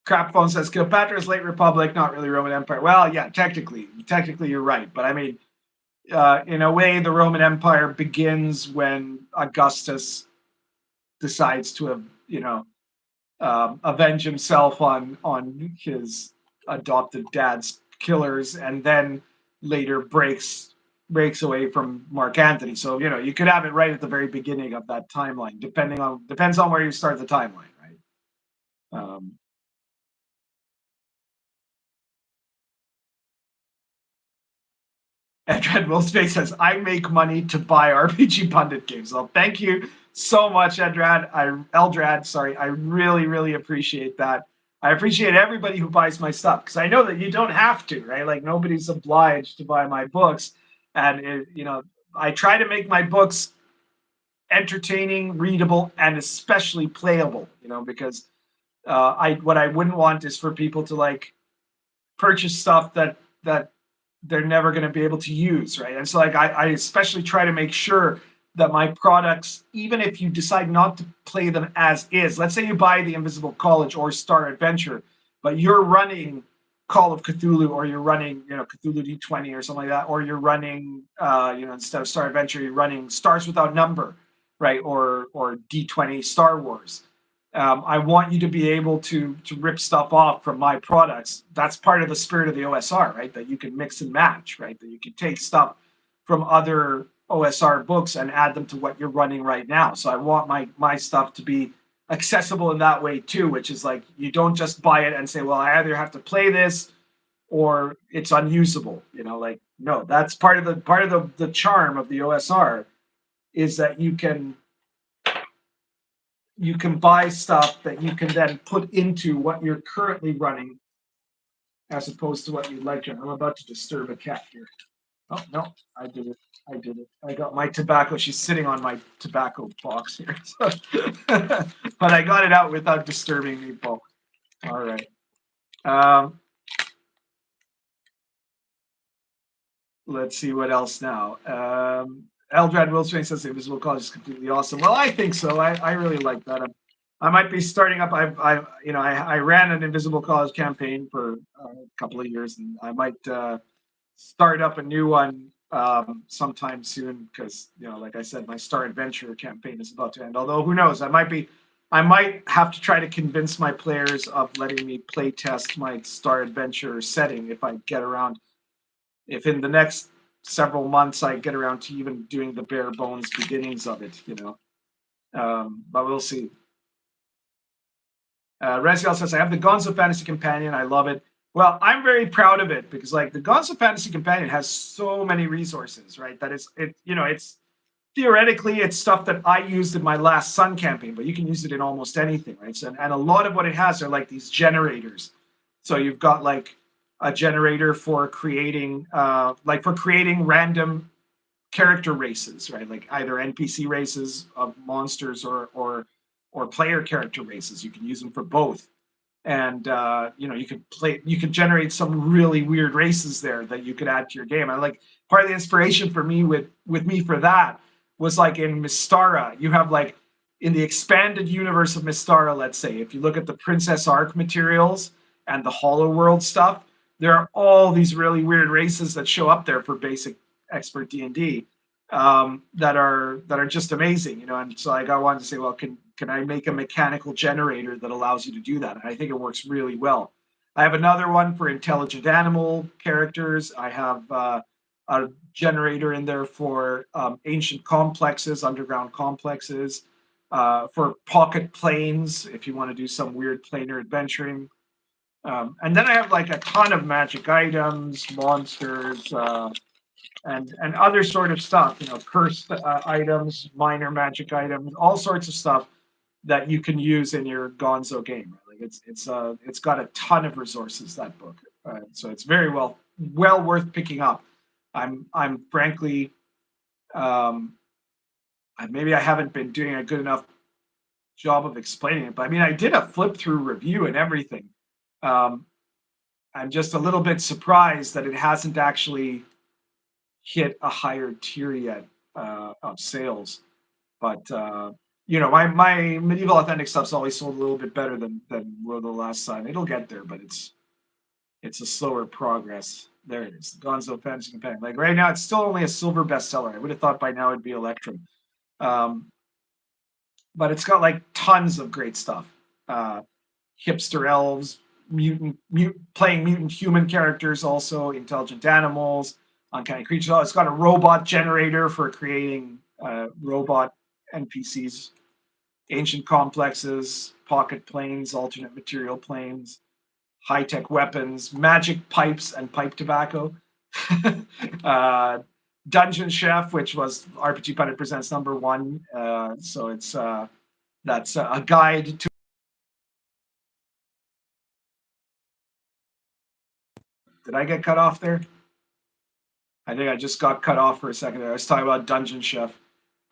S1: Crap Phone says Cleopatra is late Republic, not really Roman Empire. Well, yeah, technically you're right, but I mean, in a way, the Roman Empire begins when Augustus decides to have, avenge himself on his adopted dad's killers, and then later breaks away from Mark Antony. So you could have it right at the very beginning of that timeline, depends on where you start the timeline, right? Edrad Willspace says, I make money to buy RPG Pundit games. Well, thank you so much, Eldrad, sorry. I really, really appreciate that. I appreciate everybody who buys my stuff, because I know that you don't have to, right? Like, nobody's obliged to buy my books. And, I try to make my books entertaining, readable, and especially playable, because what I wouldn't want is for people to, like, purchase stuff that they're never going to be able to use, right? And so, like, I especially try to make sure that my products, even if you decide not to play them as is, let's say you buy the Invisible College or Star Adventure, but you're running Call of Cthulhu, or you're running, Cthulhu D20 or something like that, or you're running, instead of Star Adventure, you're running Stars Without Number, right? Or D20 Star Wars. I want you to be able to rip stuff off from my products. That's part of the spirit of the OSR, right? That you can mix and match, right? That you can take stuff from other OSR books and add them to what you're running right now. So I want my stuff to be accessible in that way too, which is like, you don't just buy it and say, well, I either have to play this or it's unusable. Like, no, that's part of the charm of the OSR, is that you can buy stuff that you can then put into what you're currently running, as opposed to what you'd like to. I'm about to disturb a cat here. Oh, no, I did it. I got my tobacco. She's sitting on my tobacco box here. But I got it out without disturbing me, Paul. All right. Let's see what else now. Eldrad Wilson says the Invisible College is completely awesome. Well, I think so. I really like that. I might be starting up. I ran an Invisible College campaign for a couple of years, and I might start up a new one sometime soon, because like I said, my Star Adventure campaign is about to end. Although who knows, I might have to try to convince my players of letting me play test my Star Adventure setting if in the next several months I get around to even doing the bare bones beginnings of it, but we'll see. Reziel says, I have the Gonzo Fantasy Companion. I love it. Well, I'm very proud of it, because like the Gonzo Fantasy Companion has so many resources, right? That it's theoretically, it's stuff that I used in my last Sun campaign, but you can use it in almost anything, right? So, and a lot of what it has are like these generators. So you've got like a generator for creating random character races, right? Like either NPC races of monsters or player character races. You can use them for both. And you could generate some really weird races there that you could add to your game. And like part of the inspiration for me with me for that was like in Mystara, you have like in the expanded universe of Mystara, let's say, if you look at the Princess Arc materials and the Hollow World stuff, there are all these really weird races that show up there for basic expert D&D that are just amazing, And so like I wanted to say, well, can I make a mechanical generator that allows you to do that? And I think it works really well. I have another one for intelligent animal characters. I have a generator in there for ancient complexes, underground complexes, for pocket planes, if you want to do some weird planar adventuring. And then I have like a ton of magic items, monsters, and other sort of stuff, cursed items, minor magic items, all sorts of stuff that you can use in your Gonzo game. Like it's got a ton of resources, that book, so it's very well worth picking up. I'm frankly, maybe I haven't been doing a good enough job of explaining it, but I mean, I did a flip through review and everything. I'm just a little bit surprised that it hasn't actually hit a higher tier yet of sales, but my medieval authentic stuff's always sold a little bit better than World of the Last Sign. It'll get there, but it's a slower progress. There it is, the Gonzo Fantasy Companion. Like right now, it's still only a silver bestseller. I would have thought by now it'd be Electrum, but it's got like tons of great stuff. Hipster elves, playing mutant human characters, also intelligent animals, uncanny creatures. It's got a robot generator for creating robot NPCs, ancient complexes, pocket planes, alternate material planes, high-tech weapons, magic pipes and pipe tobacco. Dungeon Chef, which was RPGPundit Presents #1. So it's that's a guide to. Did I get cut off there? I think I just got cut off for a second there. I was talking about Dungeon Chef.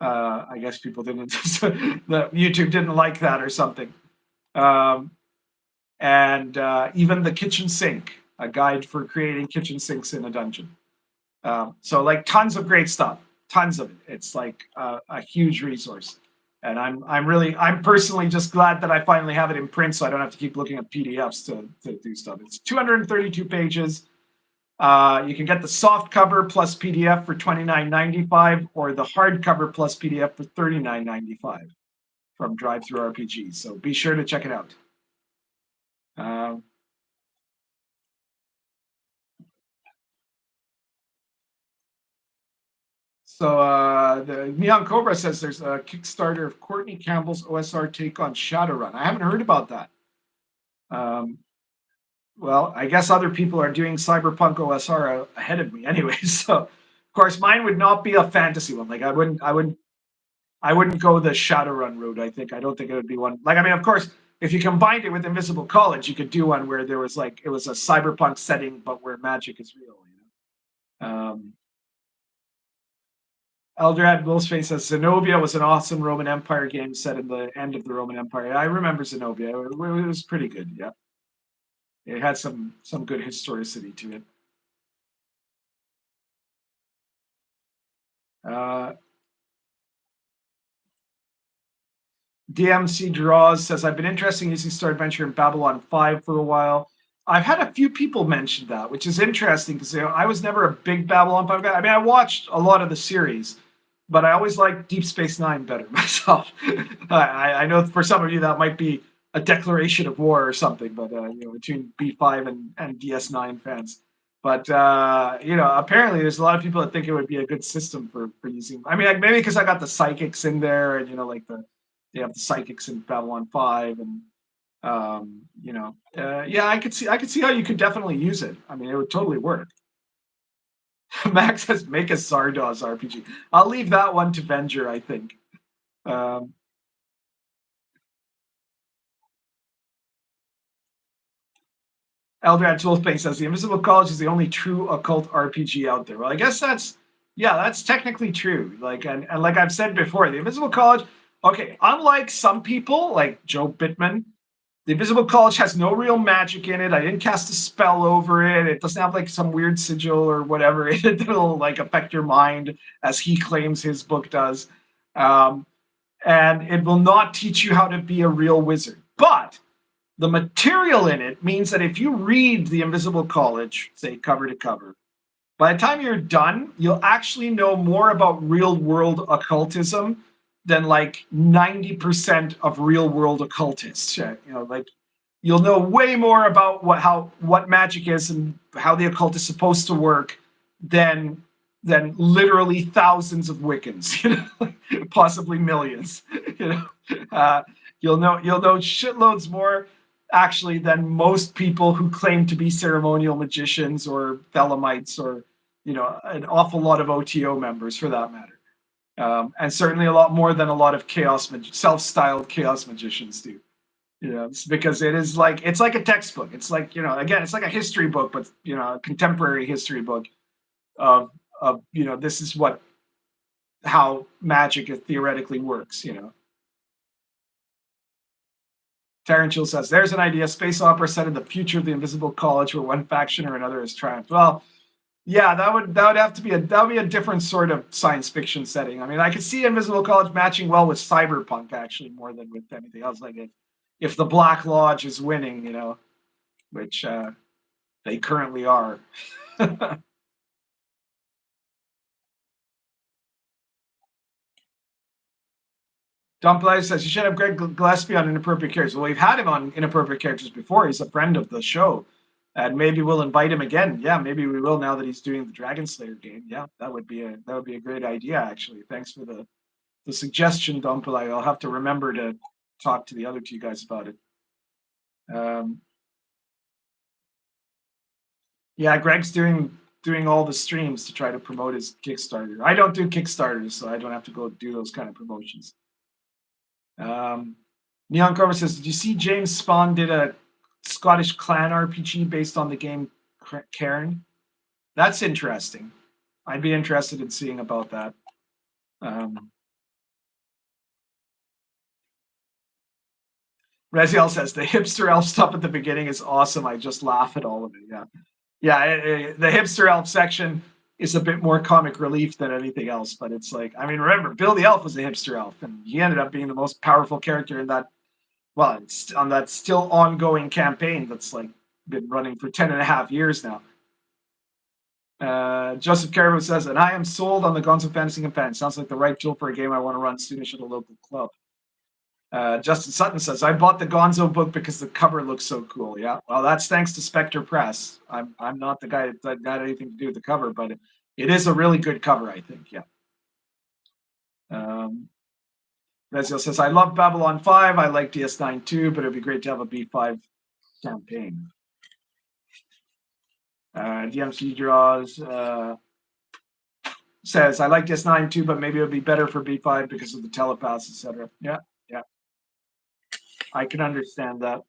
S1: I guess people didn't. The YouTube didn't like that or something. And even the kitchen sink, a guide for creating kitchen sinks in a dungeon. So like tons of great stuff, tons of it. It's like a huge resource, and I'm personally just glad that I finally have it in print, so I don't have to keep looking at PDFs to do stuff. It's 232 pages. You can get the soft cover plus PDF for $29.95, or the hardcover plus PDF for $39.95 from DriveThruRPG. So be sure to check it out. So the Neon Cobra says there's a Kickstarter of Courtney Campbell's OSR take on Shadowrun. I haven't heard about that. Well, I guess other people are doing Cyberpunk OSR ahead of me anyway. So, of course, mine would not be a fantasy one. Like I wouldn't go the Shadowrun route. I don't think it would be one. Like, I mean, of course, if you combined it with Invisible College, you could do one where there was like it was a cyberpunk setting, but where magic is real. Eldrad Willsface says Zenobia was an awesome Roman Empire game set in the end of the Roman Empire. I remember Zenobia. It was pretty good. Yeah, it had some good historicity to it. DMC Draws says, I've been interested in using Star Adventure in Babylon 5 for a while. I've had a few people mention that, which is interesting because I was never a big Babylon 5 guy. I mean, I watched a lot of the series, but I always liked Deep Space Nine better myself. I know for some of you that might be a declaration of war or something, but between B5 and DS9 fans. But apparently there's a lot of people that think it would be a good system for using. I mean, like maybe because I got the psychics in there, and they have the psychics in Babylon 5, and yeah, I could see how you could definitely use it. I mean, it would totally work. Max says, make a Zardoz RPG. I'll leave that one to Venger, I think. Eldrad Toolspace says, the Invisible College is the only true occult RPG out there. Well, I guess that's technically true. Like, and like I've said before, the Invisible College, okay, unlike some people, like Joe Bittman, the Invisible College has no real magic in it. I didn't cast a spell over it. It doesn't have like some weird sigil or whatever that'll like affect your mind, as he claims his book does. And it will not teach you how to be a real wizard. But the material in it means that if you read the Invisible College, say cover to cover, by the time you're done, you'll actually know more about real world occultism than like 90% of real world occultists. Like you'll know way more about what magic is and how the occult is supposed to work than literally thousands of Wiccans, possibly millions. You'll know shitloads more actually than most people who claim to be ceremonial magicians or Thelemites or an awful lot of OTO members for that matter. And certainly a lot more than a lot of self-styled chaos magicians do. It's because it's like a textbook. It's like, again, it's like a history book, but a contemporary history book of this is how magic theoretically works. Tarantula says, there's an idea, space opera set in the future of the Invisible College where one faction or another is triumphed. Well, Yeah, that would have to be a different sort of science fiction setting. I mean, I could see Invisible College matching well with cyberpunk actually more than with anything else. Like if the Black Lodge is winning, you know, which they currently are. Dumplay says you should have Greg Gillespie on Inappropriate Characters. Well, we've had him on Inappropriate Characters before. He's a friend of the show, and maybe we'll invite him again. Yeah, maybe we will now that he's doing the Dragon Slayer game. Yeah, that would be a great idea actually. Thanks for the suggestion, Dumplay. I'll have to remember to talk to the other two guys about it. Yeah, Greg's doing all the streams to try to promote his Kickstarter. I don't do Kickstarters, so I don't have to go do those kind of promotions. Neon Cobra says, did you see James Spawn did a Scottish clan RPG based on the game Cairn? That's interesting. I'd be interested in seeing about that. Reziel says, the hipster elf stuff at the beginning is awesome. I just laugh at all of it. Yeah. Yeah, the hipster elf section is a bit more comic relief than anything else, but it's like, I mean, remember, Bill the Elf was a hipster elf, and he ended up being the most powerful character in that, well, it's on that still ongoing campaign that's like been running for 10 and a half years now. Joseph Caribou says, and I am sold on the Gonzo Fantasy Companion. Sounds like the right tool for a game I want to run soonish at a local club. Justin Sutton says, I bought the Gonzo book because the cover looks so cool. Yeah, well, that's thanks to Spectre Press. I'm not the guy that got anything to do with the cover, but it is a really good cover, I think. Yeah. Reziel says, I love Babylon 5. I like DS9 too, but it'd be great to have a B5 campaign. DMC Draws says, I like DS9 too, but maybe it would be better for B5 because of the telepaths, etc. Yeah, yeah. I can understand that.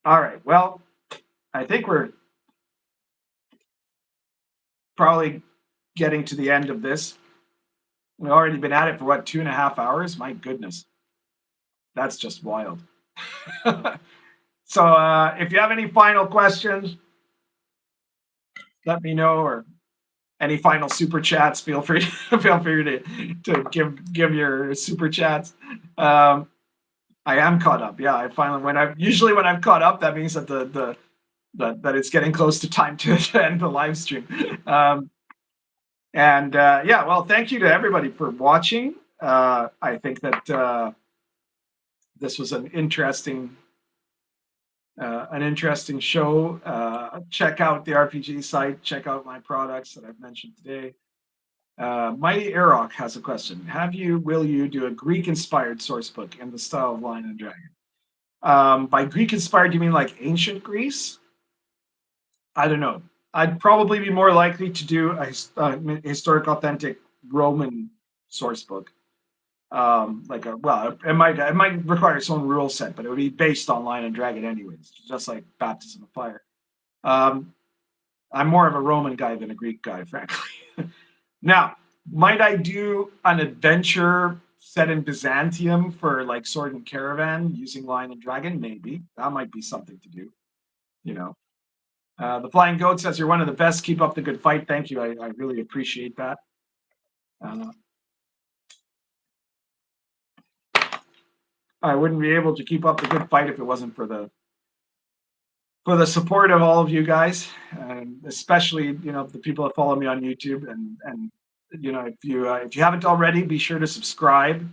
S1: All right. Well, I think we're probably getting to the end of this. We've already been at it for what, 2.5 hours? My goodness. That's just wild. So if you have any final questions, let me know, or any final super chats, feel free to give your super chats. I am caught up. Yeah, I finally when I've caught up, that means that that it's getting close to time to end the live stream. Yeah, well, thank you to everybody for watching. I think that this was an interesting show. Check out the RPG site. Check out my products that I've mentioned today. Mighty Airrock has a question. Will you do a Greek-inspired source book in the style of Lion and Dragon? By Greek-inspired, do you mean like ancient Greece? I don't know. I'd probably be more likely to do a historic, authentic Roman source book. It might require its own rule set, but it would be based on Lion and Dragon anyways, just like Baptism of Fire. I'm more of a Roman guy than a Greek guy, frankly. Now, might I do an adventure set in Byzantium for like Sword and Caravan using Lion and Dragon? Maybe. That might be something to do, you know. The Flying Goat says, you're one of the best. Keep up the good fight. Thank you. I really appreciate that. I wouldn't be able to keep up the good fight if it wasn't for the support of all of you guys, and especially the people that follow me on YouTube. And if you haven't already, be sure to subscribe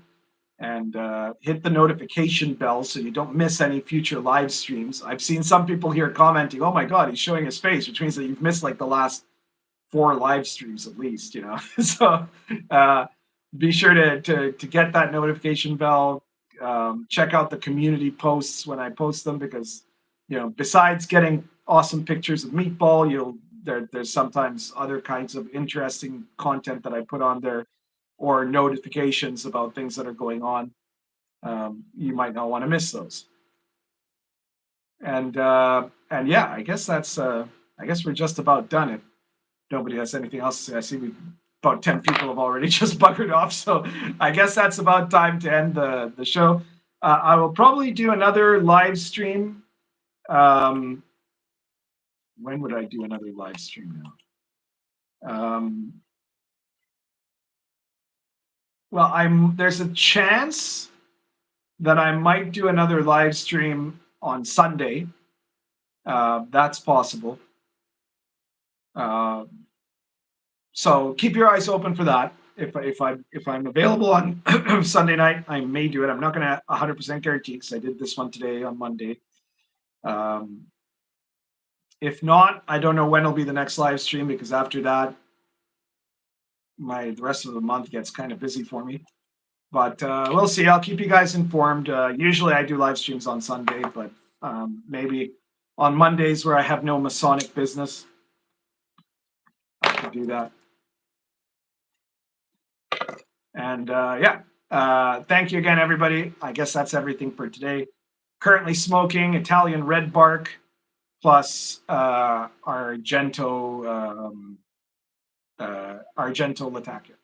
S1: and hit the notification bell so you don't miss any future live streams. I've seen some people here commenting, "Oh my God, he's showing his face," which means that you've missed like the last 4 live streams at least. So be sure to get that notification bell. Check out the community posts when I post them, because besides getting awesome pictures of Meatball, there's sometimes other kinds of interesting content that I put on there, or notifications about things that are going on. You might not want to miss those. And yeah, I guess we're just about done. If nobody has anything else to say, I see about 10 people have already just buggered off, so I guess that's about time to end the show. I will probably do another live stream When would I do another live stream now? Well, there's a chance that I might do another live stream on Sunday. That's possible. So keep your eyes open for that. If I'm available on Sunday night, I may do it. I'm not going to 100% guarantee because I did this one today on Monday. If not, I don't know when will be the next live stream because after that, the rest of the month gets kind of busy for me. But we'll see. I'll keep you guys informed. Usually I do live streams on Sunday, but maybe on Mondays where I have no Masonic business, I can do that. And thank you again, everybody. I guess that's everything for today. Currently smoking Italian red bark plus Argento Latacchio.